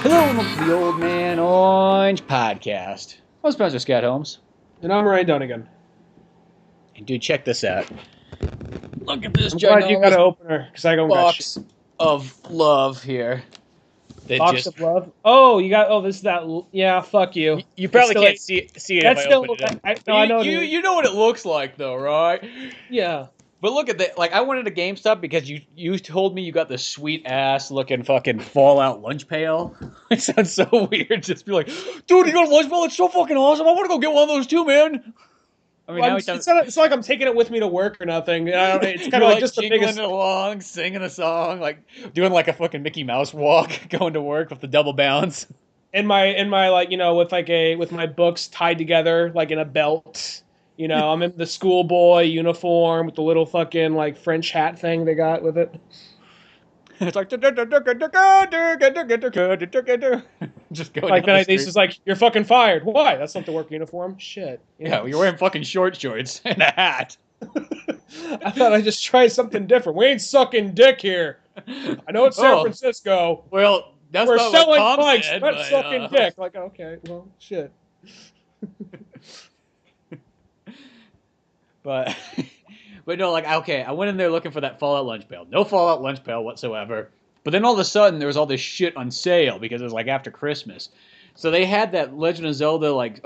Hello and welcome to the Old Man Orange podcast. I'm Spencer Scott Holmes. And I'm Ryan Dunigan. And dude, check this out. Look at this I'm glad you got an ginormous opener, because I don't got shit. box of love here. That Box of love? Oh, you got, this is that, yeah, fuck you. You probably can't see it that's if I still, open it up. I know. You know what it looks like though, right? Yeah. But look at that. Like, I went into GameStop because you told me you got this sweet ass looking fucking Fallout lunch pail. It sounds so weird. Just be like, dude, you got a lunch pail? It's so fucking awesome. I want to go get one of those too, man. I mean, well, it's not like I'm taking it with me to work or nothing. It's kind of like just the biggest. Along, singing a song, like doing like a fucking Mickey Mouse walk, going to work with the double bounce. In my like, with my books tied together like in a belt. I'm in the schoolboy uniform with the little fucking like French hat thing they got with it. It's like just going like then it's just like, you're fucking fired. Why? That's not the work uniform. Shit. Yeah, you're wearing fucking short shorts and a hat. I thought I'd just try something different. We ain't sucking dick here. I know it's San Francisco. Well, that's we're not selling what Tom bikes, said, not sucking dick. Like, okay, well, shit. But no, like, okay, I went in there looking for that Fallout lunch pail. No Fallout lunch pail whatsoever. But then all of a sudden, there was all this shit on sale because it was like after Christmas. So they had that Legend of Zelda like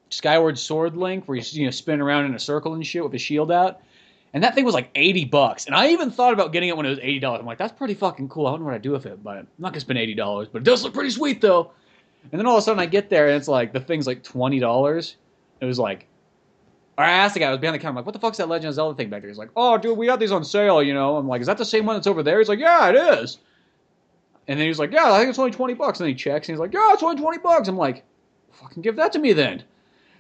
Skyward Sword link where you spin around in a circle and shit with the shield out. And that thing was like $80. And I even thought about getting it when it was $80. I'm like, that's pretty fucking cool. I don't know what I'd do with it, but I'm not gonna spend $80. But it does look pretty sweet though. And then all of a sudden I get there and it's like the thing's like $20. It was like, I asked the guy, I was behind the counter, I'm like, what the fuck's that Legend of Zelda thing back there? He's like, oh, dude, we got these on sale, I'm like, is that the same one that's over there? He's like, yeah, it is. And then he's like, yeah, I think it's only $20. And then he checks, and he's like, yeah, it's only $20. I'm like, fucking give that to me then.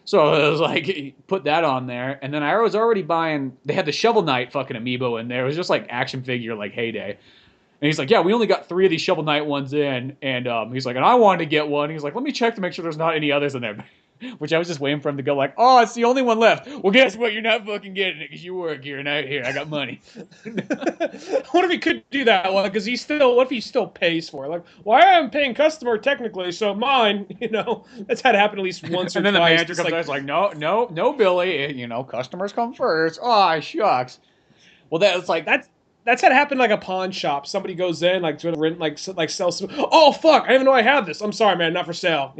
So I was like, put that on there. And then I was already buying, they had the Shovel Knight fucking amiibo in there. It was just like action figure, like heyday. And he's like, yeah, we only got 3 of these Shovel Knight ones in. And he's like, and I wanted to get one. He's like, let me check to make sure there's not any others in there. Which I was just waiting for him to go like, oh, it's the only one left. Well, guess what? You're not fucking getting it because you work here and out here. I got money. What if he could do that one? Because what if he still pays for it? Like, well, I am paying customer technically, so mine, that's had to happen at least once or twice. And then the manager comes out and is like, no, Billy, customers come first. Oh, shucks. Well, that's like... That's had happened like a pawn shop. Somebody goes in, like, to rent, like sell some... Oh, fuck, I didn't even know I had this. I'm sorry, man, not for sale,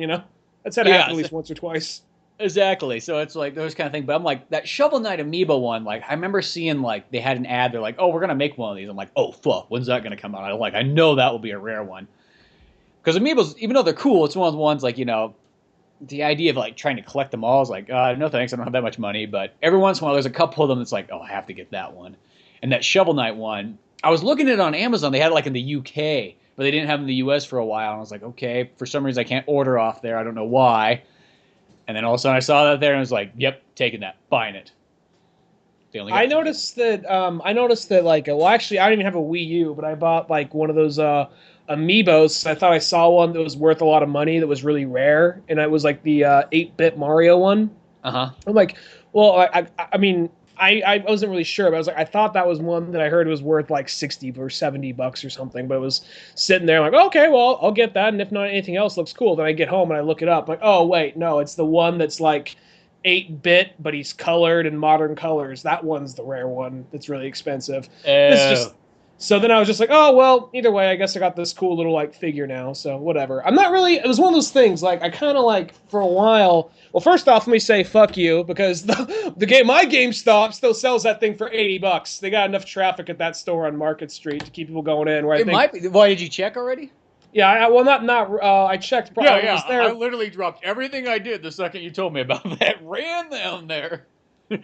That's had to happen at least once or twice. Exactly. So it's like those kind of things. But I'm like, that Shovel Knight amiibo one, like, I remember seeing, like, they had an ad. They're like, oh, we're going to make one of these. I'm like, oh, fuck. When's that going to come out? I know that will be a rare one. Because amiibos, even though they're cool, it's one of the ones, like, the idea of, like, trying to collect them all is like, no thanks. I don't have that much money. But every once in a while, there's a couple of them that's like, oh, I have to get that one. And that Shovel Knight one, I was looking at it on Amazon. They had it, like, in the UK. But they didn't have them in the U.S. for a while. And I was like, okay, for some reason I can't order off there. I don't know why. And then all of a sudden I saw that there and I was like, yep, taking that, buying it. I noticed that, like, well, actually, I don't even have a Wii U, but I bought, like, one of those amiibos. I thought I saw one that was worth a lot of money that was really rare. And it was, like, the 8-bit Mario one. Uh-huh. I'm like, well, I mean... I wasn't really sure, but I was like, I thought that was one that I heard was worth like $60 or $70 or something, but it was sitting there like, okay, well, I'll get that, and if not anything else looks cool, then I get home and I look it up, like, oh wait, no, it's the one that's like 8-bit, but he's colored in modern colors. That one's the rare one that's really expensive. So then I was just like, oh, well, either way, I guess I got this cool little, like, figure now, so whatever. I'm not really... It was one of those things, like, I kind of, like, for a while... Well, first off, let me say fuck you, because my GameStop still sells that thing for $80. They got enough traffic at that store on Market Street to keep people going in. Where might be... Why, did you check already? Yeah, I checked... Yeah, I literally dropped everything I did the second you told me about that. Ran down there.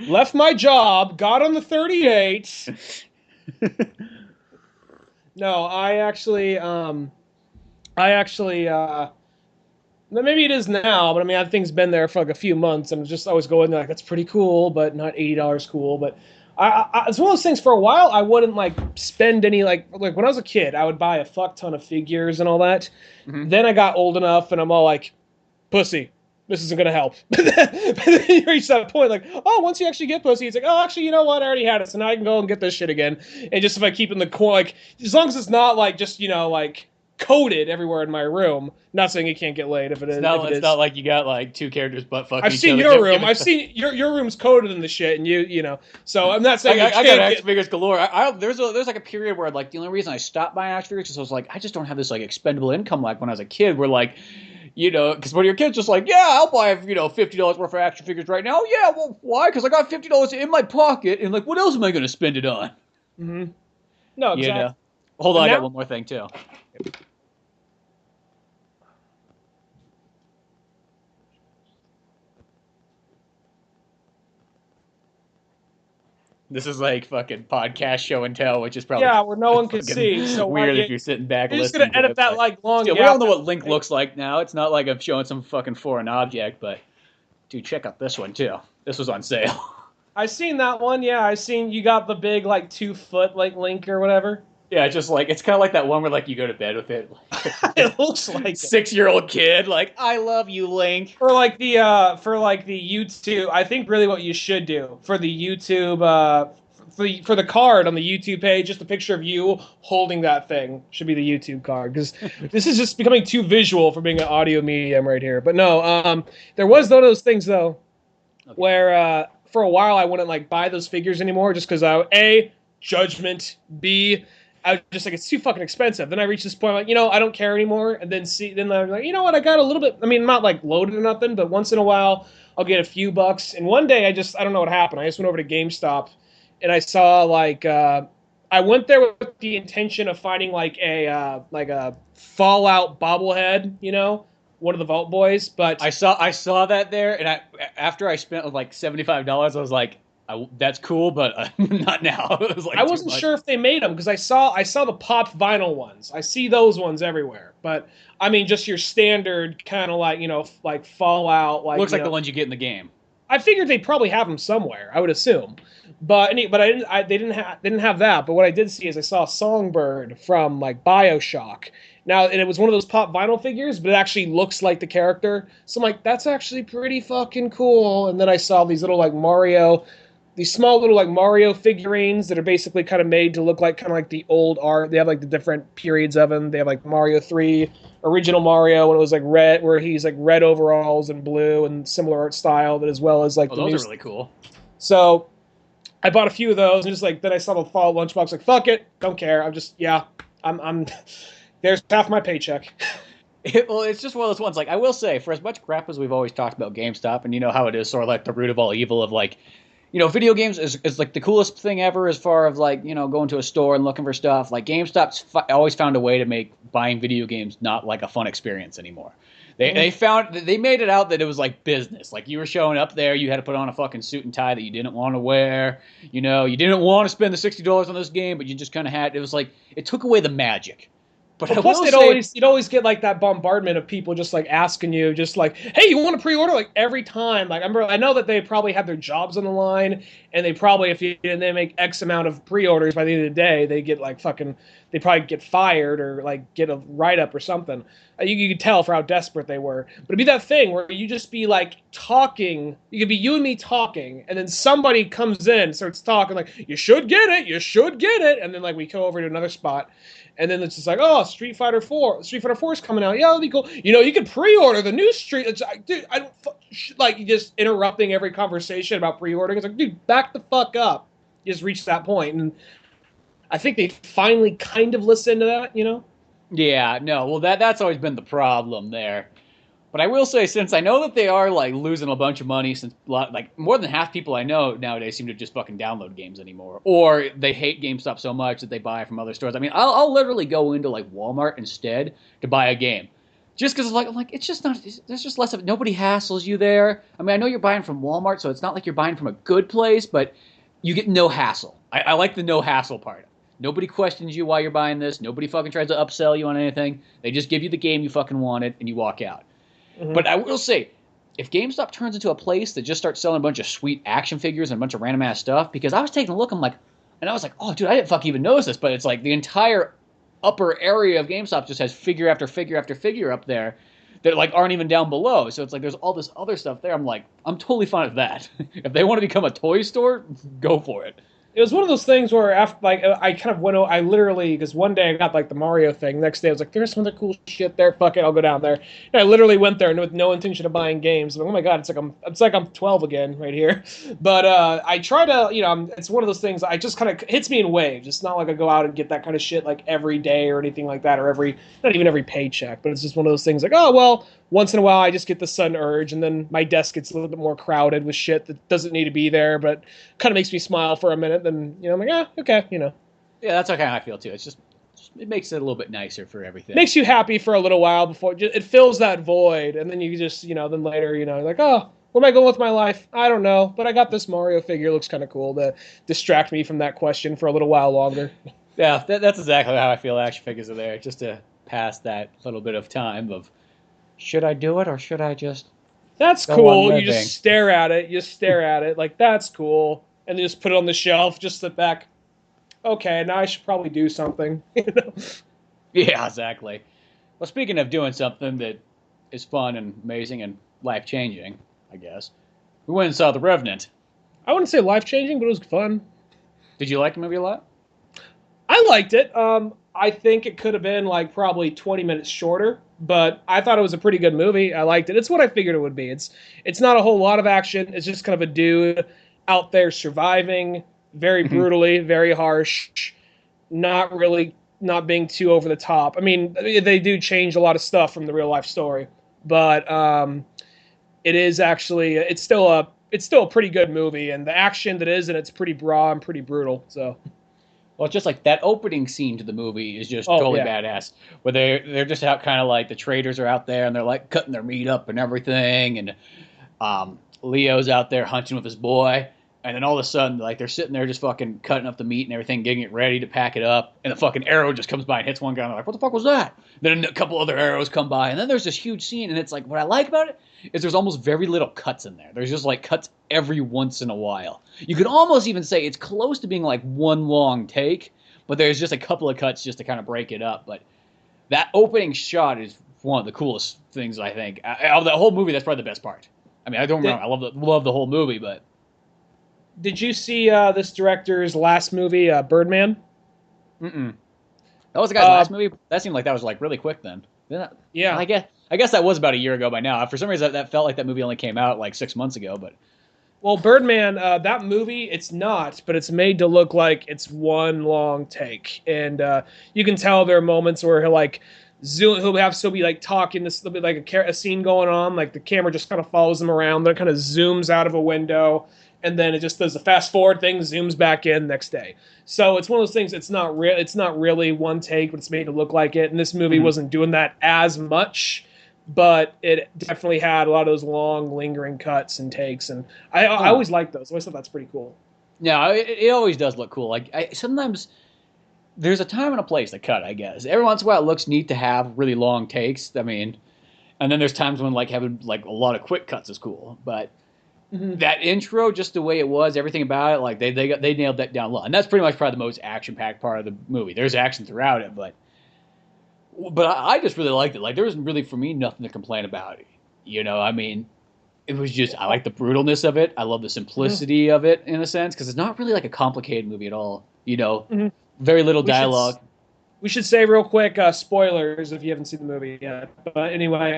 Left my job, got on the 38... No, maybe it is now, but I mean, that thing's been there for like a few months, and just always going like, that's pretty cool, but not $80 cool. But it's one of those things. For a while, I wouldn't like spend any like when I was a kid, I would buy a fuck ton of figures and all that. Mm-hmm. Then I got old enough, and I'm all like, pussy. This isn't going to help. But then you reach that point, like, oh, once you actually get pussy, it's like, oh, actually, you know what? I already had it, so now I can go and get this shit again. And just if I keep in the core, like, as long as it's not, like, just, like, coated everywhere in my room. Not saying it can't get laid if it is. It's not like you got like two characters butt fucking I've each seen other. your room. I've seen your room's coated in the shit, and you know. So I'm not saying I got action figures galore. There's like a period where like the only reason I stopped buying action figures is I was like, I just don't have this like expendable income like when I was a kid. Where like, you know, because when you're a kid, just like, yeah, I'll buy $50 worth of action figures right now. Yeah, well, why? Because I got $50 in my pocket, and like, what else am I going to spend it on? Mm-hmm. No, exactly. You know? Hold on, I got one more thing too. This is like fucking podcast show and tell, which is probably where no one can see. So weird if you're sitting back you're listening. Just gonna edit that like long. Still, we all know what Link looks like now. It's not like I'm showing some fucking foreign object, but dude, check out this one too. This was on sale. I seen that one. Yeah, I seen you got the big like 2 foot like Link or whatever. Yeah, just like it's kind of like that one where like you go to bed with it. It looks like 6-year-old kid, like I love you, Link. For like the YouTube, I think really what you should do for the YouTube for the card on the YouTube page, just a picture of you holding that thing should be the YouTube card because this is just becoming too visual for being an audio medium right here. But no, there was one of those things though, where for a while I wouldn't like buy those figures anymore just because A, judgment, B, I was just like, it's too fucking expensive. Then I reached this point, like, I don't care anymore. And then I'm like, you know what? I got a little bit. I mean, not like loaded or nothing, but once in a while, I'll get a few bucks. And one day, I don't know what happened. I just went over to GameStop, and I saw like, I went there with the intention of finding like a Fallout bobblehead, one of the Vault Boys. But I saw that there, and after I spent like $75, I was like, that's cool, but not now. It was like I wasn't sure if they made them because I saw the pop vinyl ones. I see those ones everywhere, but I mean, just your standard kind of like like Fallout. Like looks like the ones you get in the game. I figured they probably have them somewhere. I would assume, but they didn't have that. But what I did see is I saw Songbird from like BioShock. Now, and it was one of those pop vinyl figures, but it actually looks like the character. So I'm like, that's actually pretty fucking cool. And then I saw these little like these small little like Mario figurines that are basically kind of made to look like kind of like the old art. They have like the different periods of them. They have like Mario 3, original Mario when it was like red, where he's like red overalls and blue and similar art style, but as well as like those are really cool. So I bought a few of those and just like then I saw the Fallout lunchbox, like fuck it, don't care. I'm there's half my paycheck. Well, it's just one of those ones. Like I will say, for as much crap as we've always talked about GameStop, and you know how it is sort of like the root of all evil of like. Video games is like the coolest thing ever as far as like, going to a store and looking for stuff. Like GameStop's always found a way to make buying video games not like a fun experience anymore. They made it out that it was like business. Like you were showing up there, you had to put on a fucking suit and tie that you didn't want to wear. You didn't want to spend the $60 on this game, but you just kind of had. It was like it took away the magic. But well, plus, you'd always get like that bombardment of people just like asking you, just like, "Hey, you want to pre-order?" Like every time. Like I know that they probably had their jobs on the line, and they probably they make X amount of pre-orders by the end of the day, they get like they probably get fired or like get a write-up or something. You could tell for how desperate they were. But it'd be that thing where you just be like talking. You could be you and me talking, and then somebody comes in, starts talking like, "You should get it. You should get it," and then like we go over to another spot. And then it's just like, oh, Street Fighter 4 is coming out. Yeah, that'll be cool. You can pre-order the new Street. It's like, dude, I don't like you just interrupting every conversation about pre-ordering. It's like, dude, back the fuck up. You just reached that point, and I think they finally kind of listened to that. Yeah, no. Well, that's always been the problem there. But I will say, since I know that they are like losing a bunch of money, since like more than half people I know nowadays seem to just fucking download games anymore, or they hate GameStop so much that they buy from other stores. I mean, I'll literally go into like Walmart instead to buy a game, just because I'm like it's just not. There's just less of it. Nobody hassles you there. I mean, I know you're buying from Walmart, so it's not like you're buying from a good place, but you get no hassle. I like the no hassle part. Nobody questions you while you're buying this. Nobody fucking tries to upsell you on anything. They just give you the game you fucking wanted and you walk out. Mm-hmm. But I will say, if GameStop turns into a place that just starts selling a bunch of sweet action figures and a bunch of random ass stuff, because I was taking a look, I was like, oh, dude, I didn't fucking even notice this, but it's like the entire upper area of GameStop just has figure after figure after figure up there that like aren't even down below. So it's like there's all this other stuff there. I'm like, I'm totally fine with that. If they want to become a toy store, go for it. It was one of those things where after like I kind of went. I literally because one day I got like the Mario thing. Next day I was like, "There's some other cool shit there. Fuck it, I'll go down there." And I literally went there with no intention of buying games. I'm like, oh my god, it's like I'm 12 again right here. But I try to it's one of those things. I just kind of hits me in waves. It's not like I go out and get that kind of shit like every day or anything like that, or not even every paycheck. But it's just one of those things like, oh well, once in a while I just get the sudden urge, and then my desk gets a little bit more crowded with shit that doesn't need to be there, but kind of makes me smile for a minute. Then I'm like, okay, Yeah, that's how kind of I feel too. Just it makes it a little bit nicer for everything. makes you happy for a little while before it fills that void, and then you just then later like, oh, where am I going with my life? I don't know, but I got this Mario figure. Looks kind of cool to distract me from that question for a little while longer. Yeah, that's exactly how I feel. Action figures are there just to pass that little bit of time of should I do it or should I just That's go on cool. You living? just stare at it. You stare at it like that's cool, and then just put it on the shelf. Just sit back. Okay, now I should probably do something. Yeah, exactly. Well, speaking of doing something that is fun and amazing and life changing, I guess we went and saw The Revenant. I wouldn't say life changing, but it was fun. Did you like the movie a lot? I liked it. I think it could have been like probably 20 minutes shorter, but I thought it was a pretty good movie. I liked it. It's what I figured it would be. It's not a whole lot of action. It's just kind of a dude out there surviving very brutally, very harsh, not really not being too over the top. I mean, they do change a lot of stuff from the real life story, but it is actually it's still a pretty good movie, and the action that is in it's pretty raw and pretty brutal. So. Well, it's just like that opening scene to the movie is just Oh totally yeah. badass. Where they're just out kind of like the traders are out there and they're like cutting their meat up and everything, and Leo's out there hunting with his boy, and then all of a sudden like they're sitting there just fucking cutting up the meat and everything, getting it ready to pack it up, and the fucking arrow just comes by and hits one guy, and they're like, "What the fuck was that?" Then a couple other arrows come by, and then there's this huge scene, and it's like what I like about it is there's almost very little cuts in there. There's just like cuts every once in a while. You could almost even say it's close to being like one long take, but there's just a couple of cuts just to kind of break it up. But that opening shot is one of the coolest things I think of the whole movie. That's probably the best part. I mean, I don't remember. I love the whole movie, but Did you see this director's last movie, Birdman? mm-mm. That was the guy's Uh, last movie. That seemed like that was like really quick then. yeah. I guess that was about a year ago by now. For some reason, that felt like that movie only came out like 6 months ago. But Well, Birdman, that movie, it's not, but it's made to look like it's one long take, and you can tell there are moments where he'll have still be like talking. This will be like a scene going on, like the camera just kind of follows him around, then it kind of zooms out of a window, and then it just does a fast forward thing, zooms back in next day. So it's one of those things. It's not real. It's not really one take, but it's made to look like it. And this movie wasn't doing that as much, but it definitely had a lot of those long, lingering cuts and takes. And I always liked those. I always thought that's pretty cool. no, it always does look cool. Like sometimes there's a time and a place to cut. I guess every once in a while it looks neat to have really long takes. I mean, and then there's times when like having like a lot of quick cuts is cool, but that intro, just the way it was, everything about it, like they nailed that down low, and that's pretty much probably the most action packed part of the movie. There's action throughout it, but I just really liked it. Like there was really for me nothing to complain about. I mean, it was just I like the brutalness of it. I love the simplicity of it in a sense because it's not really like a complicated movie at all. Very little dialogue. We should say real quick, spoilers if you haven't seen the movie yet. But anyway,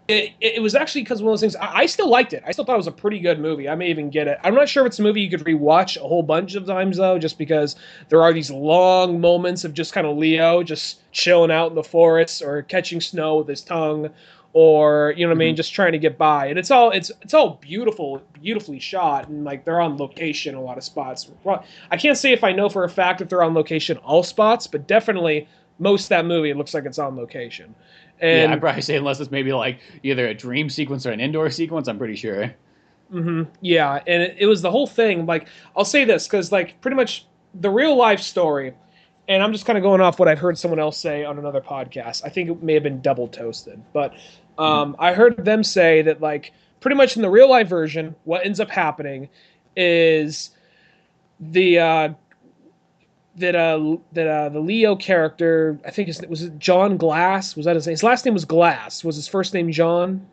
it was actually because one of those things. I still liked it. I still thought it was a pretty good movie. I may even get it. I'm not sure if it's a movie you could rewatch a whole bunch of times though, just because there are these long moments of just kind of Leo just chilling out in the forest or catching snow with his tongue, or what I mean, just trying to get by. And it's all beautifully shot, and like they're on location a lot of spots. Well, I can't say if I know for a fact if they're on location all spots, but definitely most of that movie it looks like it's on location. And Yeah, I'd probably say unless it's maybe like either a dream sequence or an indoor sequence, I'm pretty sure. yeah, and it was the whole thing. Like, I'll say this because, like, pretty much the real life story, and I'm just kind of going off what I've heard someone else say on another podcast. I think it may have been Double Toasted, but I heard them say that, like, pretty much in the real life version, what ends up happening is the the Leo character, I think was it John Glass? Was that his name? His last name was Glass. Was his first name John?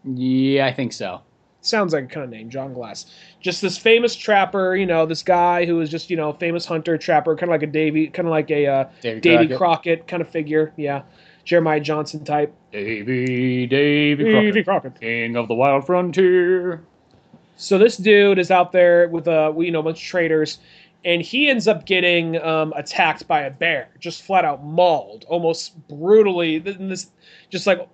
Yeah, I think so. sounds like a kind of name, John Glass. Just this famous trapper, this guy who was just, famous hunter, trapper, kind of like a Davy Crockett kind of figure. Yeah. Jeremiah Johnson type. Davy Crockett, king of the wild frontier. So this dude is out there with a bunch of traders, and he ends up getting attacked by a bear, just flat out mauled, almost brutally. Just like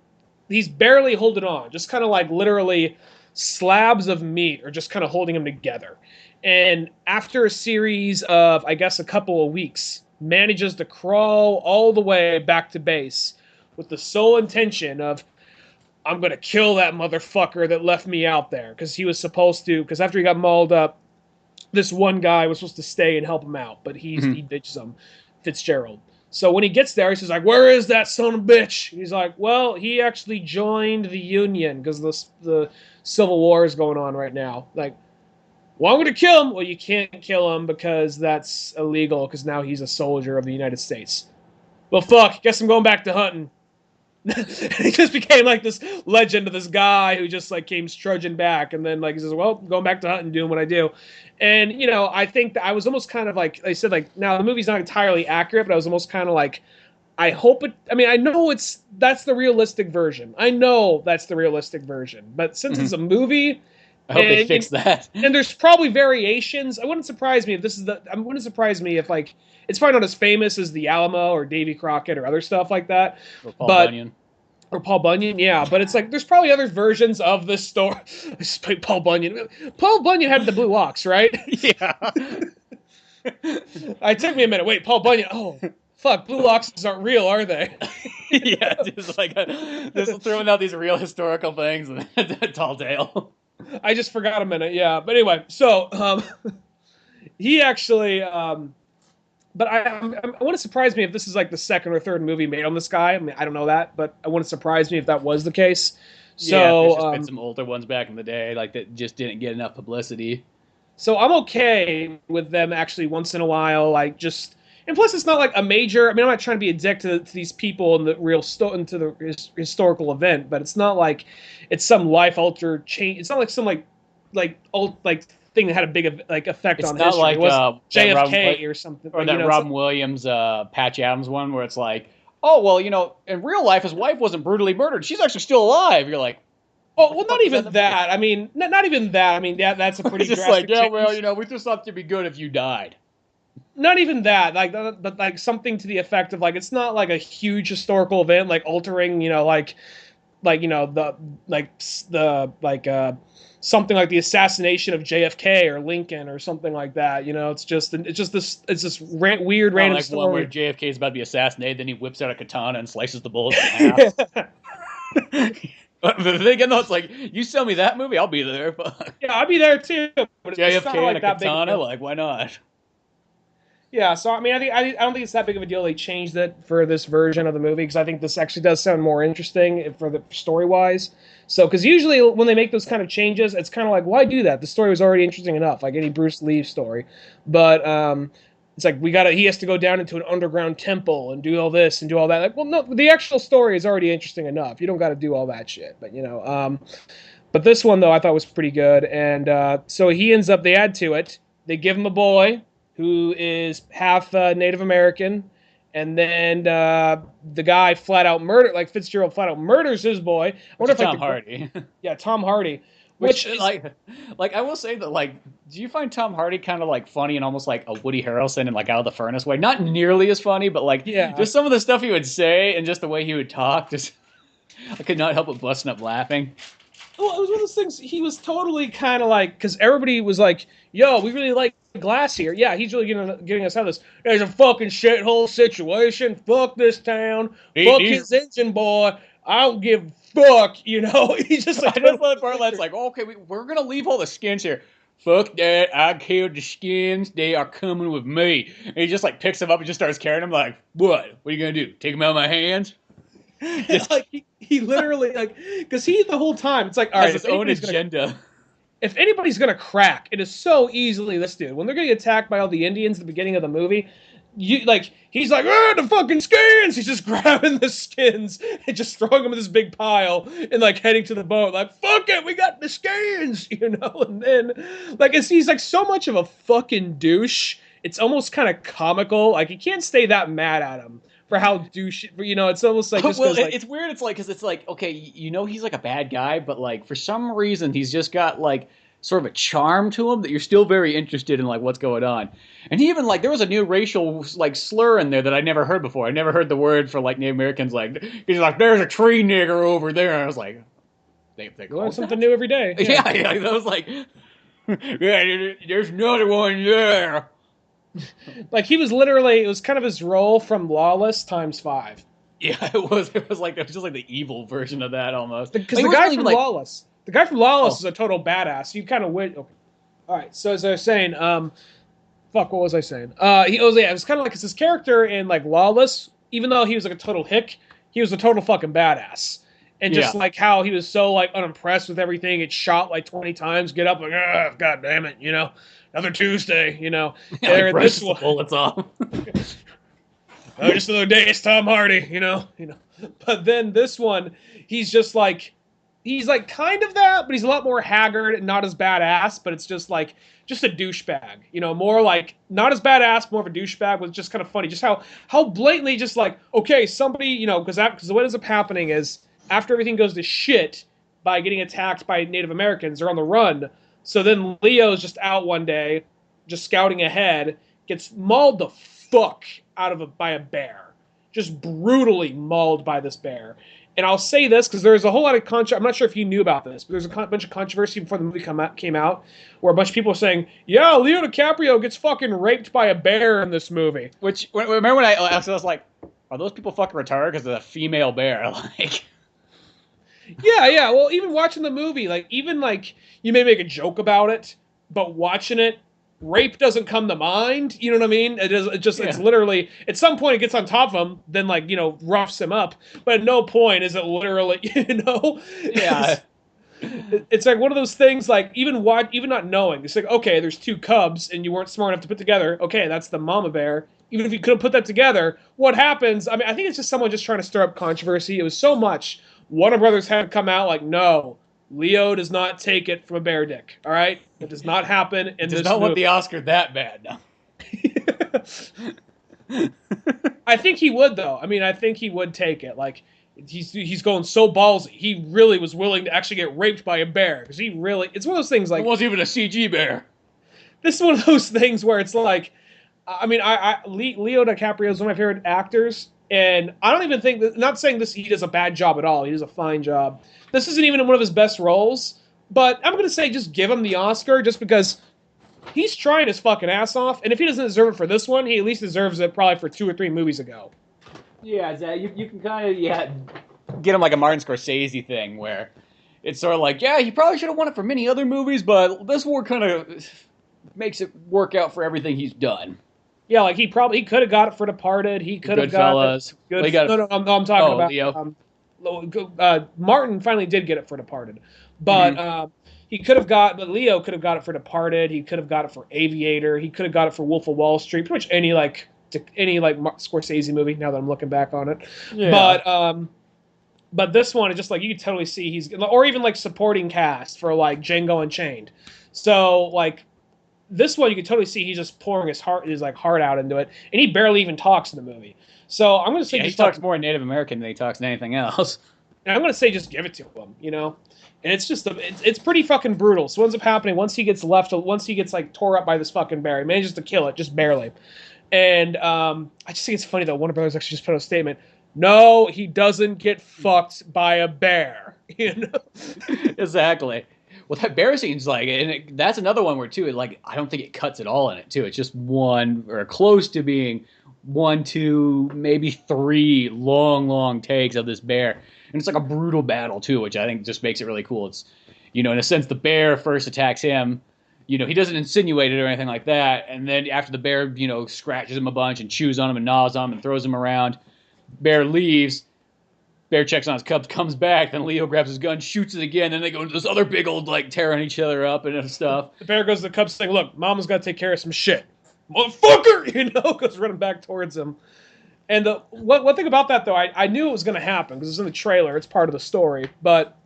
he's barely holding on, just kind of like literally slabs of meat are just kind of holding him together. And after a series of, I guess, a couple of weeks, manages to crawl all the way back to base with the sole intention of, I'm going to kill that motherfucker that left me out there. Because he was supposed to, because after he got mauled up, this one guy was supposed to stay and help him out, but he ditches him, Fitzgerald. So when he gets there, he's like, where is that son of a bitch? He's like, well, he actually joined the Union because the Civil War is going on right now. Like, well, I'm going to kill him. Well, you can't kill him because that's illegal because now he's a soldier of the United States. Well, fuck, guess I'm going back to hunting. He just became like this legend of this guy who just like came trudging back, and then like he says, well, going back to hunting, doing what I do. And I think that I was almost kind of like I said, like, now the movie's not entirely accurate, but I was almost kind of like, I hope it, I mean, I know that's the realistic version. I know that's the realistic version, but since it's a movie, I hope they fix that. And there's probably variations. I wouldn't surprise me if like it's probably not as famous as the Alamo or Davy Crockett or other stuff like that. Or Bunyan. Or Paul Bunyan, yeah. But it's like there's probably other versions of this story. Paul Bunyan. Paul Bunyan had the blue ox, right? Yeah. It took me a minute. Wait, Paul Bunyan. Oh, fuck. Blue oxes aren't real, are they? Yeah, just like just throwing out these real historical things and a tall tale. I just forgot a minute, yeah. But anyway, so he actually, but I wouldn't surprise me if this is like the second or third movie made on this guy. I mean, I don't know that, but it wouldn't surprise me if that was the case. So yeah, there's just been some older ones back in the day, like that just didn't get enough publicity. So I'm okay with them actually once in a while, like just. And plus, it's not like a major. I mean, I'm not trying to be a dick to these people in the into the historical event, but it's not like it's some life alter change. It's not like some like thing that had a big like effect on history. It's not like JFK or something, or that Robin Williams Patch Adams one where it's like, oh well, in real life his wife wasn't brutally murdered. She's actually still alive. You're like. Oh well, not even that. I mean, not even that. I mean, that's a pretty. It's just like, yeah, well, we just thought it'd be good if you died. Not even that, but like something to the effect of like it's not like a huge historical event like altering, something like the assassination of JFK or Lincoln or something like that. It's just this weird random like story. One where JFK is about to be assassinated, then he whips out a katana and slices the bullets in half. But then again, though, it's like, you sell me that movie, I'll be there. Yeah, I'll be there too. But JFK and a katana, like, why not? Yeah, so I mean, I don't think it's that big of a deal they changed it for this version of the movie because I think this actually does sound more interesting for the story-wise. So, because usually when they make those kind of changes, it's kind of like, why do that? The story was already interesting enough, like any Bruce Lee story. But it's like he has to go down into an underground temple and do all this and do all that. Like, well, no, the actual story is already interesting enough. You don't got to do all that shit. But but this one though I thought was pretty good, and so he ends up. They add to it. They give him a boy who is half Native American, and then the guy Fitzgerald flat out murders his boy. I wonder if Tom Hardy. Yeah, Tom Hardy. Which is, like I will say that, like, do you find Tom Hardy kind of like funny and almost like a Woody Harrelson in like Out of the Furnace way? Not nearly as funny, but like just some of the stuff he would say and just the way he would talk, just I could not help but busting up laughing. Well, it was one of those things. He was totally kind of like, because everybody was like, "Yo, we really like Glass here. Yeah, he's really getting us out of this. There's a fucking shithole situation. Fuck this town. Fuck his engine, boy. I don't give a fuck." He's just like, I just love the part that's like, okay, we're gonna leave all the skins here. Fuck that. I killed the skins. They are coming with me. And he just like picks them up and just starts carrying them. Like, what? What are you gonna do? Take them out of my hands? Like he literally because he the whole time it's like, all right, his own agenda. If anybody's gonna crack, it is so easily this dude. When they're getting attacked by all the Indians at the beginning of the movie, he's like, the fucking skins. He's just grabbing the skins and just throwing them in this big pile and like heading to the boat. Like, fuck it, we got the skins, And then like he's like so much of a fucking douche. It's almost kind of comical. Like you can't stay that mad at him for how douche. It's almost like just well, like, it's weird. It's like because it's like okay, he's like a bad guy, but like for some reason he's just got like sort of a charm to him that you're still very interested in like what's going on. And he even like there was a new racial like slur in there that I never heard before. I never heard the word for like Native Americans. Like he's like, "There's a tree nigger over there." And I was like, "They learn something new every day." Yeah. That was like, "Yeah, there's another one there." Like he was literally, it was kind of his role from Lawless times 5. Yeah, it was. It was just like the evil version of that almost. Because the guy from Lawless, is a total badass. You kind of win. Okay. All right. So as I was saying, what was I saying? It was kind of like his character in like Lawless. Even though he was like a total hick, he was a total fucking badass. And just like how he was so like unimpressed with everything, it shot like 20 times. Get up like, god damn it, another Tuesday, There, like this one, bullets off. Just another day. It's Tom Hardy, But then this one, he's like kind of that, but he's a lot more haggard and not as badass. But it's just a douchebag, more like not as badass, more of a douchebag. But it's just kind of funny, just how blatantly, just like okay, somebody, because what ends up happening is after everything goes to shit by getting attacked by Native Americans, they're on the run. So then Leo's just out one day, just scouting ahead, gets mauled the fuck out by a bear, just brutally mauled by this bear. And I'll say this because there's a whole lot of controversy. I'm not sure if you knew about this, but there's a bunch of controversy before the movie came out, where a bunch of people are saying, "Yeah, Leo DiCaprio gets fucking raped by a bear in this movie." Which remember when I was like, "Are those people fucking retarded because of a female bear?" Like, yeah. Well, even watching the movie, like even like you may make a joke about it, but watching it, rape doesn't come to mind. You know what I mean? It's literally, at some point it gets on top of him, then like, roughs him up. But at no point is it literally, Yeah. It's like one of those things, like even not knowing, it's like, okay, there's 2 cubs and you weren't smart enough to put together. Okay, that's the mama bear. Even if you couldn't put that together, what happens? I mean, I think it's just someone just trying to stir up controversy. It was so much. Warner Brothers had to come out like, no, Leo does not take it from a bear dick. All right, it does not happen in this movie. Does not want the Oscar that bad. No. I think he would though. I mean, I think he would take it. Like he's going so ballsy. He really was willing to actually get raped by a bear because he really. It's one of those things like it wasn't even a CG bear. This is one of those things where it's like, I mean, Leo DiCaprio is one of my favorite actors. And I don't even think, not saying this, he does a bad job at all. He does a fine job. This isn't even one of his best roles. But I'm going to say just give him the Oscar just because he's trying his fucking ass off. And if he doesn't deserve it for this one, he at least deserves it probably for 2 or 3 movies ago. Yeah, Zach, you can kind of, get him like a Martin Scorsese thing where it's sort of like, yeah, he probably should have won it for many other movies, but this one kind of makes it work out for everything he's done. Yeah, like he could have got it for Departed. He could have got it. I'm talking about Leo. Martin finally did get it for Departed, but he could have got. But Leo could have got it for Departed. He could have got it for Aviator. He could have got it for Wolf of Wall Street. Pretty much any Scorsese movie. Now that I'm looking back on it, but this one is just like you can totally see or even like supporting cast for like Django Unchained. So like. This one, you can totally see he's just pouring his heart out into it, and he barely even talks in the movie. So I'm going to say he talks more Native American than he talks in anything else. And I'm going to say just give it to him, And it's just it's pretty fucking brutal. So what ends up happening once he gets like tore up by this fucking bear, he manages to kill it just barely. And I just think it's funny though. Warner Brothers actually just put out a statement. No, he doesn't get fucked by a bear. Exactly. Well, that bear scene's like, and that's another one where too, I don't think it cuts at all in it too. It's just one or close to being 1, 2, maybe 3 long takes of this bear, and it's like a brutal battle too, which I think just makes it really cool. It's, in a sense, the bear first attacks him. He doesn't insinuate it or anything like that, and then after the bear, scratches him a bunch and chews on him and gnaws on him and throws him around, bear leaves. Bear checks on his cubs, comes back, then Leo grabs his gun, shoots it again, then they go into this other big old, tearing each other up and stuff. The bear goes to the cubs saying, look, Mama's got to take care of some shit. motherfucker, goes running back towards him. And the one thing about that though, I knew it was going to happen because it's in the trailer. It's part of the story. But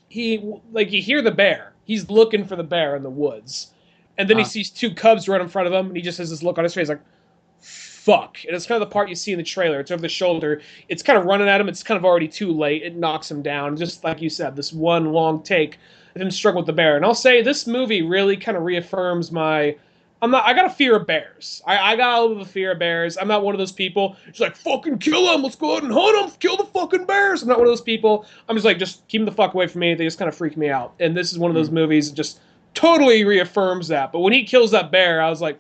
you hear the bear. He's looking for the bear in the woods, and then he sees two cubs right in front of him, and he just has this look on his face like, "Fuck!" And it's kind of the part you see in the trailer. It's over the shoulder. It's kind of running at him. It's kind of already too late. It knocks him down. Just like you said, this one long take of him struggling with the bear. And I'll say this movie really kind of reaffirms my. I got a fear of bears. I got a little bit of a fear of bears. I'm not one of those people. Just like, fucking kill them. Let's go out and hunt them. Kill the fucking bears. I'm not one of those people. I'm just like, just keep them the fuck away from me. They just kind of freak me out. And this is one of those movies that just totally reaffirms that. But when he kills that bear, I was like,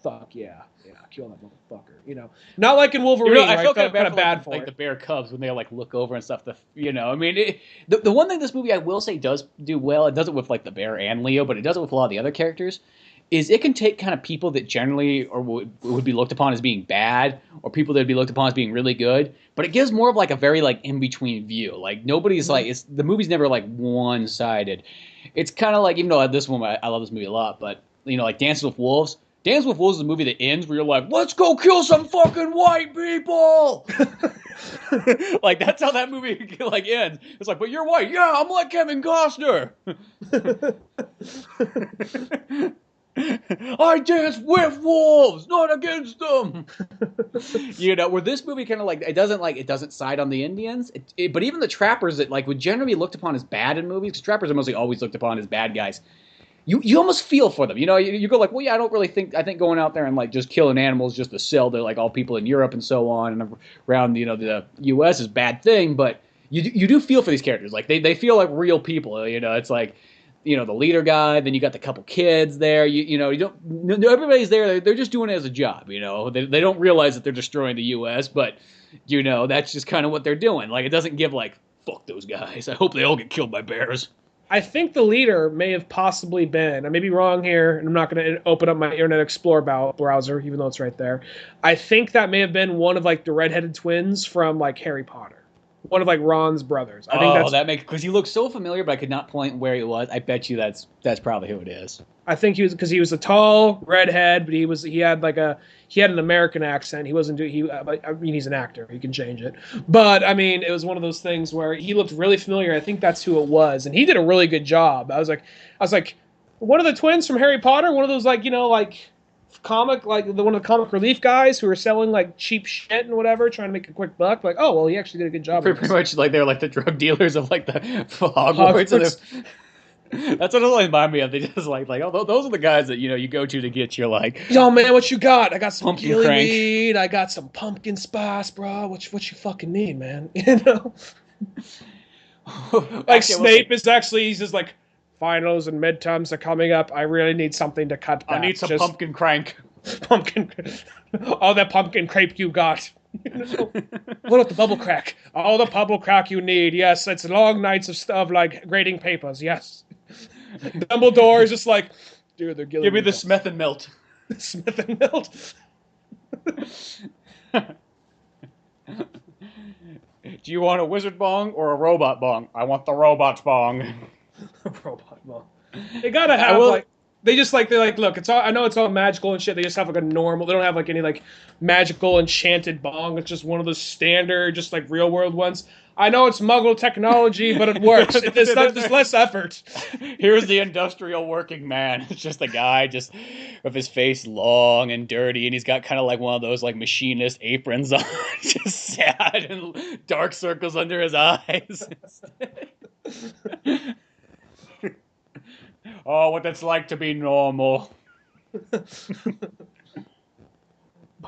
fuck yeah. Yeah, kill that motherfucker. Not like in Wolverine. I felt kind of bad for like the bear cubs when they like look over and stuff. I mean, the one thing this movie I will say does do well, it does it with like the bear and Leo, but it does it with a lot of the other characters, is it can take kind of people that generally or would be looked upon as being bad, or people that would be looked upon as being really good, but it gives more of like a very like in between view. Like nobody's like the movie's never like one sided. It's kind of like, even though I love this movie a lot, but like Dances with Wolves. Dances with Wolves is a movie that ends where you're like, let's go kill some fucking white people. Like that's how that movie like ends. It's like, but you're white. Yeah, I'm like Kevin Costner. I dance with wolves, not against them. Where this movie kind of like it doesn't side on the Indians, but even the trappers that like would generally be looked upon as bad in movies, because trappers are mostly always looked upon as bad guys. You almost feel for them. You go like, well, yeah, I think going out there and like just killing animals just to sell to like all people in Europe and so on and around the U.S. is a bad thing, but you do feel for these characters. Like they feel like real people. It's like. The leader guy, then you got the couple kids there. You don't. Everybody's there. They're just doing it as a job. They don't realize that they're destroying the U.S., but that's just kind of what they're doing. Like it doesn't give like fuck those guys. I hope they all get killed by bears. I think the leader may have possibly been. I may be wrong here, and I'm not going to open up my Internet Explorer browser, even though it's right there. I think that may have been one of like the redheaded twins from like Harry Potter. One of like Ron's brothers. I think that makes, because he looks so familiar, but I could not point where he was. I bet you that's probably who it is. I think he was a tall redhead, but he had an American accent. He wasn't he's an actor. He can change it. But I mean, it was one of those things where he looked really familiar. I think that's who it was, and he did a really good job. I was like, one of the twins from Harry Potter, one of those comic, like one of the comic relief guys who are selling like cheap shit and whatever, trying to make a quick buck. Like, oh well, he actually did a good job. Pretty much like they're like the drug dealers of like the Hogwarts. That's what it reminded me of. They just like oh, those are the guys that you go to get your like. Yo man, what you got? I got some pumpkin crank. Weed. I got some pumpkin spice, bro. What you fucking need, man? Like Snape is actually, he's just like, finals and midterms are coming up. I really need something to cut back. I need some pumpkin crank. All that pumpkin crepe you got. What about the bubble crack? All the bubble crack you need. Yes, it's long nights of like grading papers. Yes. Dumbledore is just like, dude, they're killing me. Give me the Smith and Milt. Smith and Milt. Do you want a wizard bong or a robot bong? I want the robot bong. Robot bong. They gotta have they're like, look, it's all, I know it's all magical and shit. They just have like a normal. They don't have like any like magical enchanted bong. It's just one of the standard, just like real world ones. I know it's Muggle technology, but it works. There's less effort. Here's the industrial working man. It's just a guy just with his face long and dirty, and he's got kind of like one of those like machinist aprons on, just sad and dark circles under his eyes. Oh, what it's like to be normal.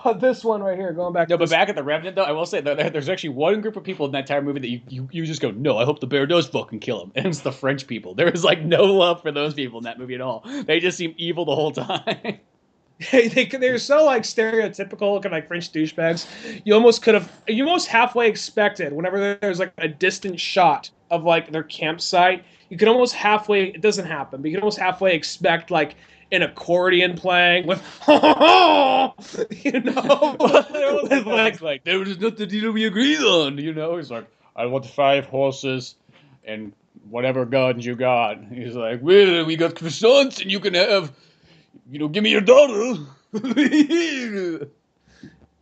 But this one right here, going back. No, but back at the Revenant, though, I will say there's actually one group of people in that entire movie that you just go, no, I hope the bear does fucking kill him. And it's the French people. There is like no love for those people in that movie at all. They just seem evil the whole time. They're so like stereotypical looking like French douchebags. You almost halfway expected whenever there's like a distant shot of like their campsite. You can almost halfway. It doesn't happen, but you can almost halfway expect like an accordion playing with, like there was nothing to be agreed on. He's like, I want 5 horses and whatever guns you got. He's like, well, we got croissants and you can have, give me your daughter.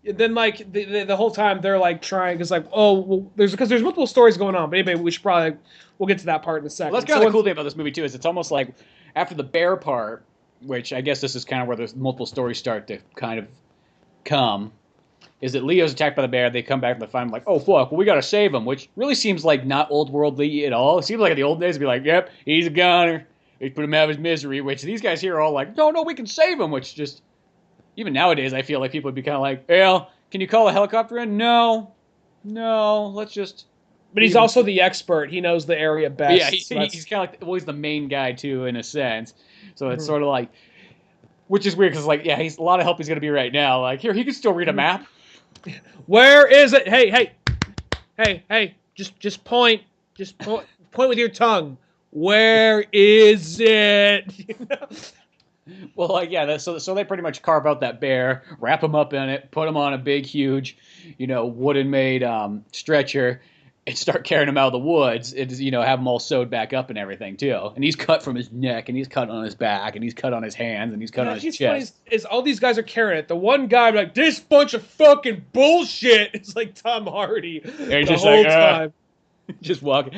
And then like the whole time they're like trying, because like, oh well, there's multiple stories going on, but anyway, we'll get to that part in a second. Well, that's kind of the cool thing about this movie too, is it's almost like after the bear part, which I guess this is kind of where the multiple stories start to kind of come, is that Leo's attacked by the bear. They come back and they find him like, oh fuck, well, we gotta save him, which really seems like not old worldly at all. It seems like in the old days, it'd be like, yep, he's a goner. They put him out of his misery, which these guys here are all like, no, we can save him, which just, even nowadays, I feel like people would be kind of like, well, can you call a helicopter in? No, let's just... But he's also the expert. He knows the area best. Yeah, he's kind of like, well, he's the main guy, too, in a sense. So it's sort of like, which is weird, because, like, yeah, he's a lot of help he's going to be right now. Like, here, he can still read a map. Where is it? Hey, just point. Just point with your tongue. Where is it? You know? Well, like, yeah, so they pretty much carve out that bear, wrap him up in it, put him on a big, huge, wooden-made stretcher, and start carrying him out of the woods, and, have him all sewed back up and everything, too. And he's cut from his neck, and he's cut on his back, and he's cut on his hands, and he's cut on his chest. Funny is all these guys are carrying it. The one guy, like, this bunch of fucking bullshit! It's like Tom Hardy the whole time. Just walking.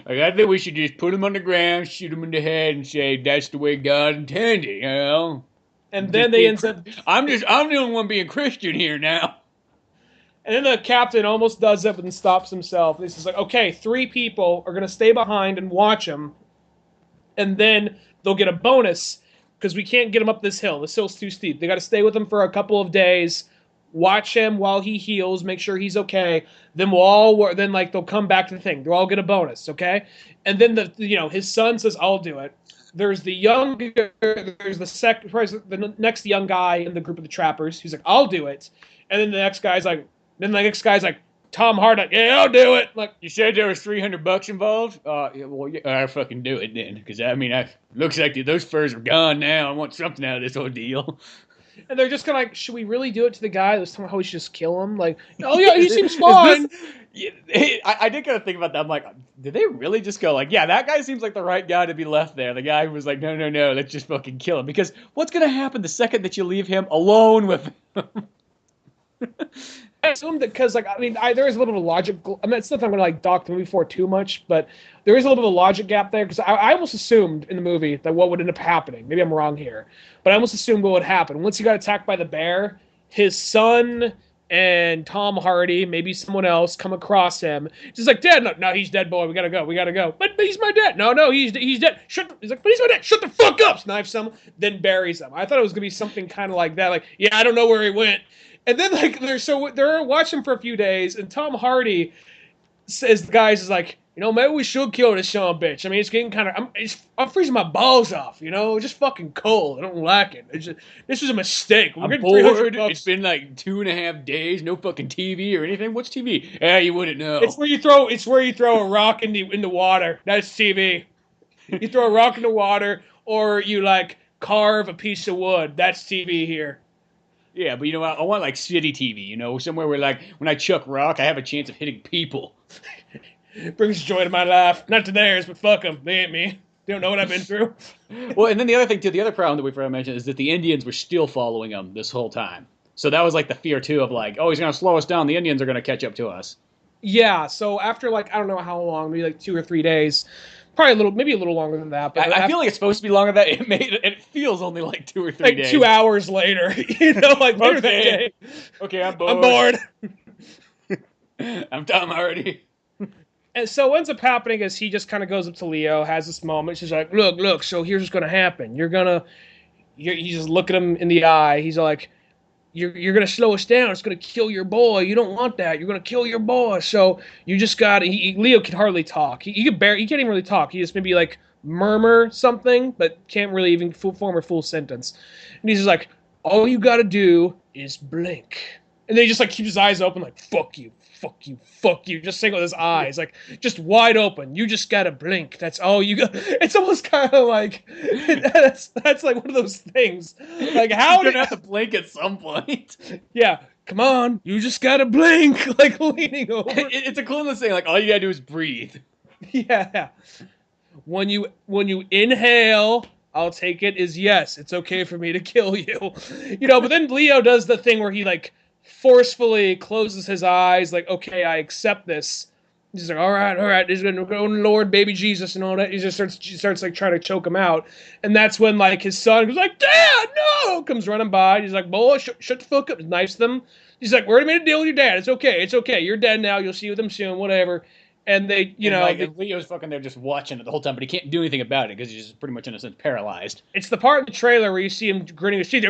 Like, I think we should just put him on the ground, shoot him in the head, and say that's the way God intended, And then they end up. I'm the only one being Christian here now. And then the captain almost does it, but then stops himself. This is like, okay, 3 people are gonna stay behind and watch him, and then they'll get a bonus because we can't get him up this hill. This hill's too steep. They got to stay with him for a couple of days. Watch him while he heals, make sure he's okay. Then they'll come back to the thing. They'll all get a bonus, okay? And then his son says, "I'll do it." There's the next young guy in the group of the trappers. He's like, "I'll do it." And then the next guy's like, Tom Hardy, "Yeah, I'll do it." Like, you said there was $300 involved. I'll fucking do it then, because looks like those furs are gone now. I want something out of this ordeal. And they're just kind of like, should we really do it to the guy? There's somehow we should just kill him. Like, oh yeah, he seems fine. I did kind of think about that. I'm like, did they really just go like, yeah, that guy seems like the right guy to be left there. The guy who was like, no, let's just fucking kill him. Because what's going to happen the second that you leave him alone with him? I assume that because, there is a little bit of logic. It's not that I'm going to dock the movie for too much, but there is a little bit of a logic gap there, because I almost assumed in the movie that what would end up happening. Maybe I'm wrong here, but I almost assumed what would happen once he got attacked by the bear. His son and Tom Hardy, maybe someone else, come across him. Just like, "Dad, no, he's dead, boy. We gotta go. But he's my dad. No, he's dead. He's like, but he's my dad. Shut the fuck up." Knifes him, then buries him. I thought it was gonna be something kind of like that. Like, yeah, I don't know where he went. And then they're watching for a few days, and Tom Hardy says, the guys is like, maybe we should kill this son of a bitch. It's getting kind of, I'm freezing my balls off, it's just fucking cold. I don't like it. This was a mistake. I'm bored. It's been like 2.5 days, no fucking TV or anything. What's TV? You wouldn't know. It's where you throw a rock in the water. That's TV. You throw a rock in the water, or you carve a piece of wood. That's TV here. Yeah, but I want shitty TV, somewhere where when I chuck rock, I have a chance of hitting people. Brings joy to my life. Not to theirs, but fuck them. They ain't me. They don't know what I've been through. Well, and then the other thing, too, the other problem that we forgot to mention is that the Indians were still following him this whole time. So that was the fear, too, of oh, he's going to slow us down. The Indians are going to catch up to us. Yeah, so after I don't know how long, maybe 2 or 3 days. Probably maybe a little longer than that. But I feel like it's supposed to be longer than that. It feels only 2 or 3 days. 2 hours later, okay. Okay, I'm bored. I'm bored. I'm Tom Hardy. And so what ends up happening is he just kind of goes up to Leo, has this moment. She's like, look, so here's what's going to happen. You just look at him in the eye. He's like, you're going to slow us down. It's going to kill your boy. You don't want that. You're going to kill your boy. So you just got to... Leo can hardly talk. He can't even really talk. He just maybe murmur something, but can't really even form a full sentence. And he's just like, all you got to do is blink. And then he just keeps his eyes open fuck you. Fuck you, fuck you. Just saying with his eyes, just wide open. You just gotta blink. That's all you got. It's almost kind of that's one of those things. How you're gonna have to blink at some point. Yeah, come on. You just gotta blink. Leaning over. It's a clueless thing. All you gotta do is breathe. Yeah. When you inhale, I'll take it is yes, it's okay for me to kill you. But then Leo does the thing where he like forcefully closes his eyes, like, okay, I accept this. He's like, all right, he's gonna go, Lord, baby Jesus, and all that. He just starts like trying to choke him out, and that's when like his son goes like, Dad, no, comes running by. He's like, boy, shut the fuck up, knives them. He's like, we already made a deal with your dad. It's okay. You're dead now. You'll see with him soon, whatever. And they, and Leo's fucking there just watching it the whole time, but he can't do anything about it because he's just pretty much in a sense paralyzed. It's the part in the trailer where you see him gritting his teeth,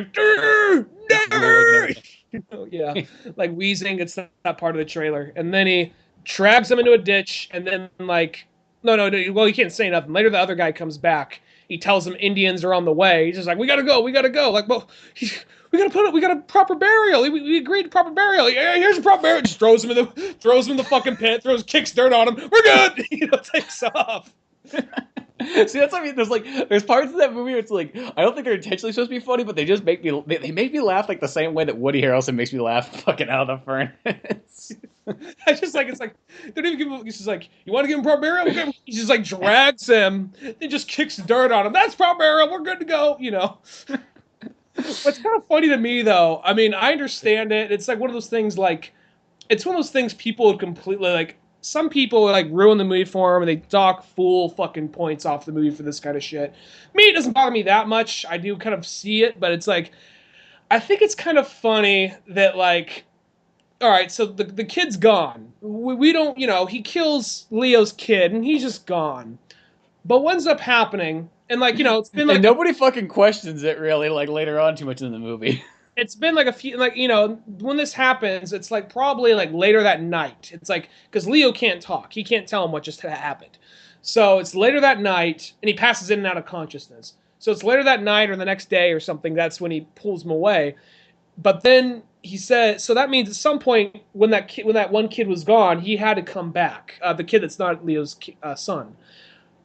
like wheezing. It's that part of the trailer, and then he drags him into a ditch, and then like, no, well, he can't say nothing. Later, the other guy comes back. He tells him Indians are on the way. He's just like, we gotta go. Like, well, we got a proper burial. We agreed to proper burial. Yeah, here's a proper burial. Just throws him in the fucking pit. Kicks dirt on him. We're good. Takes off. See, that's what I mean. There's parts of that movie where it's like, I don't think they're intentionally supposed to be funny, but they just make me laugh like the same way that Woody Harrelson makes me laugh fucking out of the furnace. I just like, it's like, they don't even give him, he's just like, you want to give him proper burial? He just like drags him, then just kicks dirt on him. That's proper burial. We're good to go. What's kind of funny to me though, I mean, I understand it. It's like one of those things people would completely like, some people like ruin the movie for them and they dock full fucking points off the movie for this kind of shit. Me, it doesn't bother me that much. I do kind of see it, but it's like, I think it's kind of funny that like, all right, so the kid's gone. We don't, he kills Leo's kid and he's just gone. But what ends up happening, and like, it's been like... And nobody fucking questions it really, like later on too much in the movie. It's been like a few, like, when this happens, it's like probably like later that night. It's like, because Leo can't talk. He can't tell him what just happened. So it's later that night, and he passes in and out of consciousness. So it's later that night or the next day or something, that's when he pulls him away. But then he said, so that means at some point when that one kid was gone, he had to come back. The kid that's not Leo's son.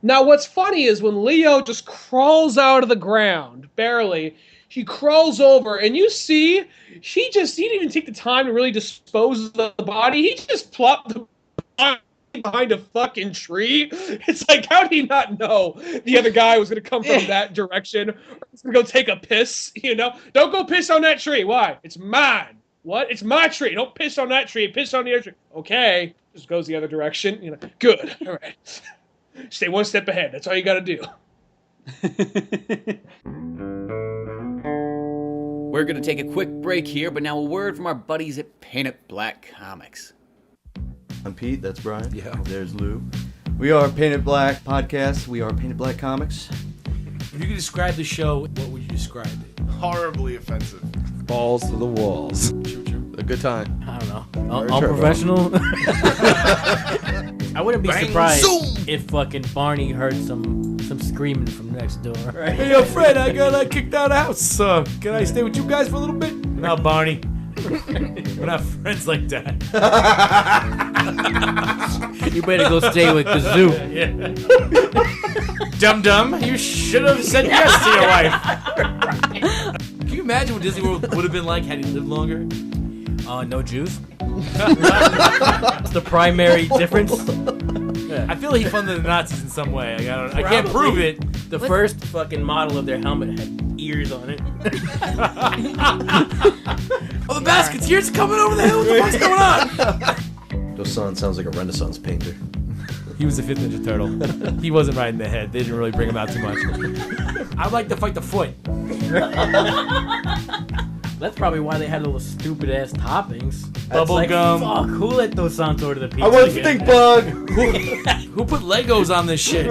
Now what's funny is when Leo just crawls out of the ground, barely, he crawls over, and you see, he didn't even take the time to really dispose of the body. He just plopped the body behind a fucking tree. It's like, how did he not know the other guy was going to come from that direction? Or he's going to go take a piss, Don't go piss on that tree. Why? It's mine. What? It's my tree. Don't piss on that tree. Piss on the other tree. Okay. Just goes the other direction. Good. All right. Stay one step ahead. That's all you got to do. We're going to take a quick break here, but now a word from our buddies at Painted Black Comics. I'm Pete, that's Brian. Yeah. There's Lou. We are Painted Black Podcast. We are Painted Black Comics. If you could describe the show, what would you describe it? Horribly offensive. Balls to the walls. A good time. I don't know. Unprofessional. I wouldn't be surprised if fucking Barney heard some screaming from next door. Right? Hey, yo, Fred, I got kicked out of the house. Can I stay with you guys for a little bit? No, Barney. We're not friends like that. You better go stay with the zoo. Yeah. Dum-dum, you should have said yes to your wife. Can you imagine what Disney World would have been like had he lived longer? No Jews. That's the primary difference. Yeah. I feel like he funded the Nazis in some way. I can't prove it. The first fucking model of their helmet had ears on it. Oh, the Basketeers coming over the hill. What the fuck's going on? Dosan sounds like a Renaissance painter. He was the fifth Ninja Turtle. He wasn't right in the head. They didn't really bring him out too much. I'd like to fight the foot. That's probably why they had those stupid ass toppings. Bubble gum. Fuck, who let those sounds order the pizza? I want again? stink bug! Who put Legos on this shit?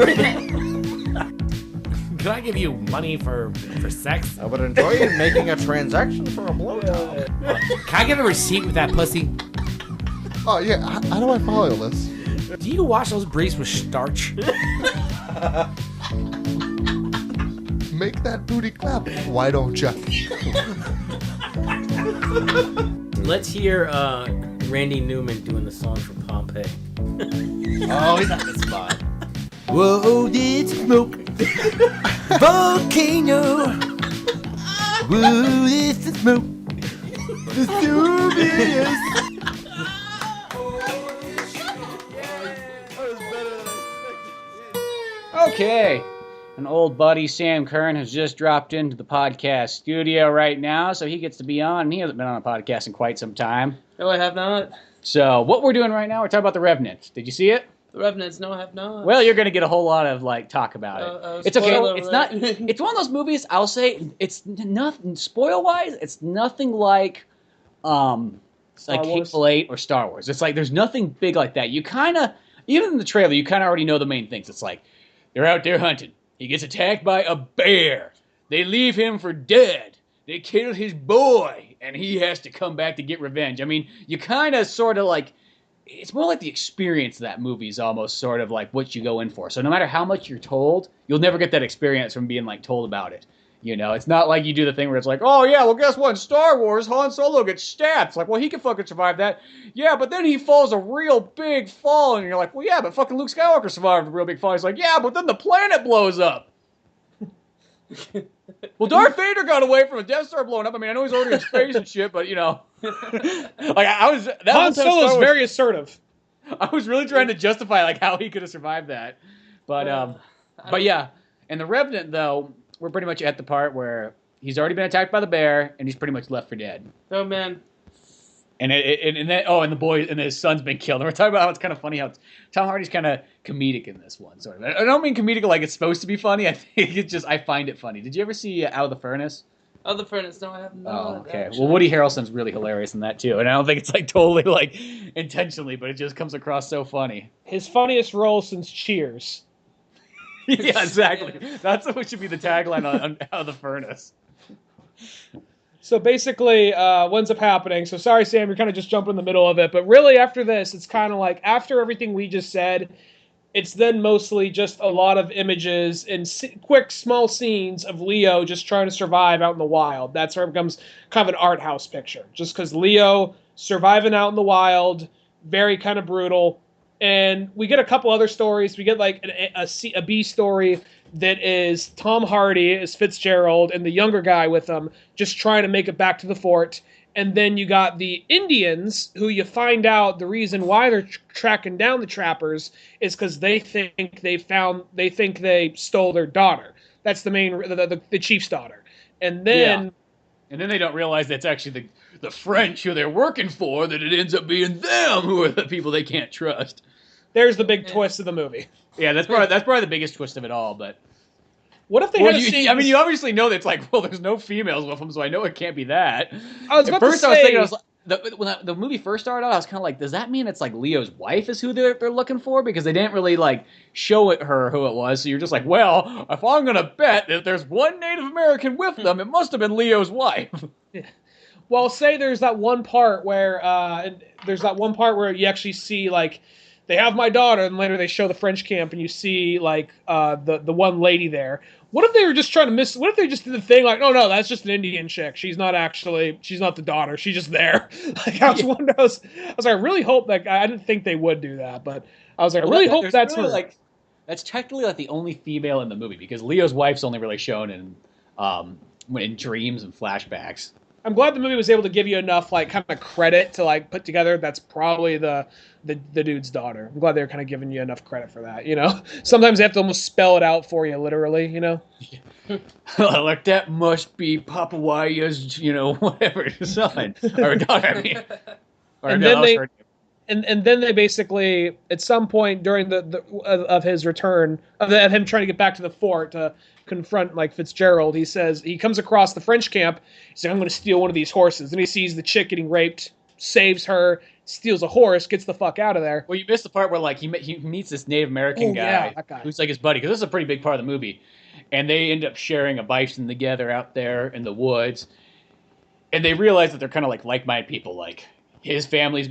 Can I give you money for sex? I would enjoy making a transaction for a blowjob. Can I get a receipt with that pussy? Oh, yeah. How do I follow this? Do you wash those briefs with starch? Make that booty clap. Why don't you? Let's hear Randy Newman doing the song for Pompeii. Oh, he's on the spot. Whoa, it's smoke. Volcano. Whoa, it's the smoke. Vesuvius. Okay. an old buddy, Sam Kern, has just dropped into the podcast studio right now, so he gets to be on, and he hasn't been on a podcast in quite some time. No, I have not. So what we're doing right now, we're talking about The Revenant. Did you see it? The Revenants, no, I have not. Well, you're going to get a whole lot of talk about it. It's okay. spoiler It's alert. not. It's one of those movies. I'll say it's nothing. Spoil wise, it's nothing like Wars? Hateful Eight or Star Wars. It's like there's nothing big like that. You kind of, even in the trailer, you kind of already know the main things. It's like they're out there hunting. He gets attacked by a bear. They leave him for dead. They kill his boy, and he has to come back to get revenge. I mean, you kind of sort of like. It's more like the experience of that movie is almost sort of like what you go in for. So no matter how much you're told, you'll never get that experience from being like told about it. You know, it's not like you do the thing where it's like, oh yeah, well guess what? In Star Wars, Han Solo gets stabbed. It's like, well, he can fucking survive that. Yeah, but then he falls a real big fall, and you're like, well, yeah, but fucking Luke Skywalker survived a real big fall. He's like, yeah, but then the planet blows up. Well, Darth Vader got away from a Death Star blowing up. I mean, I know he's already in space and shit, but you know, like I was. That Han Solo's very assertive. I was really trying to justify like how he could have survived that, but yeah. And the Revenant though, we're pretty much at the part where he's already been attacked by the bear and he's pretty much left for dead. Oh man. And and the boy and his son's been killed. And we're talking about how it's kind of funny how Tom Hardy's kind of comedic in this one. Sort of. I don't mean comedic like it's supposed to be funny. I think it's just I find it funny. Did you ever see Out of the Furnace? Oh, the Furnace, no, I have not. Oh, okay. Actually. Well, Woody Harrelson really hilarious in that too, and I don't think it's like totally like intentionally, but it just comes across so funny. His funniest role since Cheers. Yeah, exactly. That's what should be the tagline on Out of the Furnace. So basically, what ends up happening, so sorry, Sam, you're kind of just jumping in the middle of it, but really after this, it's kind of like, after everything we just said, it's then mostly just a lot of images and quick, small scenes of Leo just trying to survive out in the wild. That's where it becomes kind of an art house picture, just because Leo surviving out in the wild, very kind of brutal. And we get a couple other stories. We get like a B story that is Tom Hardy as Fitzgerald and the younger guy with him just trying to make it back to the fort. And then you got the Indians, who you find out the reason why they're tracking down the trappers is because they think they stole their daughter. That's the main, the chief's daughter. And then... Yeah. And then they don't realize that's actually the French who they're working for, that it ends up being them who are the people they can't trust. There's the big twist of the movie. Yeah, that's probably the biggest twist of it all, but... What if they had a scene... I mean, you obviously know that it's like, well, there's no females with them, so I know it can't be that. I was about At first, to I was say... thinking, when the movie first started out, I was kind of like, does that mean it's like Leo's wife is who they're looking for? Because they didn't really like show her who it was, so you're just like, well, if I'm gonna bet that there's one Native American with them, it must have been Leo's wife. Well, say there's that one part where you actually see like they have my daughter, and later they show the French camp, and you see like the one lady there. What if they were just trying to miss? What if they just did the thing like, no, that's just an Indian chick. She's not the daughter. She's just there. Like I was wondering, I was like, I really hope that I didn't think they would do that, but I was like, I really hope that's really her. like that's technically like the only female in the movie because Leo's wife's only really shown in dreams and flashbacks. I'm glad the movie was able to give you enough like kind of credit to like put together. That's probably the dude's daughter. I'm glad they're kind of giving you enough credit for that. You know, sometimes they have to almost spell it out for you, literally. You know, like that must be Papawaya's, whatever son or daughter. I mean, and then they basically at some point during of his return of him trying to get back to the fort to confront like Fitzgerald, he says he comes across the French camp. He's like, I'm going to steal one of these horses. And he sees the chick getting raped, saves her, steals a horse, gets the fuck out of there. Well, you missed the part where like he meets this Native American guy, who's like his buddy, because this is a pretty big part of the movie, and they end up sharing a bison together out there in the woods, and they realize that they're kind of like-minded people. Like Leo's family's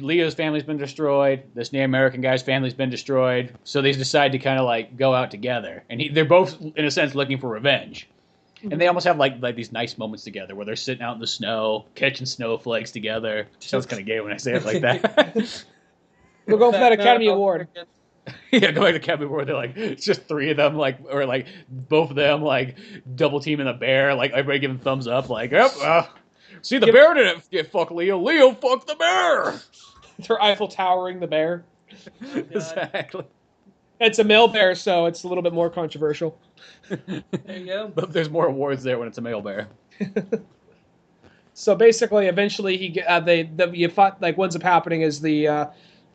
been destroyed. This Native American guy's family's been destroyed. So they decide to kind of like go out together, and they're both in a sense looking for revenge. And they almost have like these nice moments together where they're sitting out in the snow, catching snowflakes together. Sounds kind of gay when I say it like that. We'll go for that Academy Award. Yeah, go back to Academy Award. They're like, it's just three of them, like, or like both of them, like double teaming the bear, like everybody giving thumbs up, like, yep. See, the bear didn't get fuck Leo. Leo fucked the bear. They're Eiffel Towering the bear. Exactly. It's a male bear, so it's a little bit more controversial. There you go. But there's more awards there when it's a male bear. So basically, eventually, you fought, like, what ends up happening is the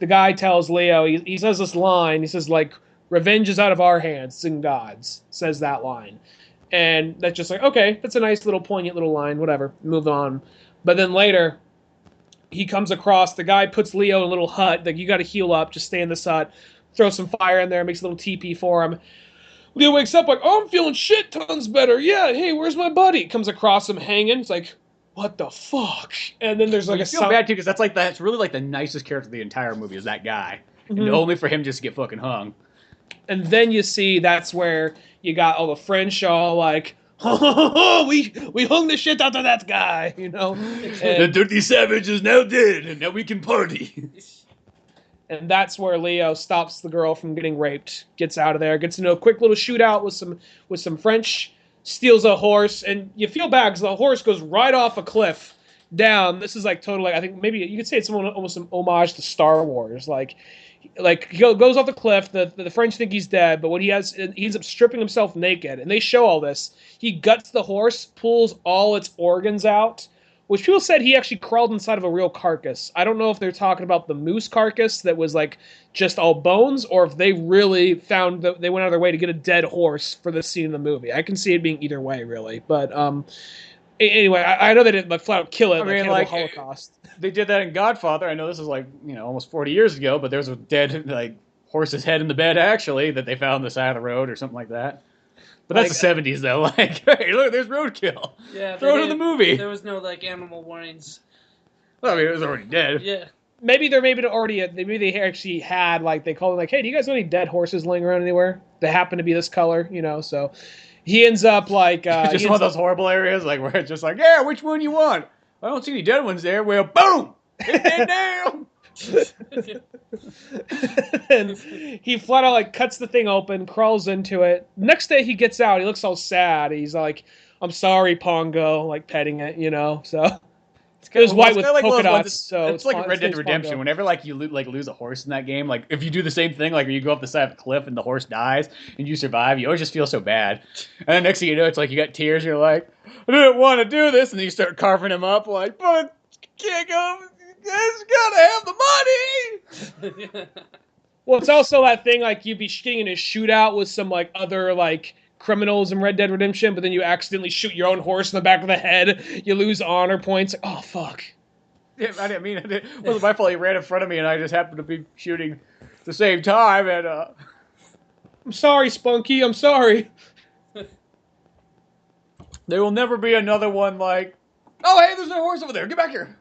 guy tells Leo, he says this line, he says, like, revenge is out of our hands, it's in God's, says that line. And that's just like, okay, that's a nice little poignant little line, whatever, move on. But then later, he comes across, the guy puts Leo in a little hut, like, you got to heal up, just stay in this hut, throw some fire in there, makes a little teepee for him. Leo wakes up like, oh, I'm feeling shit tons better. Yeah, hey, where's my buddy? Comes across him hanging. It's like, what the fuck? And then there's like I feel bad too, because that's really like the nicest character of the entire movie is that guy, and only for him just to get fucking hung. And then you see that's where you got all the French all like, oh, we hung the shit out of that guy, you know. The dirty savage is now dead, and now we can party. And that's where Leo stops the girl from getting raped, gets out of there, gets into a quick little shootout with some French, steals a horse, and you feel bad because the horse goes right off a cliff down. This is like totally, I think maybe you could say it's almost an homage to Star Wars. Like he goes off the cliff. The French think he's dead, but he ends up stripping himself naked, and they show all this. He guts the horse, pulls all its organs out, which people said he actually crawled inside of a real carcass. I don't know if they're talking about the moose carcass that was like just all bones, or if they really found that they went out of their way to get a dead horse for this scene in the movie. I can see it being either way, really. But anyway, I know they didn't like flat out kill it. I mean, like Holocaust. They did that in Godfather. I know this is like almost 40 years ago, but there's a dead like horse's head in the bed actually that they found on the side of the road or something like that. But that's the 70s, though. Like, hey, look, there's roadkill. Yeah, throw it in the movie. There was no like animal warnings. Well, I mean, it was already dead. Yeah. Maybe they actually had like they called it like, hey, do you guys know any dead horses laying around anywhere that happen to be this color? You know, so he ends up like just one of those horrible areas, like where it's just like, yeah, which one you want? I don't see any dead ones there. Well, boom, hit that down. And he flat out like cuts the thing open, crawls into it. Next day he gets out, he looks all sad. He's like, I'm sorry, Pongo, like petting it, you know. So it was white with polka dots. So it's like Red Dead Redemption. Pongo. Whenever like you lose a horse in that game, like if you do the same thing, like you go up the side of a cliff and the horse dies and you survive, you always just feel so bad. And then next thing you know, it's like you got tears. You're like, I didn't want to do this, and then you start carving him up, like, but can't go. Guys gotta have the money. Well, it's also that thing like you'd be getting in a shootout with some like other like criminals in Red Dead Redemption, but then you accidentally shoot your own horse in the back of the head. You lose honor points. Like, oh fuck. Yeah, I didn't mean it. Wasn't my fault. He ran in front of me, and I just happened to be shooting at the same time. And I'm sorry, Spunky. I'm sorry. There will never be another one like, oh hey, there's no horse over there. Get back here.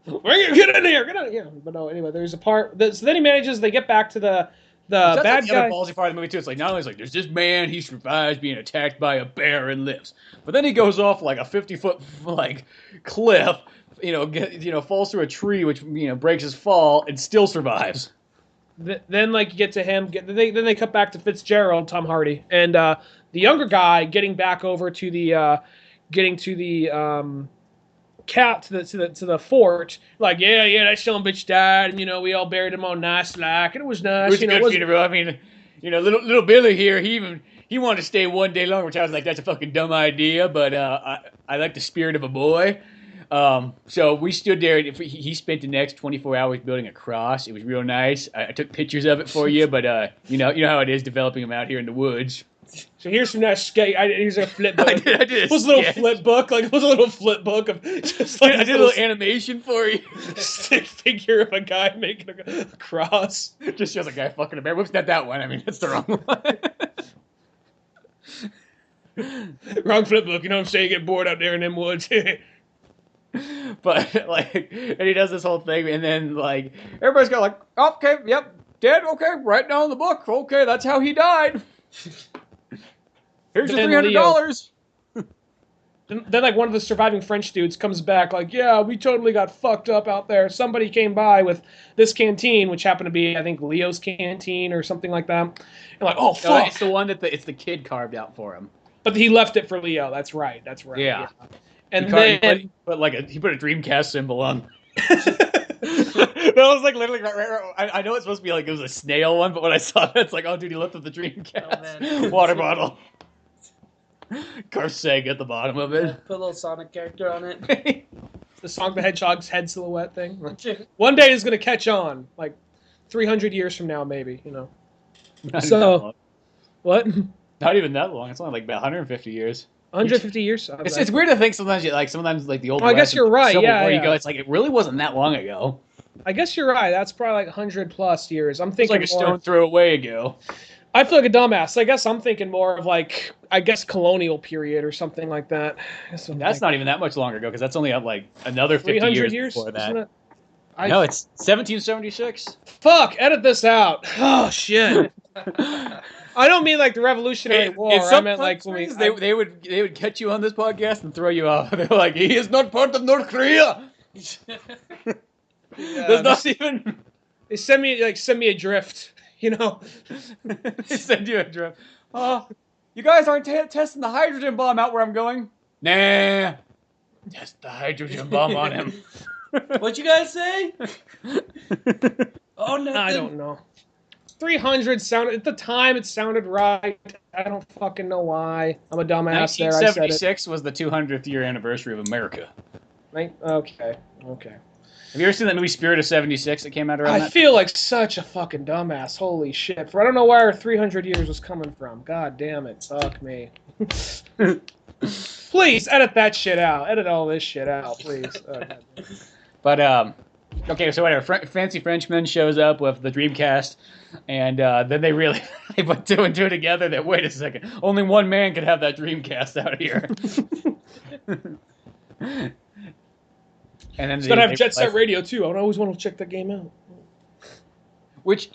Get in here! Get in here! But no, anyway, there's a part. So then he manages. They get back to the bad like the guy. other ballsy part of the movie too. It's like not only is like there's this man, he survives being attacked by a bear and lives, but then he goes off like a 50-foot like cliff, falls through a tree which breaks his fall and still survives. Then like you get to him. Then they cut back to Fitzgerald, Tom Hardy, and the younger guy getting back over to the cat to the fort, like that son bitch died, and we all buried him all nice like, and it was nice. It was a good funeral. I mean, little Billy here, he wanted to stay one day longer, which I was like, that's a fucking dumb idea, but I like the spirit of a boy. So we stood there. He spent the next 24 hours building a cross. It was real nice. I took pictures of it for you, but you know how it is developing them out here in the woods. So here's from that skate. Here's a flip book. I did it was a little flip book. Like it was a little flip book of just like I did a little animation for you. Stick figure of a guy making a cross. Just shows a guy fucking a bear. Whoops, not that one. I mean, that's the wrong one. Wrong flip book. You know what I'm saying? You get bored out there in them woods. But like, and he does this whole thing, and then like everybody's got like, oh, okay, yep, dead. Okay, write down the book. Okay, that's how he died. Here's your $300. Then like one of the surviving French dudes comes back like, yeah, we totally got fucked up out there. Somebody came by with this canteen, which happened to be, I think, Leo's canteen or something like that. And like, oh fuck, no, it's the one that it's the kid carved out for him. But he left it for Leo. That's right. Yeah. And he put a Dreamcast symbol on. That was like literally. I know it's supposed to be like it was a snail one, but when I saw that, it's like, oh, dude, he lifted the Dreamcast man. water bottle. Karseg at the bottom of Yeah, it. put a little Sonic character on it. The Sonic the Hedgehog's head silhouette thing. One day it's gonna catch on, like 300 years from now, maybe. You know. Not even So- that long. What? Not even that long. It's only like about 150 years. 150 years. It's weird to think sometimes the old. Oh, I guess West, you're right, Civil yeah, War, yeah. You go. It's like it really wasn't that long ago. I guess you're right. That's probably like 100 plus years. I'm It's thinking like a more. stone throw away ago. I feel like a dumbass. I guess I'm thinking more of like, I guess colonial period or something like that. That's not even that much longer ago because that's only like another 50 300 years before that. Isn't it? No, it's 1776. Fuck, edit this out. Oh shit. I don't mean like the Revolutionary War. In I some meant like when we, countries, they would catch you on this podcast and throw you off. They're like, he is not part of North Korea. There's not even. they send me adrift, you know. They send you a drift. Oh, you guys aren't testing the hydrogen bomb out where I'm going. Nah, test the hydrogen bomb on him. What'd you guys say? Oh, nothing. I don't know. 300 sounded at the time. It sounded right. I don't fucking know why. I'm a dumbass. There, I said it. 1976 was the 200th year anniversary of America. Right? Okay. Have you ever seen that movie Spirit of 76 that came out around I that? feel like such a fucking dumbass. Holy shit. I don't know where 300 years was coming from. God damn it. Fuck me. Please, edit that shit out. Edit all this shit out, please. But, okay, so whatever. Fancy Frenchman shows up with the Dreamcast, and then they really they put two and two together that, wait a second, only one man could have that Dreamcast out here. And then It's gotta have Jet Set Radio, too. I always want to check that game out. Which,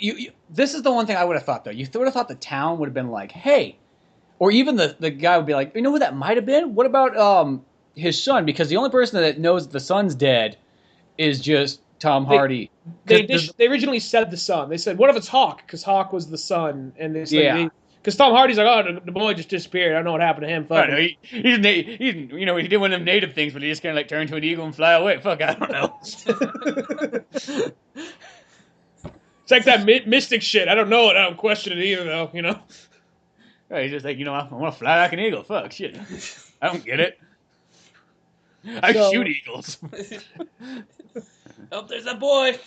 this is the one thing I would have thought, though. You would have thought the town would have been like, hey, or even the guy would be like, you know who that might have been? What about his son? Because the only person that knows the son's dead is just Tom Hardy. They originally said the son. They said, what if it's Hawk? Because Hawk was the son. And they said, because Tom Hardy's like, oh, the boy just disappeared. I don't know what happened to him. Fuck. I know, he's you know, he did one of them native things, but he just kind of like turned to an eagle and fly away. Fuck, I don't know. It's like that mystic shit. I don't know it. I don't question it either, though. You know. Right, he's just like, you know, I want to fly like an eagle. Fuck, shit. I don't get it. I shoot eagles. Oh, there's that boy.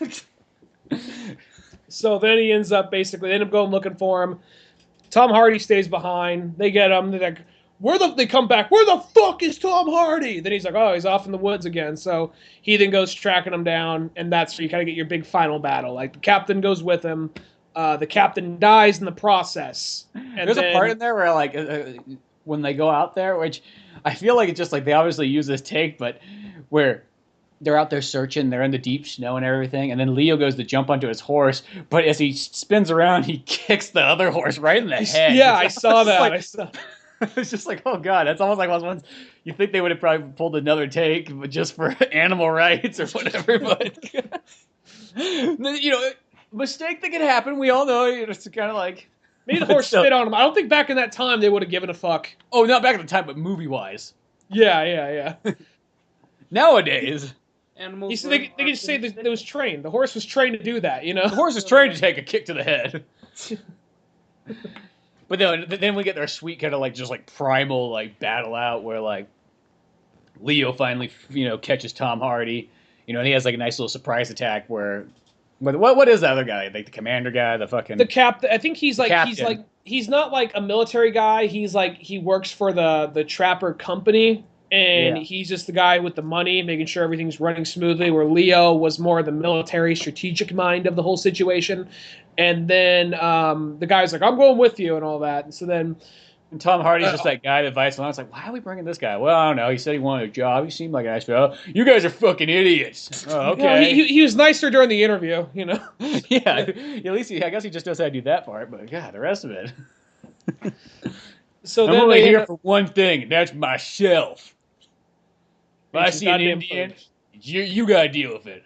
So then he ends up they end up going looking for him. Tom Hardy stays behind. They get him. They're like, they come back. Where the fuck is Tom Hardy? Then he's like, oh, he's off in the woods again. So he then goes tracking him down, and that's where you kind of get your big final battle. Like the captain goes with him. The captain dies in the process. And There's a part in there where like when they go out there, which I feel like it's just like they obviously use this take, but where they're out there searching, they're in the deep snow and everything, and then Leo goes to jump onto his horse, but as he spins around, he kicks the other horse right in the head. Yeah, I saw that. It's just like, oh god, that's almost like once you think they would have probably pulled another take, but just for animal rights or whatever. But you know, mistake that could happen. We all know. It's kind of like maybe the horse spit on him. I don't think back in that time they would have given a fuck. Oh, not back at the time, but movie wise. Yeah. Nowadays. You see, they can just say that it was trained. The horse was trained to do that, you know? The horse is trained to take a kick to the head. But then we get our sweet kind of like just like primal like battle out where like Leo finally, you know, catches Tom Hardy. You know, and he has like a nice little surprise attack where what is the other guy? Like the commander guy, the captain. I think he's not like a military guy. He's like he works for the Trapper company. And he's just the guy with the money, making sure everything's running smoothly, where Leo was more the military strategic mind of the whole situation. And then the guy's like, I'm going with you and all that. And so then... And Tom Hardy's just that guy that invites him. I was like, why are we bringing this guy? Well, I don't know. He said he wanted a job. He seemed like a nice fellow. You guys are fucking idiots. Oh, okay. No, he was nicer during the interview, you know? Yeah. At least I guess he just knows how to do that part. But, God, the rest of it. So I'm only here for one thing, and that's myself. If I see an Indian, you gotta deal with it.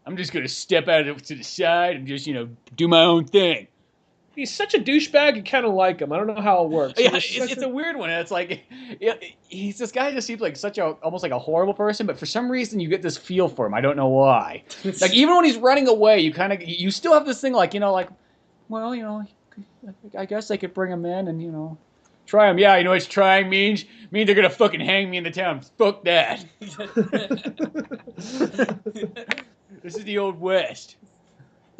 I'm just gonna step out to the side and just, you know, do my own thing. he's such a douchebag. You kind of like him. I don't know how it works. Yeah, it's a weird one. It's like he's this guy just seems like almost like a horrible person, but for some reason you get this feel for him. I don't know why. Like even when he's running away, you still have this thing like well, I guess they could bring him in and try him. Yeah, you know what trying means? Means they're gonna fucking hang me in the town. Fuck that. This is the old West.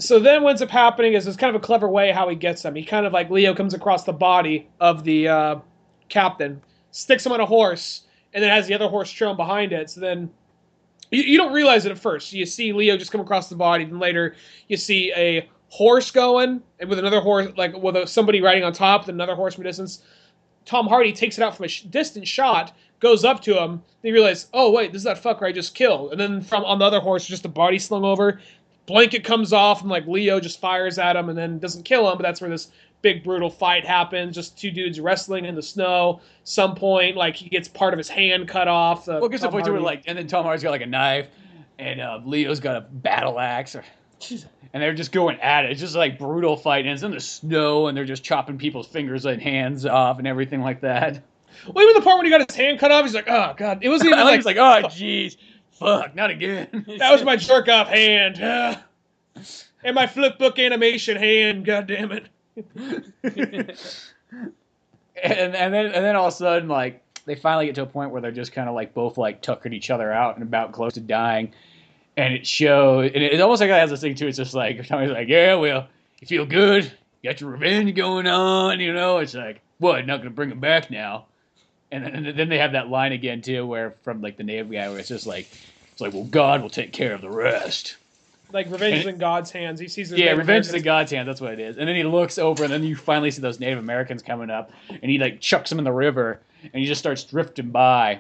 So then what ends up happening is it's kind of a clever way how he gets them. He kind of like Leo comes across the body of the captain, sticks him on a horse, and then has the other horse trail behind it. So then you don't realize it at first. You see Leo just come across the body, then later you see a horse going, and with another horse, like with somebody riding on top, then another horse from a distance. Tom Hardy takes it out from a distant shot, goes up to him, then you realize, oh wait, this is that fucker I just killed. And then from on the other horse, just the body slung over. Blanket comes off and like Leo just fires at him and then doesn't kill him, but that's where this big brutal fight happens. Just two dudes wrestling in the snow. Some point, like he gets part of his hand cut off. Well, it gets to the point where and then Tom Hardy's got like a knife, and Leo's got a battle axe, and they're just going at it. It's just like brutal fight, and it's in the snow, and they're just chopping people's fingers and hands off and everything like that. Well, even the part when he got his hand cut off, he's like, oh god, it wasn't even like he's like, oh jeez. Fuck, not again. That was my jerk-off hand. And my Flipbook animation hand, god damn it. and then all of a sudden, like, they finally get to a point where they're just kind of like both like tuckered each other out and about close to dying. And it shows, and it almost like it has this thing too, it's just like, Tommy's like, yeah, well, you feel good? You got your revenge going on, It's like, what, not gonna bring him back now? And then they have that line again too, where from like the native guy, where it's just like, well, God will take care of the rest. Like revenge is in God's hands. He sees. Revenge is in God's hands. That's what it is. And then he looks over, and then you finally see those Native Americans coming up, and he like chucks them in the river, and he just starts drifting by.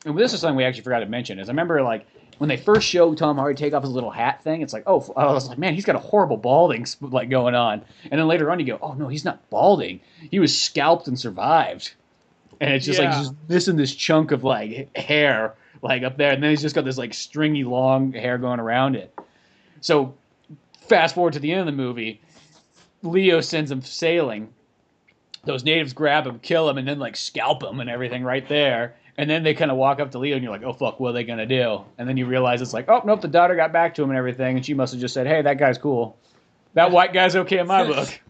And this is something we actually forgot to mention. Is I remember like when they first showed Tom Hardy take off his little hat thing, it's like, oh, I was like, man, he's got a horrible balding like going on. And then later on, you go, oh no, he's not balding. He was scalped and survived. And it's just like he's just missing this chunk of like hair like up there, and then he's just got this like stringy long hair going around it. So fast forward to the end of the movie, Leo sends him sailing. Those natives grab him, kill him, and then like scalp him and everything right there. And then they kind of walk up to Leo, and you're like, oh fuck, what are they gonna do? And then you realize it's like, oh nope, the daughter got back to him and everything, and she must have just said, hey, that guy's cool. That white guy's okay in my book.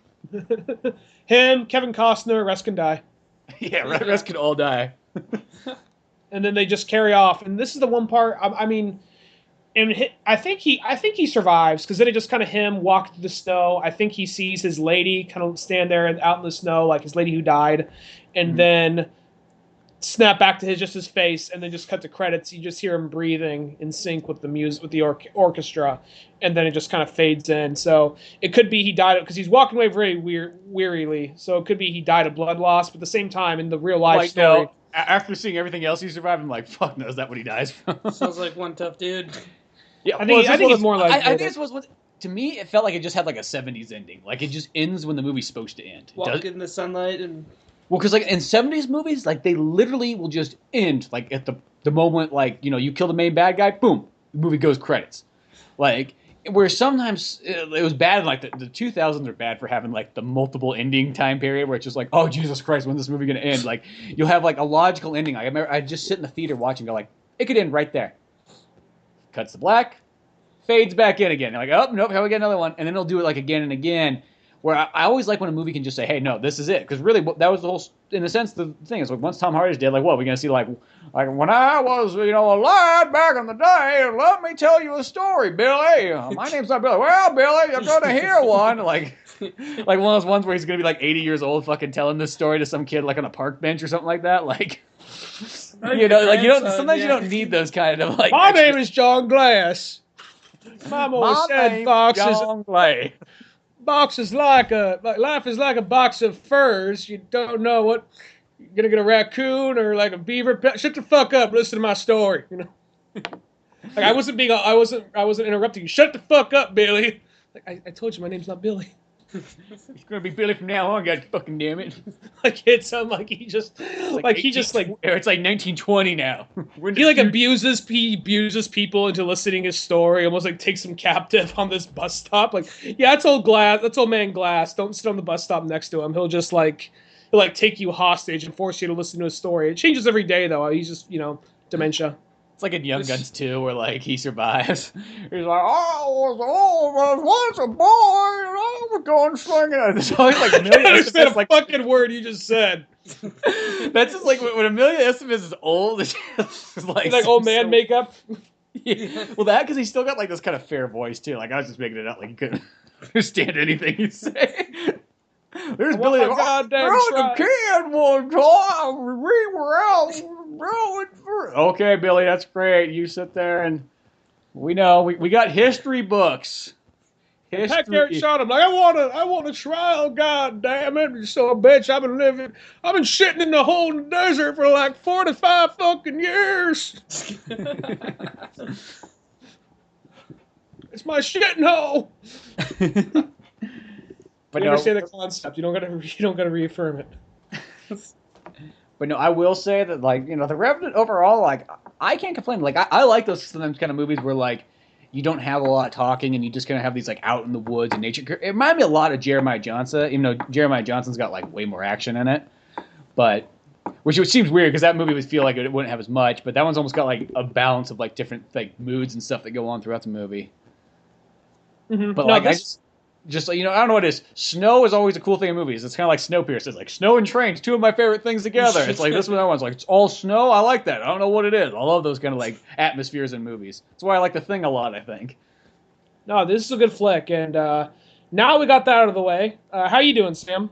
Him, Kevin Costner, rest can die. Yeah, rest can all die. And then they just carry off. And this is the one part. I mean, and I think he survives because then it just kind of him walk through the snow. I think he sees his lady kind of stand there and out in the snow, like his lady who died, and then snap back to his face, and then just cut to credits. You just hear him breathing in sync with the music, with the orchestra, and then it just kind of fades in. So it could be he died because he's walking away very wearily. So it could be he died of blood loss, but at the same time in the real life story. No, after seeing everything else he survived, I'm like, fuck no, is that what he dies from? Sounds like one tough dude. Yeah, I think it's more like. I think this was. To me, it felt like it just had like a 70s ending. Like it just ends when the movie's supposed to end. Walk in the sunlight and. Well, because like in 70s movies, like they literally will just end like at the moment, like you kill the main bad guy, boom, the movie goes credits. Like where sometimes it was bad. Like the 2000s are bad for having like the multiple ending time period where it's just like, oh Jesus Christ, when's this movie gonna end? Like you'll have like a logical ending. Like, I remember I just sit in the theater watching, go like, it could end right there. Cuts to black, fades back in again. They're like, oh nope, here we get another one, and then they'll do it like again and again. Where I always like when a movie can just say, hey, no, this is it. Because really, that was the whole, in a sense, the thing is, like, once Tom Hardy's dead, like, what, we're going to see, like, when I was, a lad back in the day, let me tell you a story, Billy. My name's not Billy. Well, Billy, you're going to hear one. Like one of those ones where he's going to be, like, 80 years old fucking telling this story to some kid, like, on a park bench or something like that. Like, sometimes you don't need those kind of, like. My name is John Glass. Mom always said boxes. Box is like life is like a box of furs. You don't know what you're gonna get, a raccoon or like a beaver. Shut the fuck up. Listen to my story. Like I wasn't interrupting you. Shut the fuck up, Billy. Like I told you my name's not Billy. It's gonna be Billy from now on, God fucking damn it. Like it's like he just like he just like it's like 1920 now. he like abuses people into listening his story, almost like takes them captive on this bus stop. Like, yeah, that's old man Glass. Don't sit on the bus stop next to him. He'll take you hostage and force you to listen to his story. It changes every day though. He's just, dementia. It's like in Young Guns 2, where like he survives. He's like, I was once a boy, and I was going swinging. There's always like Amelia Understand Estevez, like fucking word you just said. That's just like when Amelia Estevez is old. It's just like old man makeup. Yeah. Well, that because he's still got like this kind of fair voice too. Like I was just making it up, like he couldn't understand anything he's saying. There's Billy. There was a kid one time. We were out. Okay, Billy, that's great. You sit there and we know we got history books. Packard shot him like I want a trial. God damn it! You son of a bitch! I've been shitting in the whole desert for like 45 fucking years. It's my shitting hole. But you understand the concept. You don't gotta reaffirm it. But no, I will say that, like, the Revenant overall, like, I can't complain. Like, I like those sometimes kind of movies where, like, you don't have a lot of talking and you just kind of have these, like, out in the woods and nature. It reminded me a lot of Jeremiah Johnson, even though Jeremiah Johnson's got, like, way more action in it. But, which seems weird because that movie would feel like it wouldn't have as much, but that one's almost got, like, a balance of, like, different, like, moods and stuff that go on throughout the movie. Mm-hmm. But, like, I don't know what it is. Snow is always a cool thing in movies. It's kind of like Snowpiercer. It's like snow and trains, two of my favorite things together. It's like this one's like, it's all snow. I like that. I don't know what it is. I love those kind of like atmospheres in movies. That's why I like The Thing a lot, I think. No, this is a good flick. And now we got that out of the way. How you doing, Sam?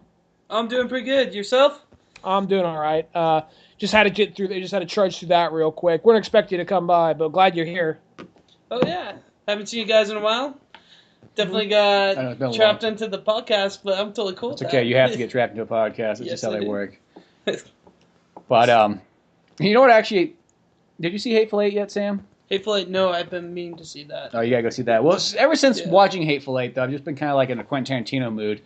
I'm doing pretty good. Yourself? I'm doing all right. Just had to get through. Just had to trudge through that real quick. We're not expecting you to come by, but glad you're here. Oh, yeah. Haven't seen you guys in a while. Definitely got trapped into the podcast, but I'm totally cool with that. It's okay. You have to get trapped into a podcast. It's just how they work. But, you know what, actually, did you see Hateful Eight yet, Sam? Hateful Eight, no, I've been meaning to see that. Oh, you gotta go see that. Well, ever since watching Hateful Eight, though, I've just been kind of like in a Quentin Tarantino mood.